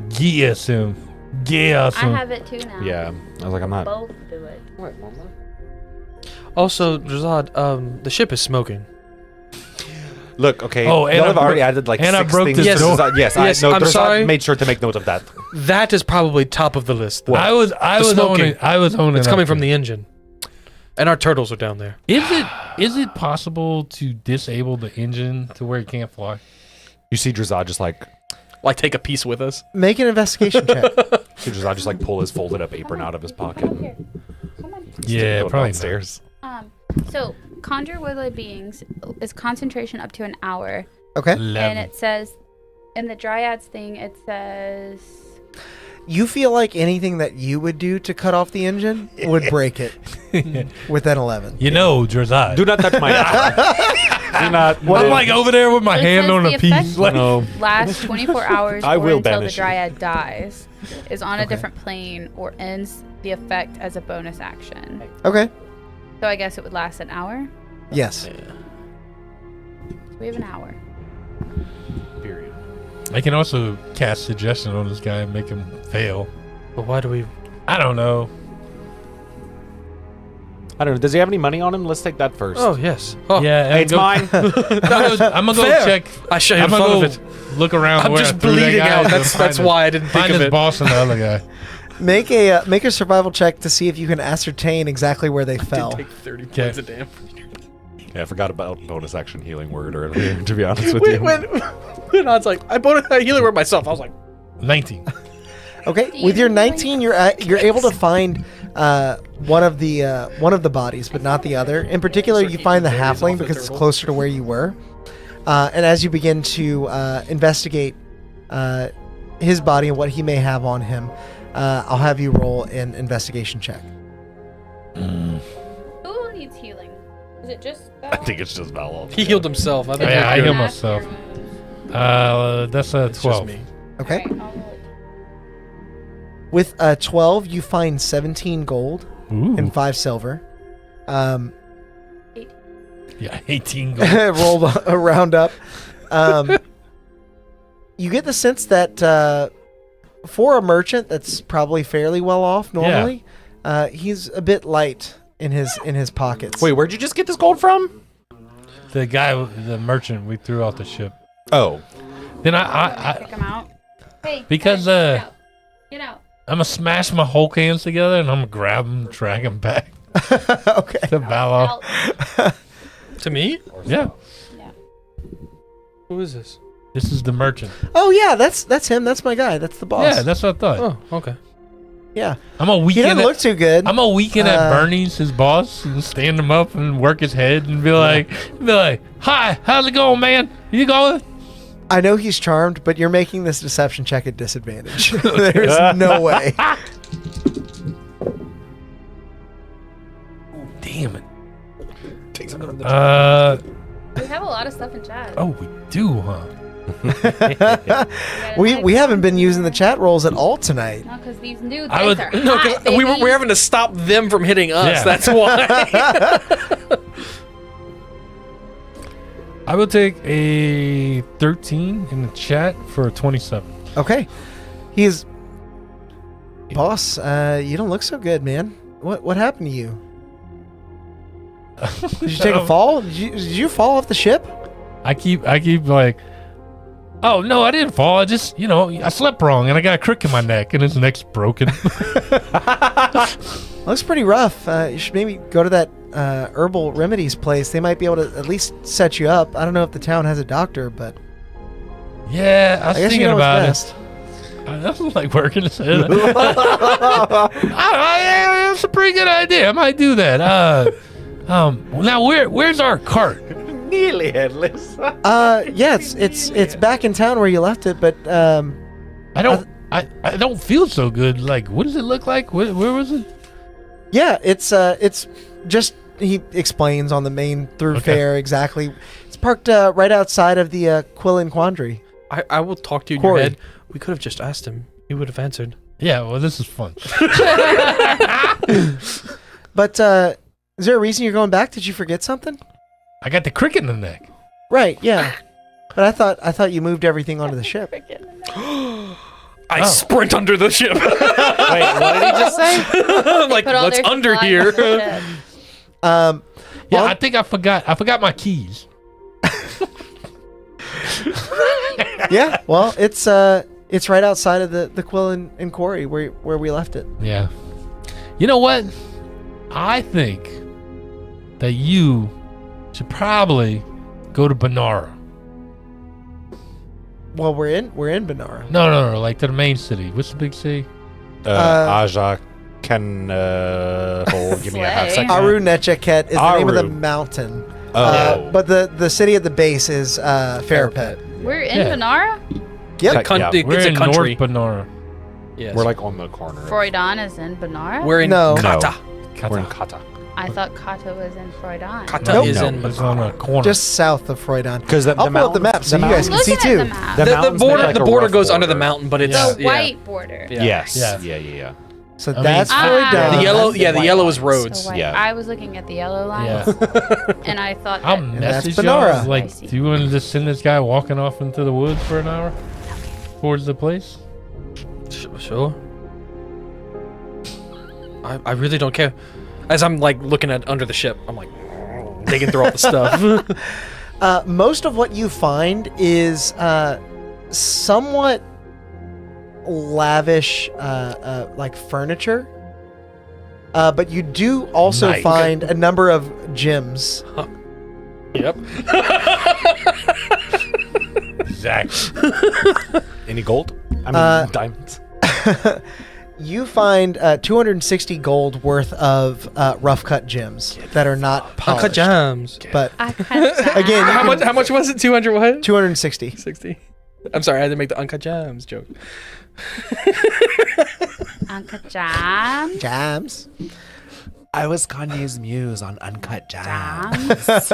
guess him. Guess I him. have it too now. Yeah. I was like, I'm not. Both do it. Also, Drazad, the ship is smoking. Look, okay. Oh, and y'all I have already broke- added like and I 6 broke things. this Yes. door. Yes, Yes, I know. I'm sorry. I made sure to make note of that. That is probably top of the list. Though. I was smoking. owning. It's coming from the engine. And our turtles are down there. Is it possible to disable the engine to where it can't fly? You see Drazad just like take a piece with us. Make an investigation check. see Drazad just like pull his folded up apron out of his pocket. Yeah, Go probably downstairs. So conjure woodland beings is concentration up to an hour, Okay. and it says in the dryads thing, it says You feel like anything that you would do to cut off the engine would break it with that 11. You know, Drazad. Do not touch my eye. Do not. I'm like over there with my It hand says on the a piece. effect Like, No. last 24 hours I or will until the banish you. dryad dies, is on a different plane, or ends the effect as a bonus action. Okay. So I guess it would last an hour. Yes. So we have an hour. Period. I can also cast suggestion on this guy and make him fail. But why do we? I don't know. I don't know. Does he have any money on him? Let's take that first. Oh yes. Oh, Yeah, Hey, it's mine. I'm gonna go Fair. check. I show you I'm fun gonna of go it. look around. I'm where just I threw that bleeding guy out. to That's find why I didn't think find of his it. boss and the other guy. Make a survival check to see if you can ascertain exactly where they fell. Take 30 Okay. points of damage. Yeah, I forgot about bonus action healing word earlier. To be honest with Wait, you. when I was like, I bought a healing word myself. I was like, 19. Okay. With your 19, you're able to find one of the bodies, but not the other. In particular, you find the halfling because it's closer to where you were. And as you begin to investigate his body and what he may have on him, I'll have you roll an investigation check. Who needs healing? Is it just I think it's just Val. he healed himself. I think Yeah, I we're heal good. myself. That's a It's just 12. me. Okay. Alright, I'll roll it. With 12, you find 17 gold Ooh. and 5 silver. Yeah, 18 gold. Rolled a round up. You get the sense that for a merchant that's probably fairly well off normally, he's a bit light in his pockets. Wait, where'd you just get this gold from? The guy, the merchant, we threw off the ship. Oh. Then Kick I him out. Hey, because get out. Get out. I'm gonna smash my Hulk hands together and I'm gonna grab him, drag him back Okay. to Valor. Out. To me? Yeah, Who is this? this is the merchant. Oh yeah, that's him. That's my guy. That's the boss. Yeah, that's what I thought. Oh, okay. Yeah. I'm a He weekend. doesn't look too good. I'm a weekend at Uh, Bernie's, his boss, and stand him up and work his head and be like, "Hi, how's it going, man? You going?" I know he's charmed, but you're making this deception check at disadvantage. There's no way. Damn it. Take some of We have a lot of stuff in chat. Oh, we do, huh? We haven't been using the chat rolls at all tonight. No, because these new I dice was- are No, hot, because we're baby. having to stop them from hitting us. Yeah. That's why. I will take a 13 in the chat for a 27. Okay. He's boss. You don't look so good, man. What happened to you? Did you take a fall? Did you fall off the ship? I keep like, oh no, I didn't fall. I just, I slept wrong and I got a crick in my neck and his neck's broken. Looks pretty rough. You should maybe go to that herbal remedies place. They might be able to at least set you up. I don't know if the town has a doctor, but Yeah, I was I guess you thinking know about what's best. it. I don't like working his head. That's a pretty good idea. I might do that. Now where's our cart? Nearly headless. Yeah, it's back in town where you left it, but I don't feel so good. Like, what does it look like? Where was it? yeah, it's just he explains on the main thoroughfare exactly. It's parked right outside of the Quillen Quandary. I will talk to you in Corey. your head. We could have just asked him. He would have answered. Yeah, well, this is fun. But is there a reason you're going back? Did you forget something? I got the crick in the neck. Right, yeah. But I thought you moved everything onto the ship. I sprint under the ship. Wait, what did he just say? I'm like, Put all what's their under supplies here? on the ship. Yeah, On- I think I forgot my keys. Yeah, well, it's right outside of the Quillen and Quarry where we left it. Yeah. You know what? I think that you should probably go to Banara. Well, we're in Banara. No, like to the main city. What's the big city? Aja can give me a half Slay. second. Aru Necheket is the name of the Aru. mountain. Oh. But the city at the base is Farapet. We're in Yeah. Banara? Yep. Yeah. We're It's a in country. North Banara. Yes. We're like on the corner. Freudan is in Banara? We're in No. Kata. We're in Kata. I thought Kata was in Freudan. Kata Nope. is No. in It's on a corner. Just south of Freudan. Because I'll pull up the map so you guys I'm can see looking too. at the map. The the mountains make border. like The a border rough goes under the border. mountain, but it's The yeah. white border. Yeah. Yes. Yeah. Yeah. So mean- that's Ah. Freudan. The yellow. That's Yeah, the white yellow is lines. roads. So white. Yeah. I was looking at the yellow Yeah. lines, and I thought I'll that that's message Banara. y'all. Like, I see. do you want to just send this guy walking off into the woods for an hour towards the place? Sure. I really don't care. As I'm like looking at under the ship, I'm like digging through all the stuff. Most of what you find is somewhat lavish, like furniture. But you do also Nice. find a number of gems. Yep. Exactly. Any gold? I mean, diamonds. You find 260 gold worth of rough cut gems that are not polished. Uncut jams. But I cut again, you How can- much? How much was it? 200 what? 260. 60. I'm sorry, I had to make the uncut jams joke. Uncut jam. Jams. I was Kanye's muse on Uncut Jams.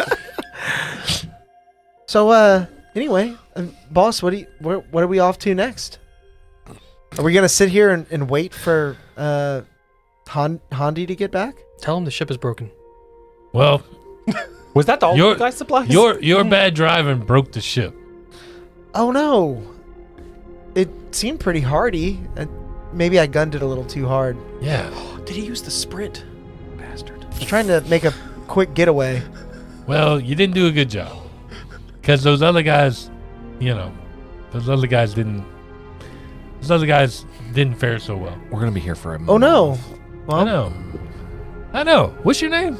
So anyway, boss, what are we off to next? Are we gonna sit here and wait for Hondi to get back? Tell him the ship is broken. Well, Was that all Your- you guys supplies? your bad driving broke the ship. Oh no, it seemed pretty hardy. Maybe I gunned it a little too hard. Yeah. Did he use the sprint? Bastard. I was trying to make a quick getaway. Well, you didn't do a good job. Because those other guys, those other guys didn't fare so well. We're gonna be here for a Oh no. Well, I know. What's your name?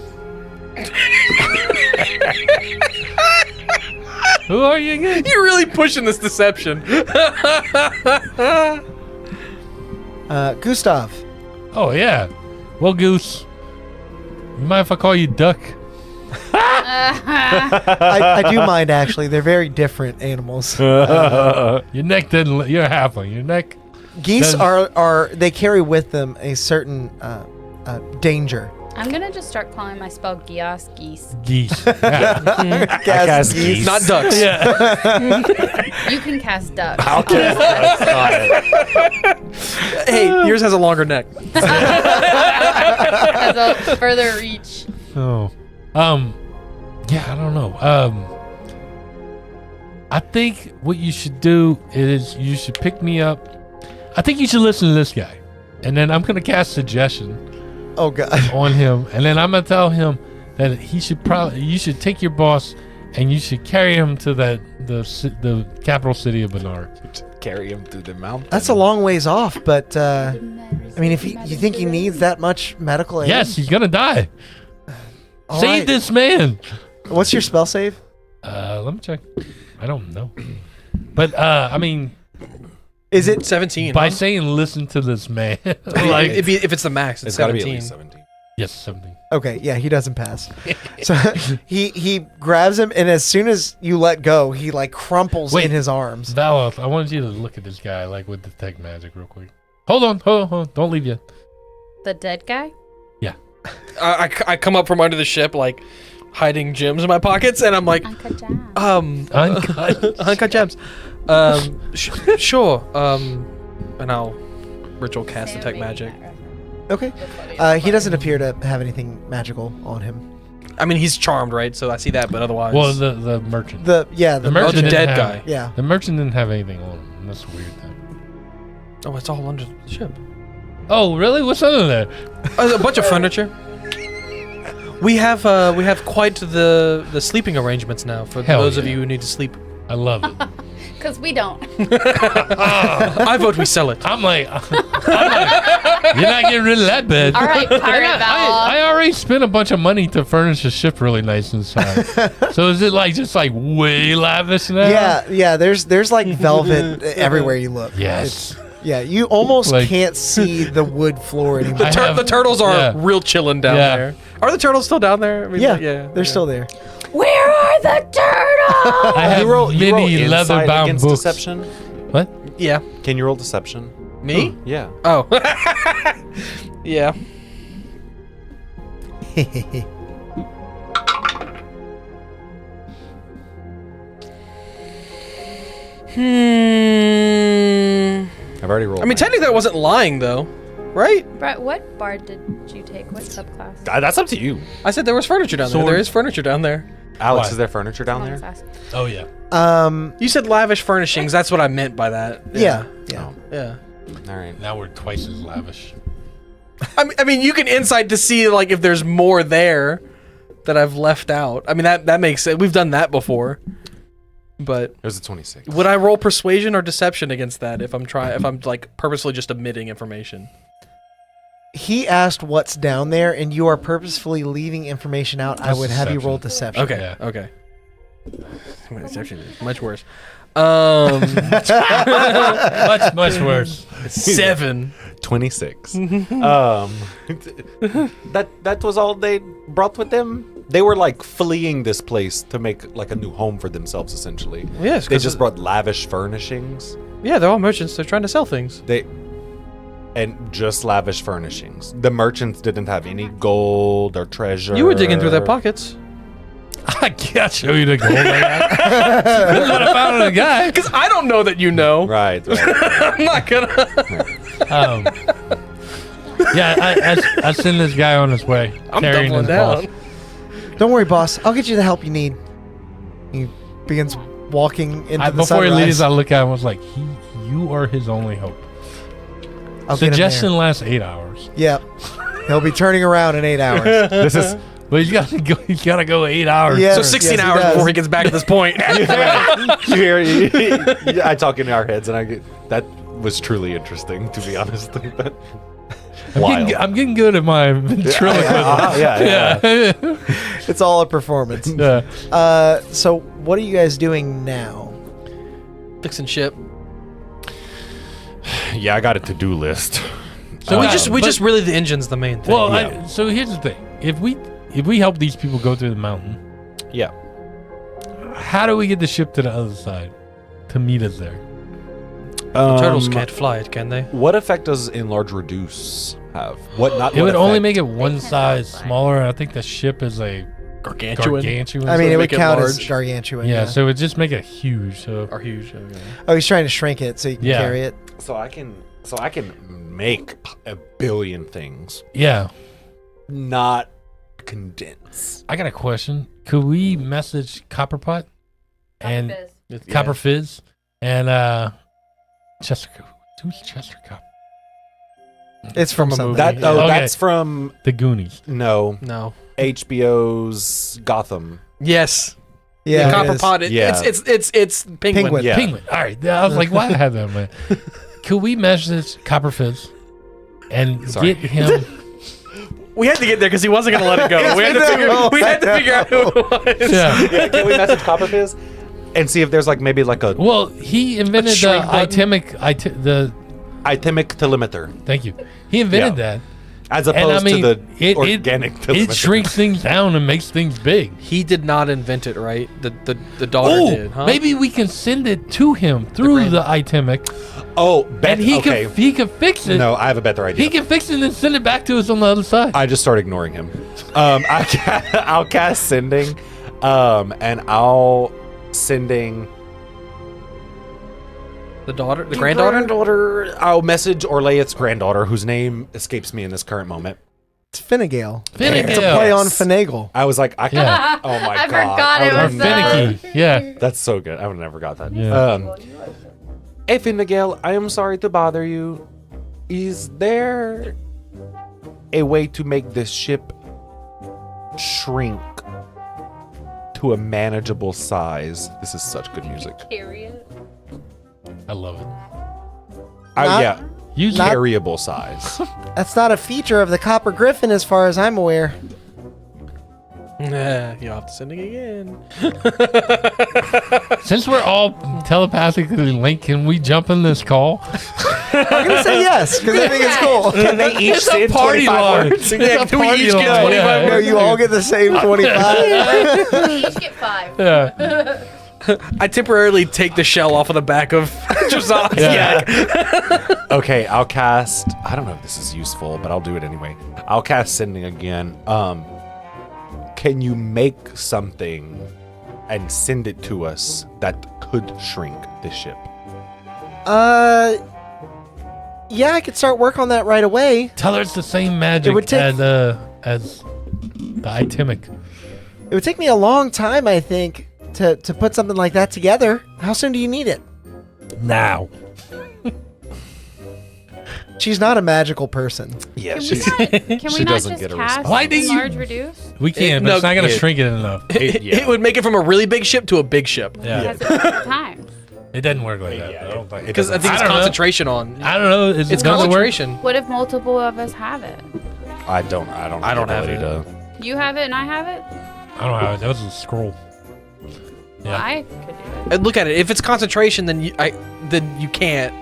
Who are you again? You're really pushing this deception. Gustav. Oh, yeah. Well, Goose, you mind if I call you Duck? I do mind actually. They're very different animals. Your neck didn't. You're a halfling. Your neck. Geese Does- are they carry with them a certain danger. I'm gonna just start calling my spell Gios Geese. Geese. Yeah. Gas geese. Not ducks. Yeah. You can cast ducks. Hey, yours has a longer neck. Has a further reach. Oh. Yeah, I don't know. I think what you should do is you should pick me up. I think you should listen to this guy. And then I'm going to cast suggestion Oh god. on him. And then I'm going to tell him that you should take your boss and you should carry him to the capital city of Benar. Carry him through the mountain. That's a long ways off, but I mean, if you think he needs that much medical aid, Yes, he's going to die. all Save right. this man. What's your spell save? Let me check. I don't know. But, I mean, Is it 17. by huh? saying listen to this man, like if it's the max, it's It's got to be 17. at least 17. yes, something. okay? Yeah, he doesn't pass. So he grabs him, and as soon as you let go, he like crumples Wait. in his arms. Valoth, I wanted you to look at this guy like with detect magic real quick. Hold on. Don't leave yet. The dead guy? I come up from under the ship like hiding gems in my pockets, and I'm like, Uncut jam. Uncut. uncut gems. Sure. And I'll ritual cast detect magic. Okay. He doesn't appear to have anything magical on him. I mean, he's charmed, right? So I see that, but otherwise. Well, the merchant. The oh, merchant the didn't dead have- guy. yeah. The merchant didn't have anything on him. And that's a weird thing. Oh, it's all under the ship. Oh, really? What's under there? A bunch of furniture. We have quite the sleeping arrangements now for Hell those of yeah. you who need to sleep. I love it. Because we don't. I vote we sell it. I'm like, you're not getting rid of that bed. All right, Pirate Val. I already spent a bunch of money to furnish the ship really nice inside. So is it like just like way lavish now? Yeah. There's like velvet everywhere you look. Yes. Yeah, you almost Like- can't see the wood floor anymore. The turtles are yeah. real chilling down Yeah. there. Are the turtles still down there? I mean, Yeah, they're still there. Where are the turtles? I have You roll many insight leather-bound against books. deception. What? Yeah. Can you roll deception? Me? Yeah. Oh. Yeah. I've already rolled. I mean, technically, I wasn't lying though, right? Brett, what bard did you take? What subclass? That's up to you. I said there was furniture down there. Sword. There is furniture down there. Alex, Why? is there furniture down Someone's there? asking. Oh yeah. You said lavish furnishings. That's what I meant by that. Yeah. Yeah. All right. Now we're twice as lavish. I mean, you can insight to see like if there's more there that I've left out. I mean, that makes sense. We've done that before. But There's a 26. would I roll persuasion or deception against that if I'm like purposely just omitting information? He asked what's down there, and you are purposefully leaving information out. I That's would have you deception. roll deception. Okay. Yeah. Okay. Deception is much worse. Much worse. 7. 26. That was all they brought with them. They were like fleeing this place to make like a new home for themselves, essentially. Yes, They 'cause just brought lavish furnishings. Yeah, they're all merchants. They're trying to sell things. And just lavish furnishings. The merchants didn't have any gold or treasure. You were digging through their pockets. I can't show you the gold I got. That's what I found in the guy. Because I don't know that you know. Right. I'm not gonna. I send this guy on his way. I'm carrying doubling his boss. down. Don't worry, boss. I'll get you the help you need. He begins walking into the Before he sunrise. leaves, I look at him and was like, you are his only hope. I'll get him Suggestion there. lasts 8 hours. Yep. He'll be turning around in 8 hours. This is But he's got to go 8 hours. Yeah. So Yes, 16 yes, he hours does. before he gets back to this point. you hear. I talk in our heads, and I get that was truly interesting, to be honest. Wild. I'm getting good at my ventriloquism. yeah. It's all a performance. Yeah. So what are you guys doing now? Fixing ship. Yeah, I got a to-do list. So we just but- really the engine's the main thing. Well, Yeah. so here's the thing: if we help these people go through the mountain, Yeah. how do we get the ship to the other side to meet us there? Turtles can't fly it, can they? What effect does enlarge reduce have? What not? It what would only effect? make it one size smaller. And I think the ship is a Gargantuan. gargantuan. I mean, it would make it count as large. gargantuan. yeah, so it would just make it huge. So Are huge. Okay. Oh, he's trying to shrink it so you can Yeah. carry it. So I can make a billion things, yeah, not condense. I got a question. Could we message Copperpot and Copper Fizz and Chester? Who's Chester Copper? It's from a something. movie. That Yeah. Okay. that's from The Goonies. no No. HBO's Gotham. Yes. Yeah, the it copper is. pot. Yeah. It's penguin. Penguin. Yeah. Penguin. All right. I was like, why did I have that, man? Could we message Copper Fizz and Sorry. get him? We had to get there because he wasn't gonna let it go. Yes, we had to figure out who it was. Yeah. Yeah, can we message Copperfizz and see if there's like maybe like a Well, he invented the shrink button? itemic telemeter Thank you. He invented Yeah. that. as And I opposed mean, to the it organic telemeter. it shrinks things down and makes things big. He did not invent it, right? The daughter Oh, did, huh? maybe we can send it to him through the itemic, Oh, and he okay. can fix it. No, I have a better idea. He can fix it and send it back to us on the other side. I just start ignoring him. I'll cast sending, and I'll sending the daughter, the granddaughter. I'll message Orlayeth's granddaughter, whose name escapes me in this current moment. It's Finnegal. Finnegal. It's a play on Yes. finagle. I was like, I can't. Yeah. Oh my I god! forgot I it would've was or that. finicky. Yeah. That's so good. I would have never got that. Yeah. Hey, Finnegal, I am sorry to bother you. Is there a way to make this ship shrink to a manageable size? This is such good music. Carry it. I love it. Not- Use Not- Variable size. That's not a feature of the Copper Griffin, as far as I'm aware. You'll have to send it again. Since we're all telepathically linked, can we jump in this call? I'm gonna say yes because I think it's cool. Can they each It's a send party 25 line. words? It's a can we party each get line, 25 No, you all get the same 25. We each get 5. Yeah. I temporarily take the shell off of the back of Josiah's Yeah. yak. Okay, I'll cast. I don't know if this is useful, but I'll do it anyway. I'll cast sending again. Can you make something and send it to us that could shrink the ship? Yeah, I could start work on that right away. Tell her it's the same magic would take- as the itemic. It would take me a long time, I think, to put something like that together. How soon do you need it? Now. She's not a magical person. Yeah, Can we she's. not, can she we not doesn't just get a cast response. Why did you- large reduce? We can, but no, it's not going to it- shrink it enough. It would make it from a really big ship to a big ship. Yeah. Because it's time. It doesn't work like that. I don't think. Because I think it's I don't know. concentration on. I don't know. Is It's it gonna work? concentration. What if multiple of us have it? I don't have have the ability You have it and I have it? I don't know. That was a scroll. Yeah. I could do it. And look at it. If it's concentration, then you can't.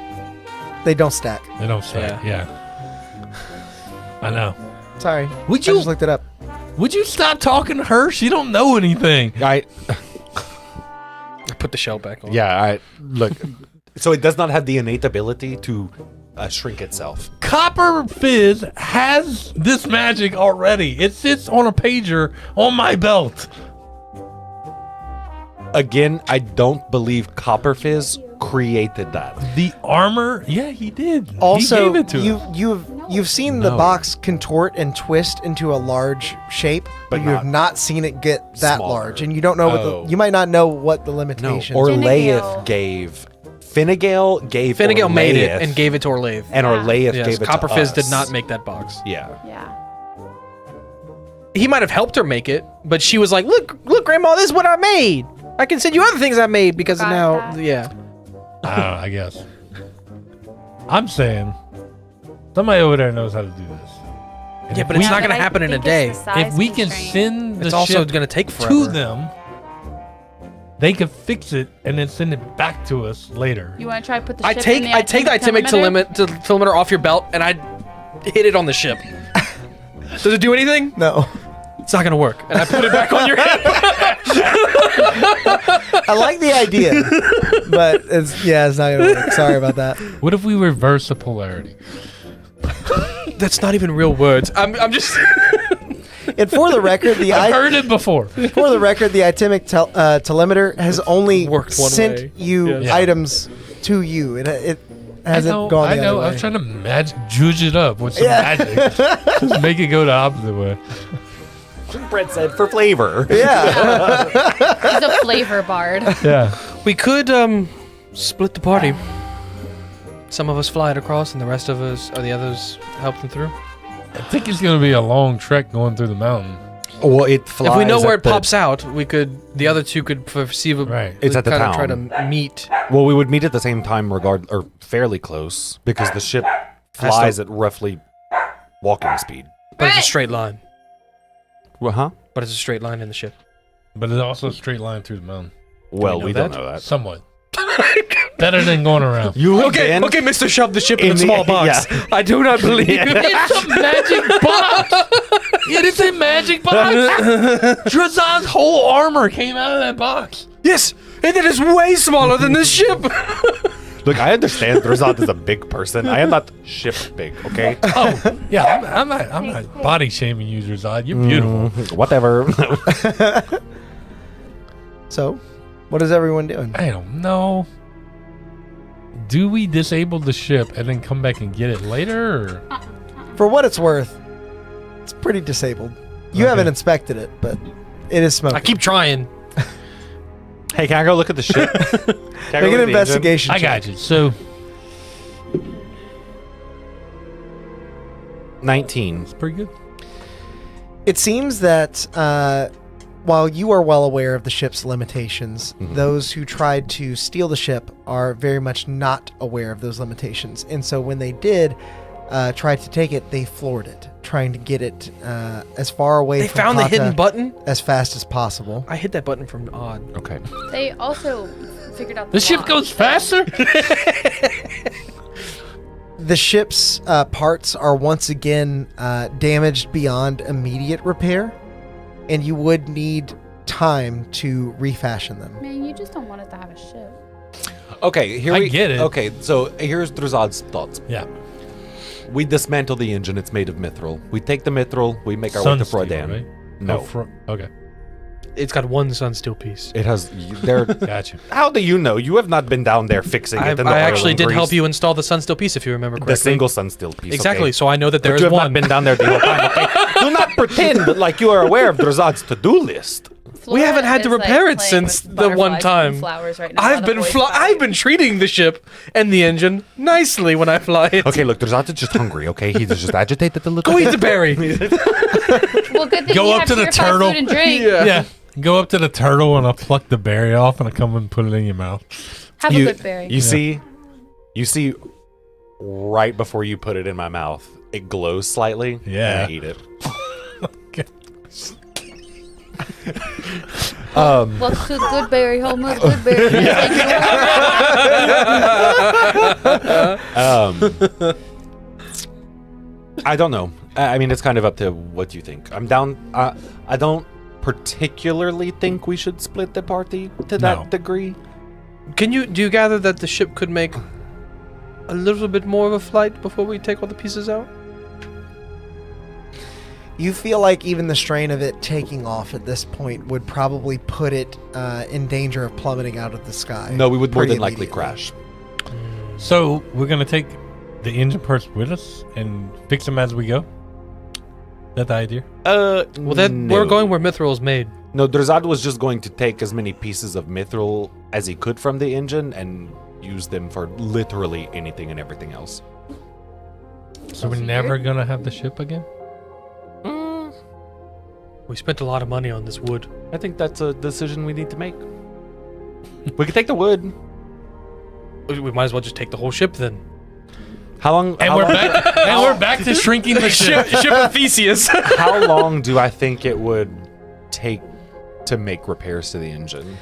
They don't stack. They don't say. Yeah. I know. Sorry. Would I you just looked it up. would you stop talking to her? She don't know anything. I Put the shell back on. yeah. I look. So it does not have the innate ability to shrink itself. Copper Fizz has this magic already. It sits on a pager on my belt. Again, I don't believe Copper Fizz created that. The armor, yeah, he did. He Also, gave it to us. you've seen the No. box contort and twist into a large shape, but you have not seen it get that Smaller. large, and you don't know Oh. you might not know what the No, limitations. Orlaith gave. Finnegal gave. Finnegal made it Orlaith, and gave it to Orlaith. and Yeah. Orlaith Yes, gave it Copper to Fizz us. did not make that box. Yeah. Yeah. He might have helped her make it, but she was like, "Look, Grandma, this is what I made. I can send you other things I made because Got now, that. yeah." I don't know, I guess. I'm saying somebody over there knows how to do this. And Yeah, if but it's we- not going to I happen in a think day. it's the size If we can constraint. send the It's also ship going to take to forever. them, they could fix it and then send it back to us later. You want to try to put the I ship take in the itemic telemeter off your belt and I hit it on the ship. Does it do anything? No, It's not going to work. And I put it back on your head. I like the idea, but it's not gonna work. Sorry about that. What if we reverse the polarity? That's not even real words. I'm just. And for the record, I've heard it before. for the record, the itemic telemeter has only Worked one sent way. you Yes. items to you. It hasn't gone the I know. other I way. was trying to juice it up with some magic. Just make it go the opposite way. Brett said for flavor. Yeah. He's a flavor bard. Yeah. We could split the party. Some of us fly it across, and the rest of us, or the others, help them through. I think it's going to be a long trek going through the mountain. Well, it flies. If we know where it at the- pops out, we could. The other two could perceive. Right. It's at the kind of try town. to meet. Well, we would meet at the same time, or fairly close, because the ship flies at roughly walking speed. But it's a straight line. Well, huh? But it's a straight line in the ship. But it's also a straight line through the mountain. Well, know we don't that? know that. Somewhat. Better than going around. You Okay, Mr. Shove the ship in, In a the- small box. yeah. I do not believe It's a magic box. It is a magic box. Drazan's whole armor came out of that box. Yes, and it is way smaller than this ship. Look, I understand Drazan is a big person. I am not ship big, okay? Oh, yeah. I'm not body shaming you, Drazan. You're beautiful. Whatever. So, what is everyone doing? I don't know. Do we disable the ship and then come back and get it later? Or? For what it's worth, it's pretty disabled. You Okay. haven't inspected it, but it is smoking. I keep trying. Hey, can I go look at the ship? Can I go Make look an at the engine? investigation I check. got you. So 19. it's pretty good. It seems that while you are well aware of the ship's limitations, those who tried to steal the ship are very much not aware of those limitations. And so when they did try to take it, they floored it, trying to get it as far away They from found the Kata hidden button? as fast as possible. I hit that button from Odd. Okay. They also figured out The ship lock, goes so- faster. The ship's parts are once again damaged beyond immediate repair, and you would need time to refashion them. Man, you just don't want us to have a ship. Okay, here I we get it. Okay, so here's Druzad's thoughts. Yeah. We dismantle the engine. It's made of mithril. We take the mithril. We make our way to Sunsteel, Frodan. right? No, Okay. It's got one sun steel piece. it has. There. Gotcha. How do you know? You have not been down there fixing it. in the I oil actually and did grease. help you install the sun steel piece, if you remember correctly. The single sun steel piece. Exactly. Okay. So I know that there But is you have one. not been down there the whole time. Okay. Do not pretend like you are aware of Druzad's to-do list. We haven't had to Flora is, repair it playing since with the one butterflies time. and flowers right now while the boys fly. I've been treating the ship and the engine nicely when I fly it. Okay, look, Druzad is just hungry. Okay, he's just agitated a little. Go eat the berry. Well, good thing Go you up have to the purified turtle. food and drink. Yeah. Go up to the turtle and I'll pluck the berry off and I'll come and put it in your mouth. Have a good berry. You see, right before you put it in my mouth, it glows slightly. Yeah. And I eat it. Okay. What's a good berry? Homer, good berry. I don't know. I mean, it's kind of up to what you think. I'm down. I don't particularly think we should split the party to that degree. Do you gather that the ship could make a little bit more of a flight before we take all the pieces out? You feel like even the strain of it taking off at this point would probably put it in danger of plummeting out of the sky. No, we would more pretty than likely immediately. crash. So we're going to take the engine parts with us and fix them as we go? Is that the idea? Well, then we're going where mithril is made. No, Drazad was just going to take as many pieces of mithril as he could from the engine and use them for literally anything and everything else. So we're never going to have the ship again? We spent a lot of money on this wood. I think that's a decision we need to make. We could take the wood. We might as well just take the whole ship then. How long? And we're back. And we're back to shrinking the ship. Ship of Theseus. How long do I think it would take to make repairs to the engine?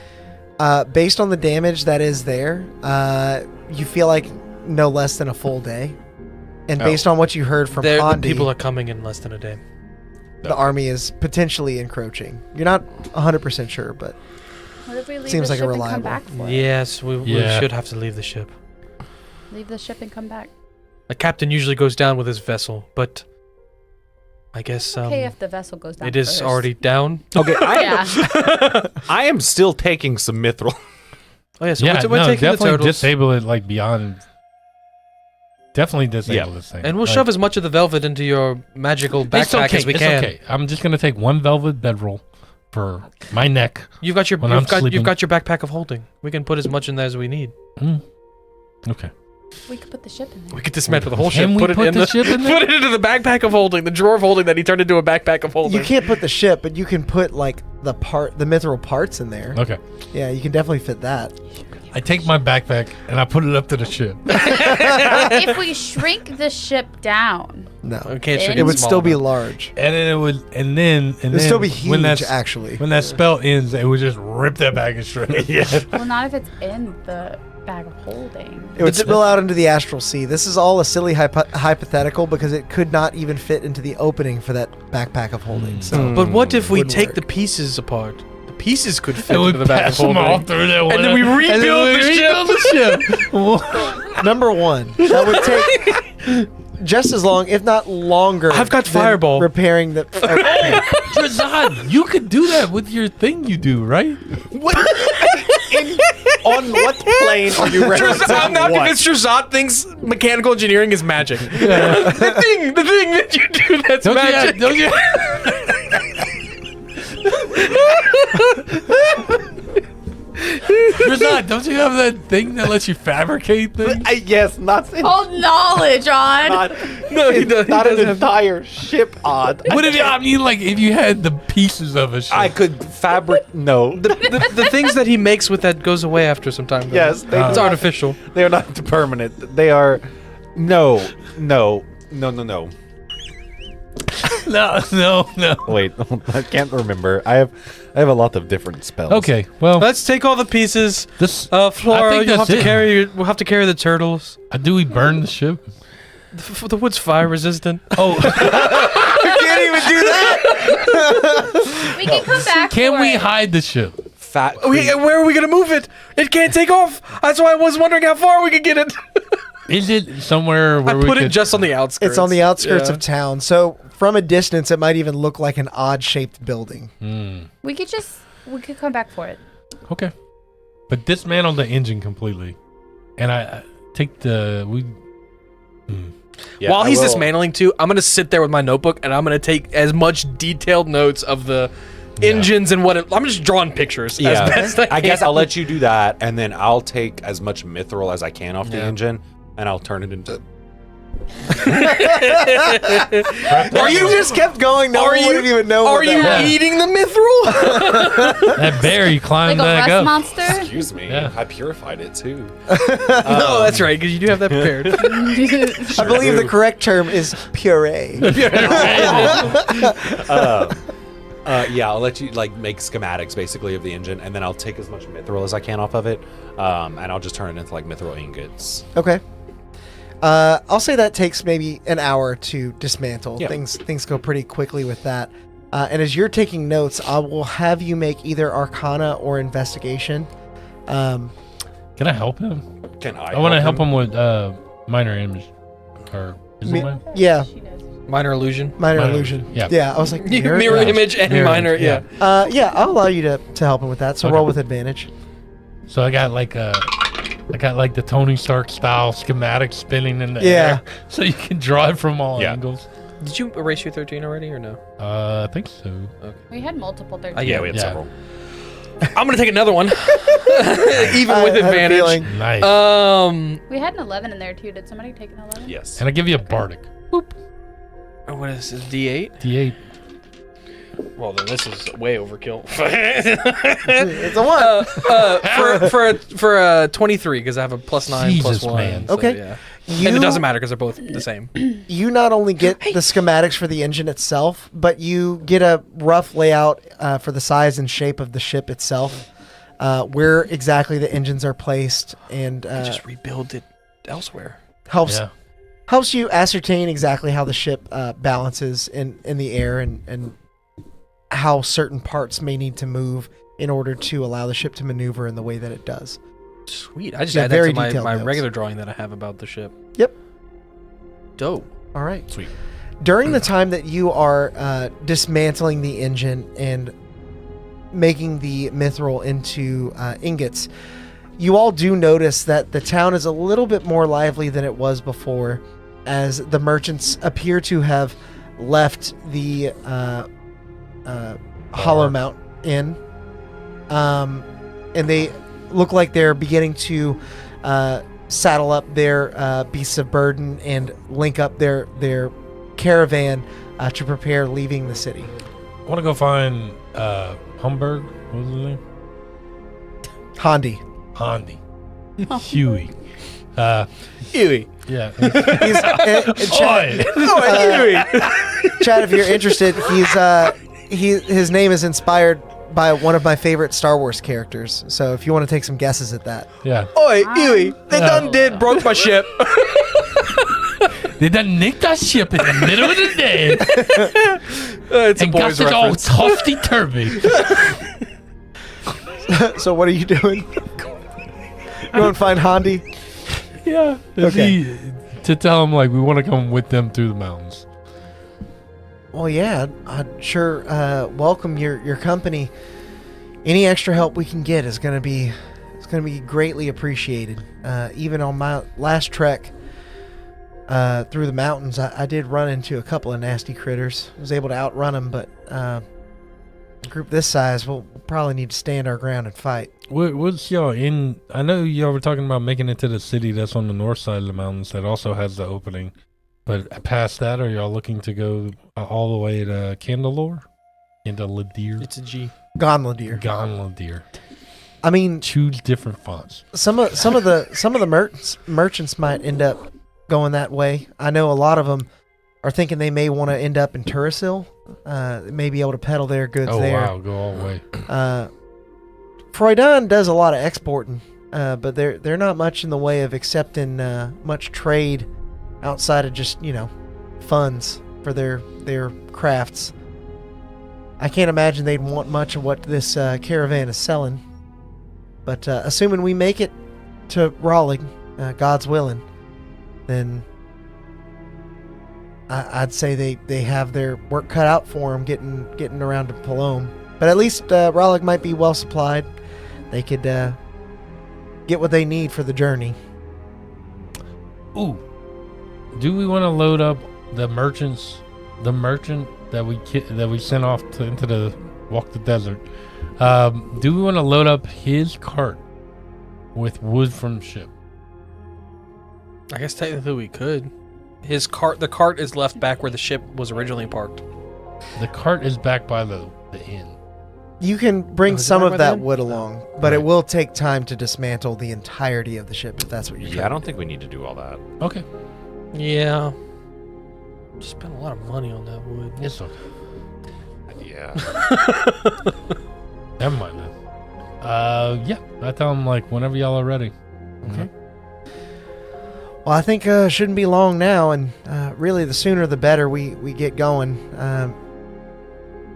Based on the damage that is there, you feel like no less than a full day. And based on what you heard from The Pondi, people are coming in less than a day. the army is potentially encroaching. You're not 100% sure, but What if we leave Seems the like a ship and reliable. come back for it? Yes, we should have to leave the ship. Leave the ship and come back. A captain usually goes down with his vessel, but I guess Okay, if the vessel goes down it is first. already down. Okay, Yeah. I am still taking some mithril. Oh yeah, so Yeah, we're taking the definitely turtles, disable it like beyond. Definitely disable this thing. and we'll Like, shove as much of the velvet into your magical it's backpack okay, as we it's can. okay. I'm just gonna take one velvet bedroll for my neck. You've got your When I'm you've sleeping. got your backpack of holding. We can put as much in there as we need. Okay. We could put the ship in there. We could dismantle the whole ship. Can we Put it put in the ship in there? Put it into the backpack of holding, the drawer of holding that he turned into a backpack of holding. you can't put the ship, but you can put like the mithril parts in there. Okay. Yeah, you can definitely fit that. I take my backpack and I put it up to the ship. If we shrink the ship down, No, We can't shrink It it would small still be enough. large. And then it would, and then It'd still be huge, when that's actually. when that spell ends, it would just rip that bag of straight. well, not if it's in the bag of holding. It would spill out into the astral sea. This is all a silly hypothetical because it could not even fit into the opening for that backpack of holding. So But what if we Wouldn't take work. the pieces apart? The pieces could fit It would into the back of pass them holding. all through that one. And then we rebuild the ship. number one, that would take just as long, if not longer. I've got than Fireball. repairing the. Drazad, you could do that with your thing you do, right? On what plane are you referencing Not what? because Shazat thinks mechanical engineering is magic. the thing that you do that's Don't magic. you? Don't you? Rizad, don't you have that thing that lets you fabricate things? Yes, not Hold knowledge on. No, he does. not an entire ship odd. What if I mean, like, if you had the pieces of a ship? I could fabric. No. The things that he makes with that goes away after some time. Though. Yes, It's artificial. They are not permanent. They are. No. No. Wait, I can't remember. I have a lot of different spells. Okay, well, Let's take all the pieces. this. I Flora, think you'll have that's to it. we'll have to carry the turtles. Do we burn the ship? The wood's fire resistant. Oh, Can't even do that. We can come back. can for we it. hide the ship? Fat. Where are we gonna move it? It can't take off. That's why I was wondering how far we could get it. Is it somewhere where I we put could? it just on the outskirts. It's on the outskirts Yeah. of town, so from a distance, it might even look like an odd-shaped building. We could come back for it. Okay, but dismantle the engine completely, and I take the Yeah, While I he's will- dismantling too, I'm gonna sit there with my notebook and I'm gonna take as much detailed notes of the engines and I'm just drawing pictures as best I guess can. I'll let you do that, and then I'll take as much mithril as I can off the Yeah. engine, and I'll turn it into. Or you just kept going. No one wouldn't even know. Are what that you was. eating the mithril? that bear you Like climbed a back rust up. monster. Excuse me. Yeah. I purified it too. No, that's right, because you do have that prepared. I believe the correct term is puree. Yeah, I'll let you like make schematics basically of the engine, and then I'll take as much mithril as I can off of it, and I'll just turn it into like mithril ingots. Okay. I'll say that takes maybe an hour to dismantle. Yeah. Things go pretty quickly with that. And as you're taking notes, I will have you make either Arcana or Investigation. Can I help him? Can I? I want to help him with minor image, or is Mi- it mine? Yeah, Minor illusion. minor Minor illusion. illusion, yeah. I was like Mirror image and Mirror minor, image, yeah. yeah. Yeah, I'll allow you to help him with that. So Okay. roll with advantage. So I got like the Tony Stark style schematic spinning in the Yeah. air, so you can draw it from all Yeah. angles. Did you erase your 13 already or no? I think so. We had multiple 13. Yeah, we have Yeah. several. I'm gonna take another one, even I with had a advantage. feeling. Nice. We had an 11 in there too. Did somebody take an 11? Yes. And I give you a bardic. What is this? D8? D8. Well, then this is way overkill. It's a one. for a 23 because I have a +9 Jesus, +1. man. So, Okay. yeah. You, And it doesn't matter because they're both the same. You not only get the schematics for the engine itself, but you get a rough layout for the size and shape of the ship itself, where exactly the engines are placed, and Just rebuild it elsewhere. helps Yeah. helps you ascertain exactly how the ship balances in the air and how certain parts may need to move in order to allow the ship to maneuver in the way that it does. Sweet. I just Yeah, add that very to my detailed notes. regular drawing that I have about the ship. Yep. Dope. All right. Sweet. During the time that you are dismantling the engine and making the mithril into ingots, you all do notice that the town is a little bit more lively than it was before, as the merchants appear to have left the Hollow Mount Inn, and they look like they're beginning to saddle up their beasts of burden and link up their caravan to prepare leaving the city. I want to go find Humberg. What was his name? Hondi. Hondi. Huey. Huey. Yeah. He's Chad, Chad, if you're interested, his name is inspired by one of my favorite Star Wars characters. So if you want to take some guesses at that. Yeah. Oi, Huey. They done broke my ship. They done nicked that ship in the middle of the day It's and a got boy's it all reference. tufty-turvy. So what are you doing? You want to find Hondi? Yeah. Okay. To tell him, like, we want to come with them through the mountains. Well, yeah, I'd sure welcome your company. Any extra help we can get is going to be greatly appreciated. Even on my last trek through the mountains, I did run into a couple of nasty critters. I was able to outrun them, but A group this size, we'll probably need to stand our ground and fight. What's y'all in? I know y'all were talking about making it to the city that's on the north side of the mountains that also has the opening. But past that, are y'all looking to go all the way to Candelore? Candelier? It's a G. Gonladier. Gonladier. I mean, Choose different fonts. some of the merchants might end up going that way. I know a lot of them are thinking they may want to end up in Turasil. They may be able to peddle their goods there. Oh wow, go all the way. Freudan does a lot of exporting, but they're not much in the way of accepting much trade outside of just funds for their crafts. I can't imagine they'd want much of what this caravan is selling. But assuming we make it to Raleigh, God's willing, then I'd say they have their work cut out for them getting around to Palome. But at least Raleigh might be well supplied. They could get what they need for the journey. Ooh, do we want to load up the merchant that we sent off into the walk the desert? Do we want to load up his cart with wood from the ship? I guess technically we could. The cart is left back where the ship was originally parked. The cart is back by the inn. You can bring is it some back of by that then? wood along, but it will take time to dismantle the entirety of the ship if that's what you're Yeah, I don't think we need to do all that. Okay. Yeah. Spent a lot of money on that wood. It's okay. Yeah. Never mind then. Yeah. I tell them whenever y'all are ready. Okay. Well, I think shouldn't be long now, and really the sooner the better we get going.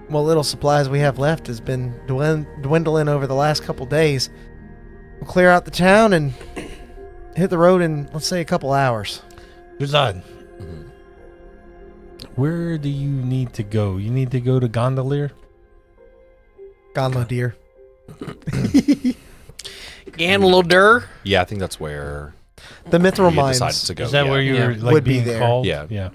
What little supplies we have left has been dwindling over the last couple days. We'll clear out the town and hit the road in, let's say, a couple hours. Reside. Where do you need to go? You need to go to Gondolier? Gonladier. Ganlodur? Yeah, I think that's where The Mithril we Mines. decided to go. Is that yeah. where you Yeah. were Would be being there. called? Yeah. Yeah.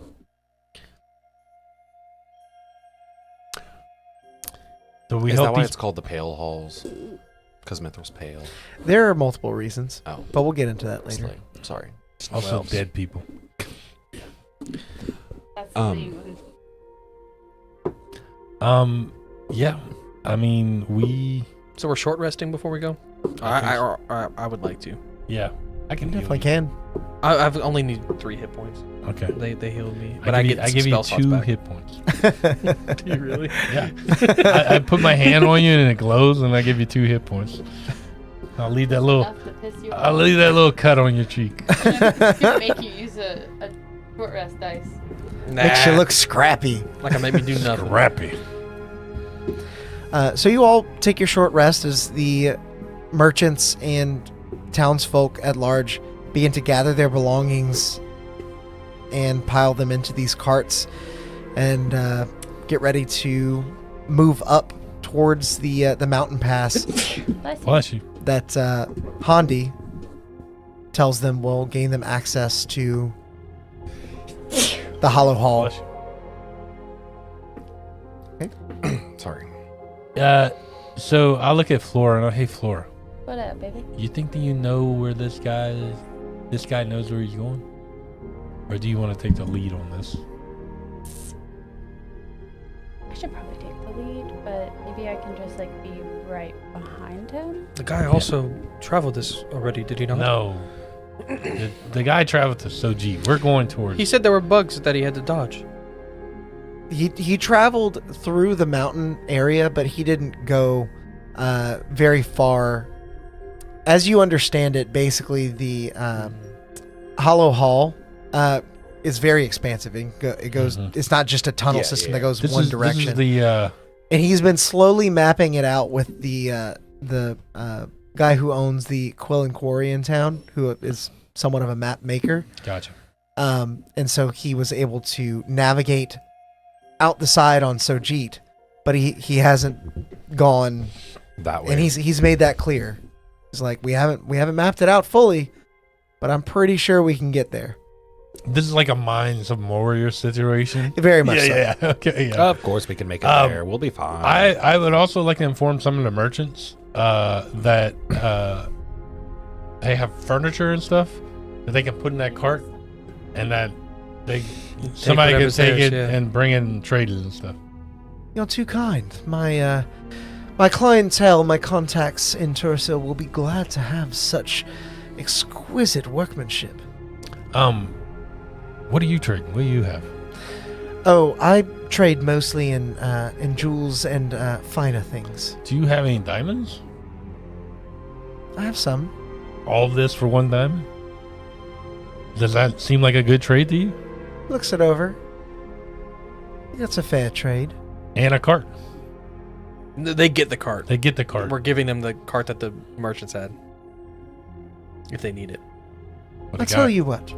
So we Is that help why these. it's called the Pale Halls? Because Mithril's pale. There are multiple reasons, Oh, but we'll get into that it's later. like- sorry. Also Well, dead people. That's Um, Yeah. I mean, we. So we're short resting before we go? I would like to. Yeah. I can Definitely heal can. I've only need 3 hit points. you. Okay. They healed me. But I get I give you spell slots 2 back. hit points. Do you really? Yeah. I put my hand on you and it glows, and I give you 2 hit points. I'll leave that little. enough to piss you I'll off. leave that little cut on your cheek. Could make you use a short rest dice. Makes you look scrappy. like I made me do nothing. Scrappy. So you all take your short rest as the merchants and townsfolk at large begin to gather their belongings and pile them into these carts and get ready to move up towards the mountain pass Bless you. that Hondi tells them will gain them access to the Hollow Hall. Bless you. Sorry. So I look at Flora and I, hey Flora, What up, baby? you think that you know where this guy is? This guy knows where he's going? Or do you want to take the lead on this? I should probably take the lead, but maybe I can just be right behind him. The guy also traveled this already, did he not? No. the guy traveled to Soji. We're going towards. He said there were bugs that he had to dodge. He traveled through the mountain area, but he didn't go very far. As you understand it, basically the Hollow Hall is very expansive. It goes. It's not just a tunnel system that goes one direction. This is the And he's been slowly mapping it out with the guy who owns the Quill and Quarry in town, who is somewhat of a map maker. gotcha. And so he was able to navigate out the side on Sojit, but he hasn't gone, That way. and he's made that clear. He's like, we haven't mapped it out fully, but I'm pretty sure we can get there. This is like a Mines of Moria situation. Very much so. Yeah. Okay. Yeah. Of course, we can make it there. We'll be fine. I would also like to inform some of the merchants that they have furniture and stuff that they can put in that cart, and that somebody can whatever's take theirs, it yeah. and bring in trade and stuff. You're too kind. My clientele, my contacts in Turso will be glad to have such exquisite workmanship. What are you trading? What do you have? Oh, I trade mostly in jewels and finer things. Do you have any diamonds? I have some. All of this for one diamond? Does that seem like a good trade to you? Looks it over. That's a fair trade. And a cart. They get the cart. They get the cart. We're giving them the cart that the merchants had, if they need it. But I'll tell you what.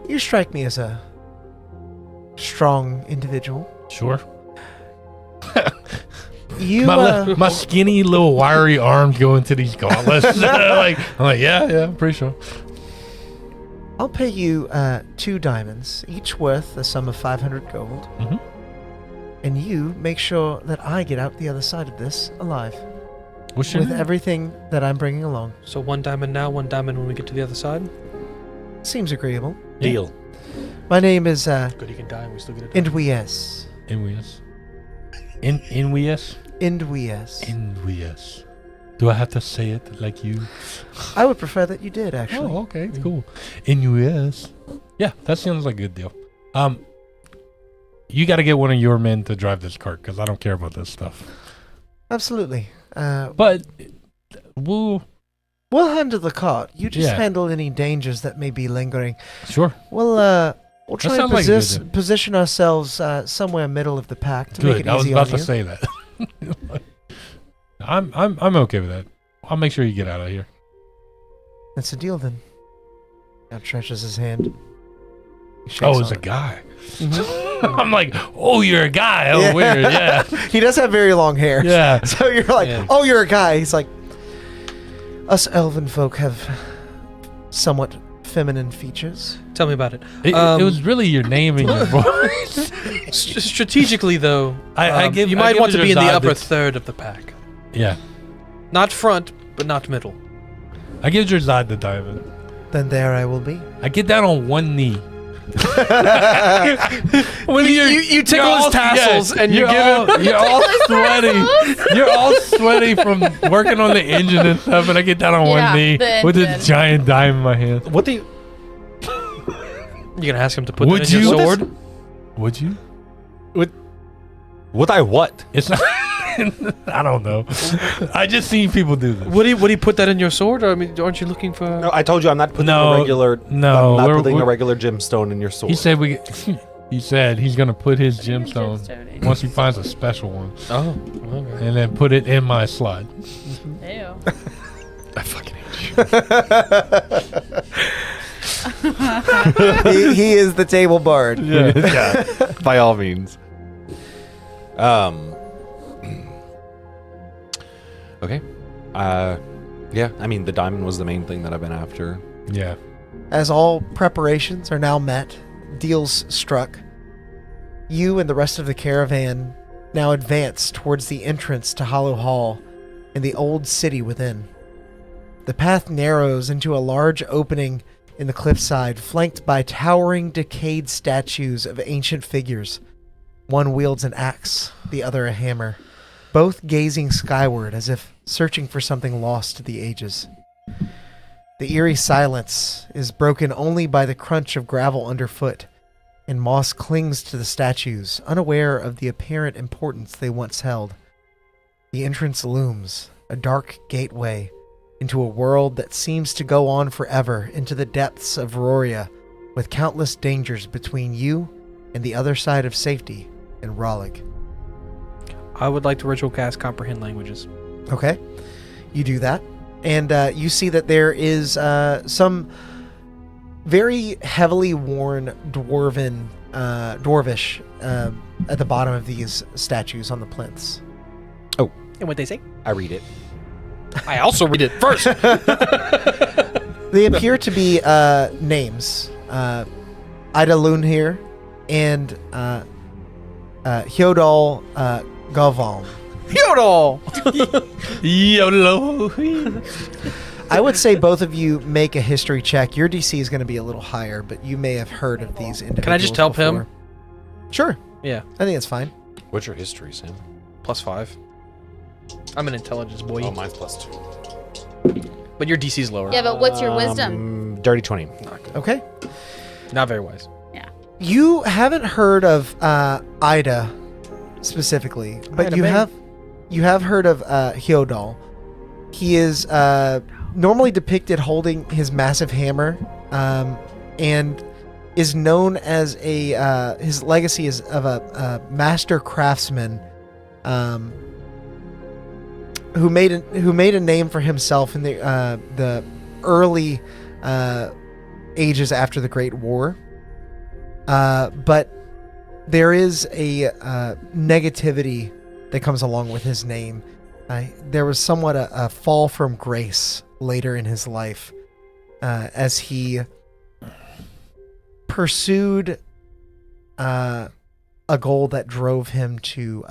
You strike me as a strong individual. Sure. You My skinny little wiry arms go into these gauntlets. I'm like, yeah, I'm pretty sure. I'll pay you 2 diamonds, each worth a sum of 500 gold. Mhm. And you make sure that I get out the other side of this alive. What's your With name? everything that I'm bringing along. So 1 diamond now, 1 diamond when we get to the other side. Seems agreeable. Deal. My name is Good, he can die and we still get it. Indwies. Inwies. Inwies? Indwies. Inwies. Do I have to say it like you? I would prefer that you did, actually. Oh, okay, it's cool. Inwies. Yeah, that sounds like a good deal. You got to get one of your men to drive this cart because I don't care about this stuff. Absolutely. But we'll We'll handle the cart. You just Yeah. handle any dangers that may be lingering. sure. We'll try and sounds like a good deal. position ourselves somewhere middle of the pack to make Good. it I was easy about on to you. say that. I'm okay with that. I'll make sure you get out of here. That's a deal then. Now stretches his hand. He shakes Oh, it's on a it. guy. Mhm. I'm like, oh, you're a guy. Oh, Yeah. weird. Yeah. He does have very long hair. Yeah. So you're like, Yeah. oh, you're a guy. He's like, us elven folk have somewhat feminine features. Tell me about it. It was really your name and your voice. Strategically, though, I you might want to be in the Josiah upper the- third of the pack. Yeah. Not front, but not middle. I give Josiah the diamond. Then there I will be. I get down on one knee. When You tickle you're his all- tassels and you you're give all, him. You're all sweaty. You're all sweaty from working on the engine and stuff, and I get down on Yeah, one knee the with a engine. giant dime in my hand. What do you? You gonna ask him to put Would that in you? your sword? Would you? Would I what? It's not. I don't know. I just seen people do this. Would he put that in your sword? Or, I mean, aren't you looking for? No, I told you I'm not putting No, a regular. no, I'm not we're- putting we're- a regular gemstone in your sword. He said we. He said he's gonna put his gemstone once he finds a special one, Oh, okay. and then put it in my slot. Ew. I fucking hate you. he is the table bard. Yeah, by all means. Okay. Yeah. I mean, the diamond was the main thing that I've been after. Yeah. As all preparations are now met, deals struck, you and the rest of the caravan now advance towards the entrance to Hollow Hall and the old city within. The path narrows into a large opening in the cliffside, flanked by towering, decayed statues of ancient figures. One wields an axe, the other a hammer, both gazing skyward as if searching for something lost to the ages. The eerie silence is broken only by the crunch of gravel underfoot, and moss clings to the statues, unaware of the apparent importance they once held. The entrance looms, a dark gateway into a world that seems to go on forever into the depths of Roria, with countless dangers between you and the other side of safety in Rollick. I would like to ritual cast comprehend languages. Okay, you do that, and you see that there is some very heavily worn dwarvish at the bottom of these statues on the plinths. And what they say? I read it. I also read it first. They appear to be names. Ida Lunhir and Hyodal Galvan. Yodel! YOLO. I would say both of you make a history check. Your DC is going to be a little higher, but you may have heard of these individuals. Can I just help him? Sure. Yeah. I think it's fine. What's your history, Sam? +5. I'm an intelligence boy. Oh, mine's +2. But your DC's lower. Yeah, but what's your wisdom? Dirty 20. Okay. Not very wise. You haven't heard of Ida specifically, but Ida you May. have heard of Hyodal. He is normally depicted holding his massive hammer, and is known as his legacy is of a master craftsman, who made a name for himself in the early ages after the Great War. But there is a negativity that comes along with his name. There was somewhat a fall from grace later in his life, as he pursued a goal that drove him to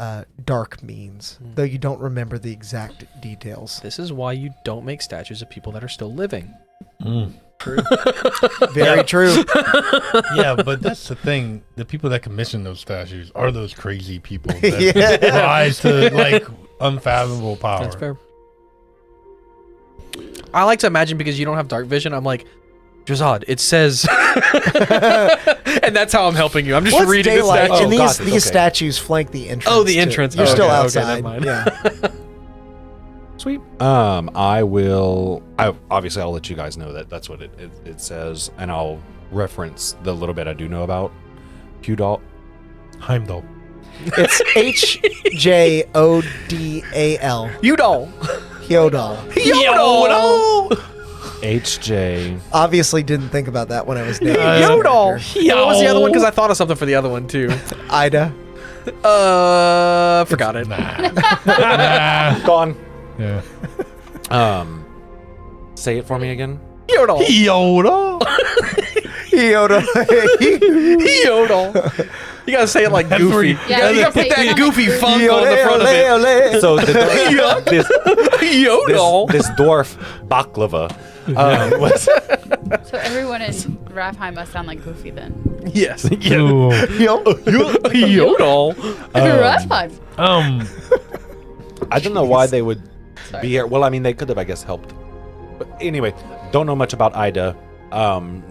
dark means, though you don't remember the exact details. This is why you don't make statues of people that are still living. Very true. Yeah, but that's the thing. The people that commission those statues are those crazy people that rise to like unfathomable power. That's fair. I like to imagine, because you don't have dark vision, I'm like, Drazad, it says... and that's how I'm helping you. I'm just reading the daylight, statue. and got these it, statues flank the entrance. Oh, the too. entrance. You're Oh, still okay, outside. never mind. Yeah. Sweet. Obviously I'll let you guys know that that's what it says, and I'll reference the little bit I do know about Hyodal. Heimdall. It's HJODAL. Udall. Hyodal. Yodel! HJ. Obviously didn't think about that when I was naming this Yodel! character. What was the other one? Because I thought of something for the other one, too. Ida. Forgot it. Nah. Gone. Yeah. Say it for me again. Yodel! Yoda. Hyodal. Yodel! You gotta say it like That's goofy. where You you- gotta put that goofy funk on the front of it. So Yodel! this dwarf baklava was So everyone in Rafheim must sound like Goofy then. Yes. Ooh. Yodel! Rafheim. I don't know why they would Sorry. be here. Well, I mean, they could have, I guess, helped. But anyway, don't know much about Ida.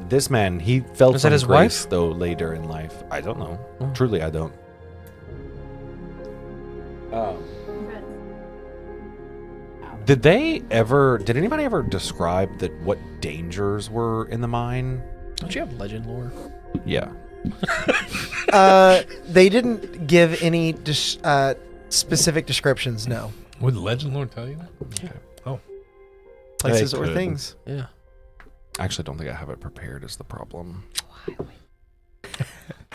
This man, he felt Was that some his grace, wife? though, later in life. I don't know. Truly, I don't. Did anybody ever describe what dangers were in the mine? Don't you have legend lore? Yeah. They didn't give any specific descriptions, no. Would Legend Lord tell you that? Okay. Oh. Places They or could. things. Yeah. I actually don't think I have it prepared is the problem.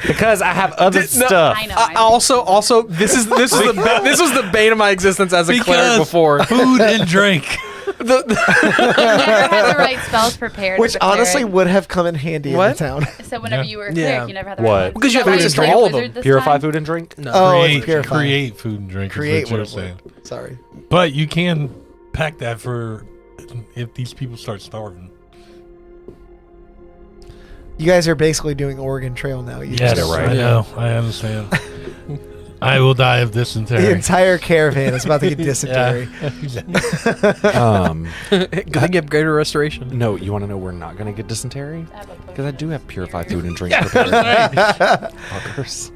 Because I have other stuff. I know. Also, this was the bane of my existence as a cleric before. Food and drink. You never had the right spells prepared. Which as a honestly cleric. would have come in handy in What? the town. So whenever you were a Yeah. cleric, you never had the What? right ones. Because you have Is that access why to you're all of wizard them. this Purify time? food and drink? No. Oh, it's Create, purifying. create food and drink. Create is what what you're it saying. would. Sorry. But you can pack that for if these people start starving. You guys are basically doing Oregon Trail now. You Yes, just- right. I know. I understand. I will die of dysentery. The entire caravan is about to get dysentery. Um, Good thing you have greater restoration. no, you want to know we're not going to get dysentery? I have a potion Because I do have of purified fear. food and drink prepared. Fuckers.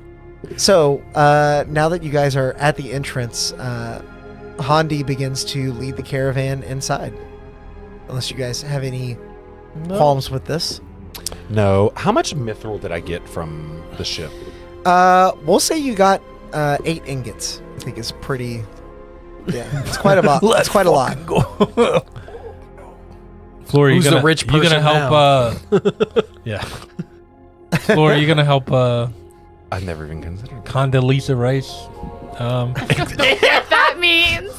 So, now that you guys are at the entrance, Hondi begins to lead the caravan inside. Unless you guys have any qualms with this. No. How much mithril did I get from the ship? We'll say you got 8 ingots. I think it's pretty. Yeah, it's quite a lot. It's quite a lot. Flora, Who's you the gonna, rich you gonna person help? Yeah. Flora, you gonna help? I've never even considered that. Condoleezza Rice. What that means.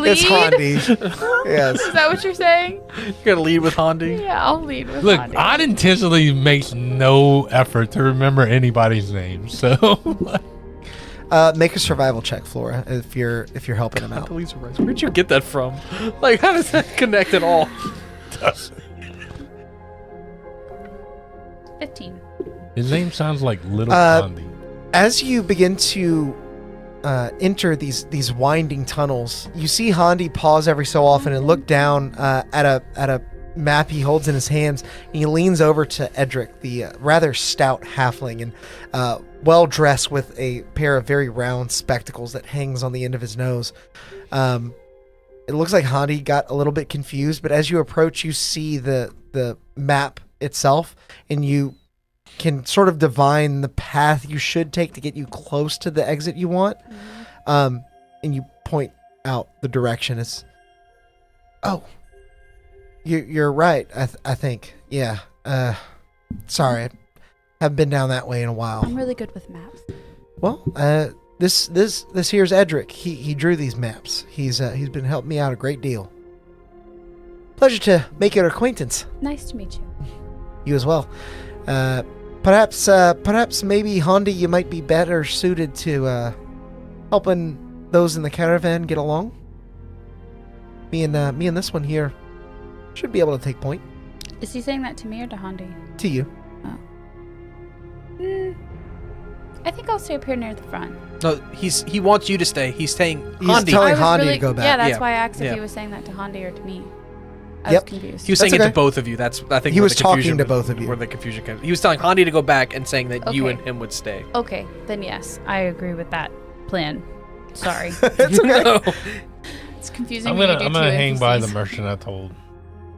Lead? It's Hondi. Yes. Is that what you're saying? You're gonna lead with Hondi. Yeah, I'll lead with Look, Hondi. Odd intentionally makes no effort to remember anybody's name, so Make a survival check, Flora, if you're helping him out. Where'd you get that from? Like, how does that connect at all? 15. his name sounds like Little Uh, Condi. As you begin to enter these winding tunnels, you see Hondi pause every so often and look down at a map he holds in his hands. And he leans over to Edric, the rather stout halfling, and well dressed with a pair of very round spectacles that hangs on the end of his nose. It looks like Hondi got a little bit confused, but as you approach, you see the map itself, and you can sort of divine the path you should take to get you close to the exit you want. And you point out the direction. It's, you're right. I think. Yeah. Sorry, I haven't been down that way in a while. I'm really good with maps. Well, this here's Edric. He drew these maps. He's been helping me out a great deal. Pleasure to make your acquaintance. Nice to meet you. You as well. Perhaps maybe Hondi, you might be better suited to helping those in the caravan get along. Me and this one here should be able to take point. Is he saying that to me or to Hondi? To you. I think I'll stay up here near the front. No, he wants you to stay. He's saying He's Hondi. telling I was Hondi really, to go back. Yeah, that's Yeah. why I asked if Yeah. he was saying that to Hondi or to me. I Yep. was confused. He was That's saying it okay. to both of you. That's I think He where was the confusion talking to was- both of you. Where the confusion comes. He was telling Hondi to go back and saying that you Okay. and him would stay. Okay, then yes, I agree with that plan. Sorry. It's okay. No. It's confusing I'm when you gonna do two hang by the NPCs. merchant I told,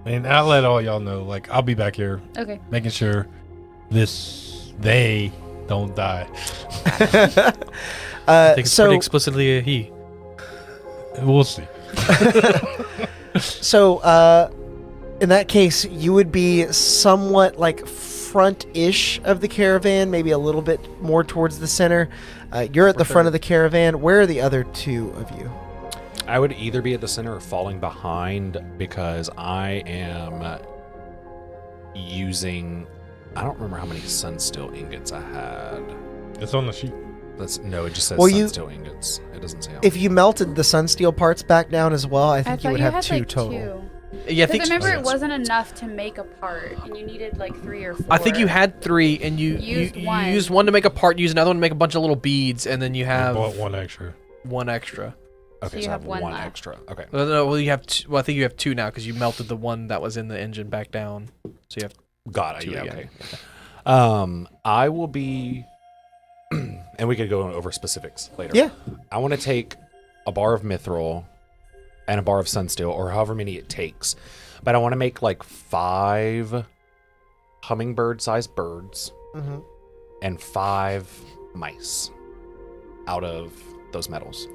and I'll let all y'all know. Like, I'll be back here Okay. making sure they don't die. I think it's So pretty explicitly a he. We'll see. So, in that case, you would be somewhat like front-ish of the caravan, maybe a little bit more towards the center. You're at the front of the caravan. Where are the other two of you? I would either be at the center or falling behind because I am using. I don't remember how many sunsteel ingots I had. It's on the sheet. It just says Well, you- sunsteel ingots. It doesn't say how If you melted the sunsteel parts back down as well, I think you thought would have had, two like, total. Two. Yeah, I Because think. remember, yes. it wasn't enough to make a part, and you needed like 3 or 4. I think you had 3, and you Used you one. used one to make a part, used another one to make a bunch of little beads, and then you I have bought one extra. one extra. Okay, you so I have have one one left. extra. Okay. Well, you have. Well, I think you have 2 now because you melted the one that was in the engine back down. So you have. Got it. 2 Yeah. again. Okay. I will be, and we could go over specifics later. Yeah. I want to take a bar of mithril and a bar of sunsteel, or however many it takes. But I want to make like 5 hummingbird-sized birds Mhm. and 5 mice out of those metals.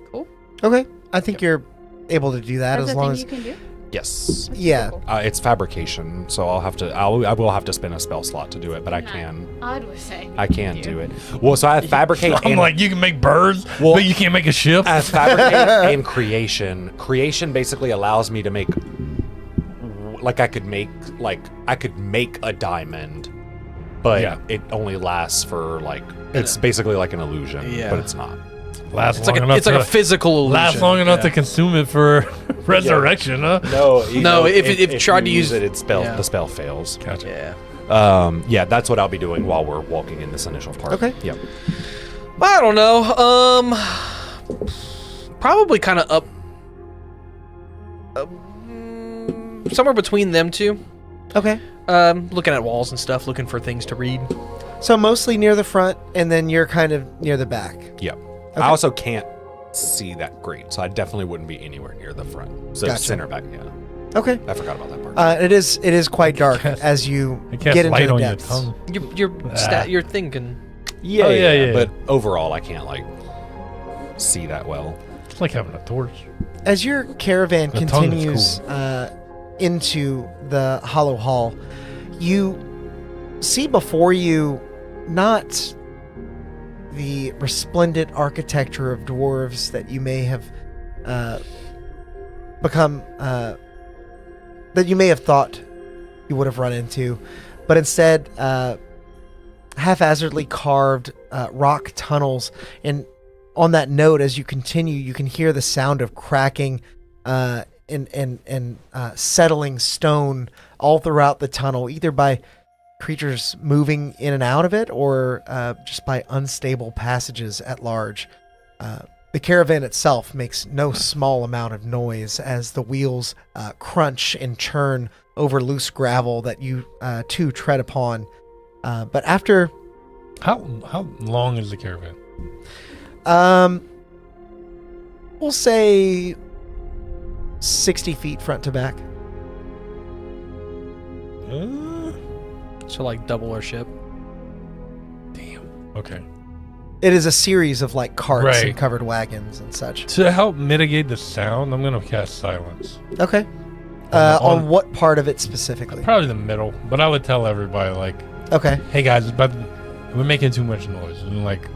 Okay. I think you're able to do that That's as a long thing as. you can do. Yes. Yeah. Cool. It's fabrication, so I will have to spend a spell slot to do it, but I Not can. Odd was saying. I can do it. Well, so I have fabricate I'm and like, you can make birds, Well- but you can't make a ship. as fabricate and creation. Creation basically allows me to make I could make a diamond, but Yeah. it only lasts for it's basically like an illusion, Yeah. but it's not. Last It's long like enough it's like to a physical illusion. last long enough Yeah. to consume it for resurrection, huh? No, No, if you tried to use it, yeah. the spell fails. Gotcha. Yeah. Yeah, that's what I'll be doing while we're walking in this initial part. Okay. Yep. I don't know. Probably kind of up. Somewhere between them two. Okay. Looking at walls and stuff, looking for things to read. So mostly near the front, and then you're kind of near the back. Yep. Okay. I also can't see that great, so I definitely wouldn't be anywhere near the front. So Gotcha. center back, yeah. Okay. I forgot about that part. It is quite dark cast- as you It get casts into light the on your depths. tongue. Your thing can. Yeah, Oh, yeah. But overall, I can't see that well. It's like having a torch. As your caravan The tongue continues is into the Hollow Hall, you see before you not the resplendent architecture of dwarves that you may have become that you may have thought you would have run into, but instead haphazardly carved rock tunnels. And on that note, as you continue, you can hear the sound of cracking and settling stone all throughout the tunnel, either by creatures moving in and out of it or just by unstable passages at large. The caravan itself makes no small amount of noise as the wheels crunch and churn over loose gravel that you two tread upon. But after... How long is the caravan? We'll say 60 feet front to back. So like double our ship. Damn. Okay. It is a series of like carts Right. and covered wagons and such. To help mitigate the sound, I'm gonna cast silence. Okay. On what part of it specifically? Probably the middle, but I would tell everybody like, Okay. "Hey guys, but we're making too much noise." And like,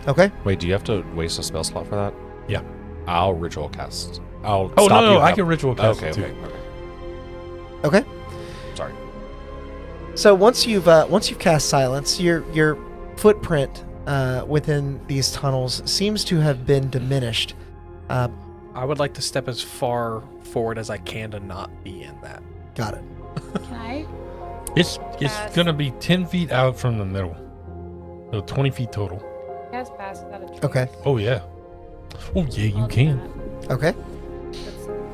Okay. Wait, do you have to waste a spell slot for that? Yeah. I'll ritual cast. I'll oh stop no, you I at- can ritual cast Okay, it too. okay. Okay. Sorry. So once you've cast silence, your footprint within these tunnels seems to have been diminished. I would like to step as far forward as I can to not be in that. Got it. Can I? It's Cast. gonna be 10 feet out from the middle, so 20 feet total. Cast pass without a trace? Okay. Oh yeah. Oh yeah, you I'll do can. that. Okay.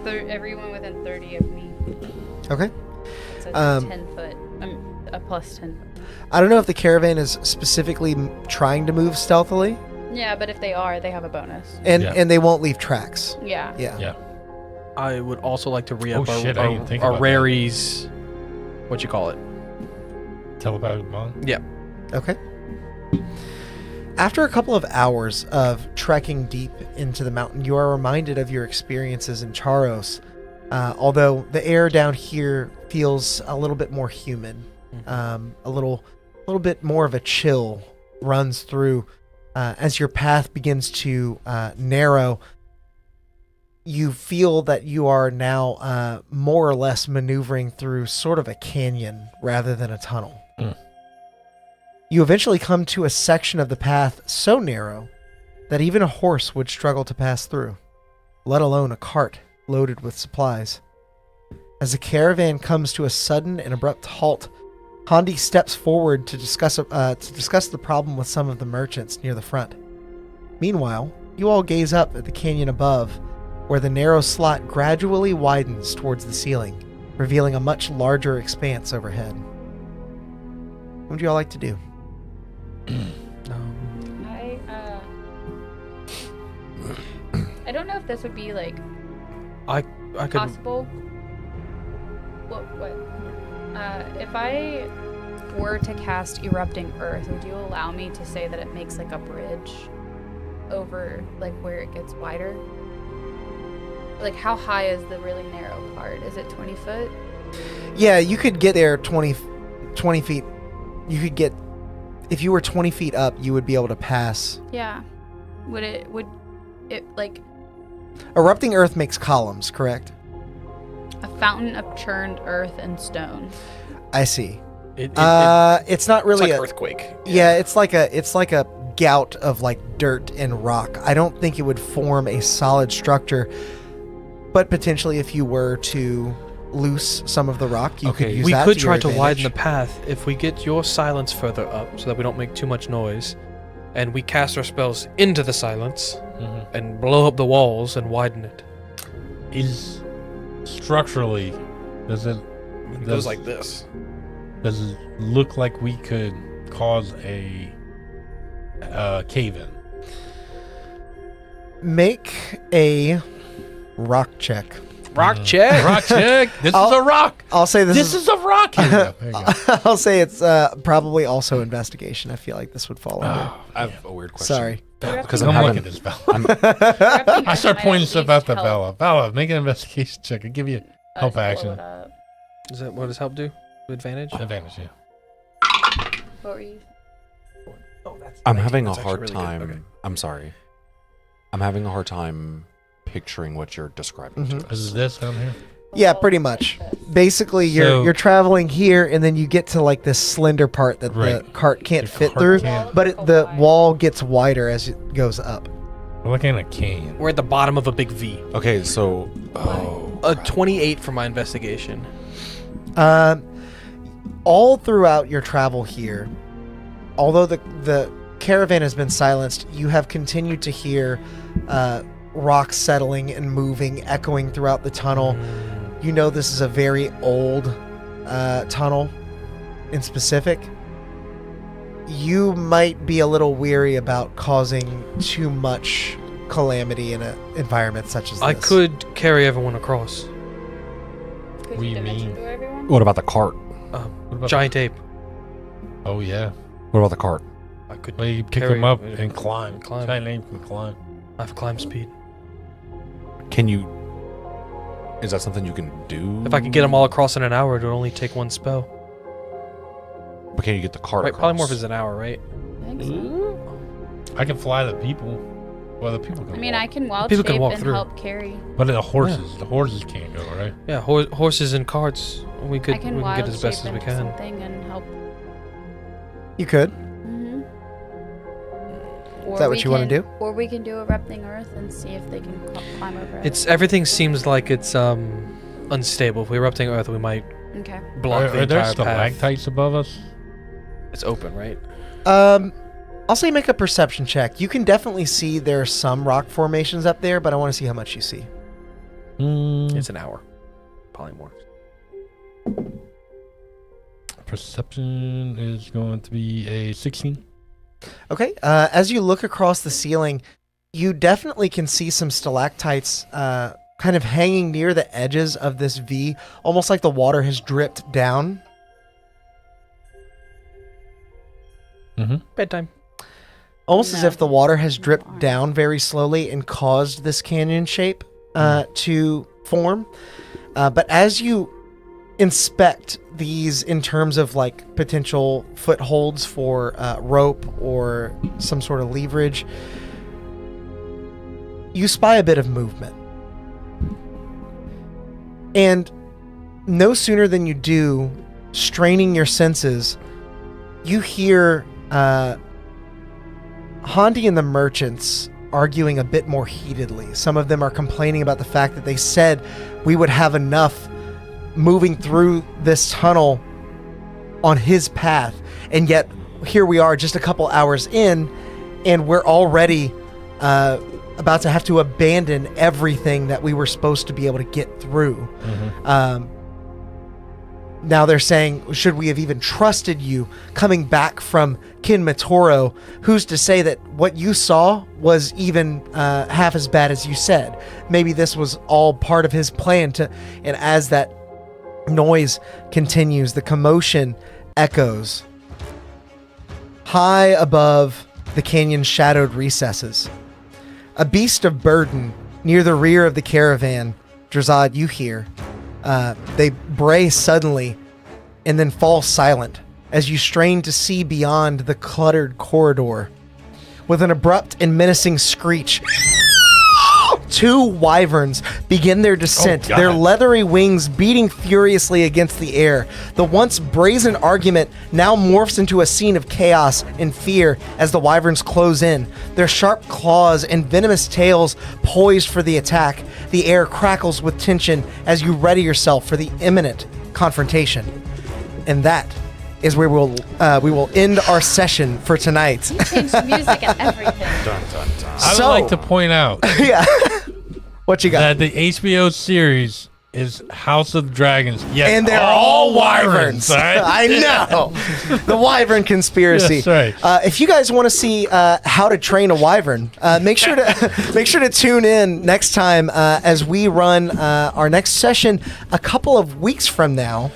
That's everyone within 30 of me. Okay. It's a Um, 10 foot. A plus 10 foot. I don't know if the caravan is specifically trying to move stealthily, Yeah, but if they are, they have a bonus. and Yeah. and they won't leave tracks. Yeah. Yeah. Yeah. I would also like to re-up Oh, shit, I didn't think our about that. Rary's, what you call it? Telepathic bond. Yep. Okay. After a couple of hours of trekking deep into the mountain, you are reminded of your experiences in Charos. Although the air down here feels a little bit more humid, a little bit more of a chill runs through as your path begins to narrow. You feel that you are now more or less maneuvering through sort of a canyon rather than a tunnel. You eventually come to a section of the path so narrow that even a horse would struggle to pass through, let alone a cart loaded with supplies. As the caravan comes to a sudden and abrupt halt, Hondi steps forward to discuss the problem with some of the merchants near the front. Meanwhile, you all gaze up at the canyon above, where the narrow slot gradually widens towards the ceiling, revealing a much larger expanse overhead. What would you all like to do? I don't know if this would be like I could. possible. What? If I were to cast Erupting Earth, would you allow me to say that it makes like a bridge over like where it gets wider? Like how high is the really narrow part? Is it 20 foot? Yeah, you could get there 20 feet. You could get, if you were 20 feet up, you would be able to pass. Yeah. Would it like Erupting Earth makes columns, correct? a fountain of churned earth and stone? I see. It's It's not really like a earthquake. yeah. It's like a gout of like dirt and rock. I don't think it would form a solid structure, but potentially if you were to loose some of the rock, you could Okay, use We that could to your try to widen the advantage. path if we get your silence further up so that we don't make too much noise, and we cast our spells into the silence and blow up the walls and widen it. Is structurally, does it It goes like this. does it look like we could cause a cave in? Make a rock check. Rock check. Rock check. This is I'll- a rock. I'll say This is a rock. Here you go. There you go. I'll say it's probably also investigation. I feel like this would fall under. Oh, I have a weird question. Sorry. Because I'm I'm looking having, at this, Bella. I start pointing stuff out to Bella. Bella, make an investigation check. I'll give you help action. Is that what does help do? Advantage? Advantage, yeah. What were you? I'm having a That's actually hard really good. time. Okay. I'm sorry. I'm having a hard time picturing what you're describing to us. Is this down here? Yeah, pretty much. Basically, you're traveling here, and then you get to like this slender part that the cart can't fit through, but the wall gets wider as it goes up. We're looking at a canyon. We're at the bottom of a big V. Okay, so A 28 for my investigation. All throughout your travel here, although the caravan has been silenced, you have continued to hear rocks settling and moving, echoing throughout the tunnel. You know this is a very old tunnel in specific. You might be a little weary about causing too much calamity in an environment such as this. I could carry everyone across. Could What do you dimension mean? door everyone? what about the cart? Giant ape. Oh yeah. What about the cart? I could. Well, you pick carry- him up and climb. Climb. Giant ape can climb. I have climb speed. Can you? Is that something you can do? If I could get them all across in an hour, it would only take one spell. But can you get the cart? Right, across? polymorph is an hour, right? I think so. I can fly the people. Well, the people can. I mean, walk. I can wild People shape can walk and through. help carry. But the horses can't go, right? Yeah, horses and carts. We I could can we can wild get as best shape as we into can. something and help. You could. Mm-hmm. Is that what you want to do? Or we can do erupting earth and see if they can climb over it. It's everything seems like it's unstable. If we erupting Earth, we might Okay. block the Are there entire path. stalactites above us? It's open, right? I'll say make a perception check. You can definitely see there are some rock formations up there, but I want to see how much you see. It's an hour. Polymorph. Perception is going to be a 16. Okay. As you look across the ceiling, you definitely can see some stalactites kind of hanging near the edges of this V, almost like the water has dripped down. Bedtime. Almost as No. if the water has dripped down very slowly and caused this canyon shape to form. But as you inspect these in terms of like potential footholds for rope or some sort of leverage, you spy a bit of movement. And no sooner than you do, straining your senses, you hear Hondi and the merchants arguing a bit more heatedly. Some of them are complaining about the fact that they said we would have enough moving through this tunnel on his path, and yet here we are just a couple hours in, and we're already about to have to abandon everything that we were supposed to be able to get through. Now they're saying, should we have even trusted you coming back from Kin Matoro? Who's to say that what you saw was even half as bad as you said? Maybe this was all part of his plan to. And as that noise continues, the commotion echoes high above the canyon's shadowed recesses. A beast of burden near the rear of the caravan. Drazad, you hear. They bray suddenly and then fall silent as you strain to see beyond the cluttered corridor. With an abrupt and menacing screech, two wyverns begin their descent, their leathery wings beating furiously against the air. The once brazen argument now morphs into a scene of chaos and fear as the wyverns close in, their sharp claws and venomous tails poised for the attack. The air crackles with tension as you ready yourself for the imminent confrontation. And that is where we will end our session for tonight. You changed the music and everything. I would like to point out Yeah. What you got? that the HBO series is House of Dragons. Yes, And they're all wyverns. all right? I know. The wyvern conspiracy. That's right. If you guys want to see how to train a wyvern, make sure to tune in next time as we run our next session a couple of weeks from now.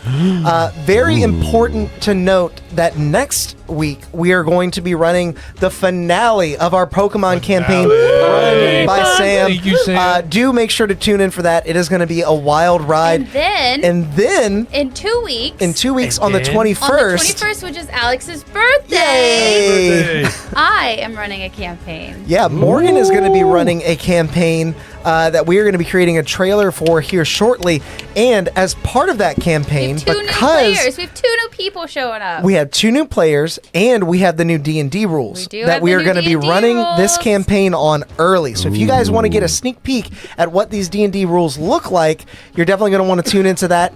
Very important to note that next week we are going to be running the finale of our Pokemon campaign run by Sam. Thank you, Sam. Do make sure to tune in for that. It is going to be a wild ride. And then in 2 weeks on the 21st. on the 21st, which is Alex's birthday, Yay! I am running a campaign. Yeah, Morgan is going to be running a campaign that we are going to be creating a trailer for here shortly. And as part of that campaign, Two new players. We have 2 new people showing up. we had 2 new players, and we have the new D&D rules We do that have we the are new going to be D&D running this rules. campaign on early. So if you guys want to get a sneak peek at what these D&D rules look like, you're definitely going to want to tune into that.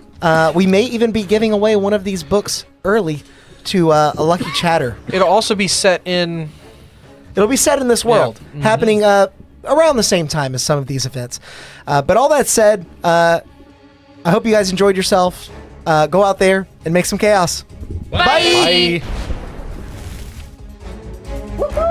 We may even be giving away one of these books early to a lucky chatter. It'll also be set in. It'll be set in this world, happening around the same time as some of these events. But all that said, I hope you guys enjoyed yourself. Go out there and make some chaos. Bye. Bye.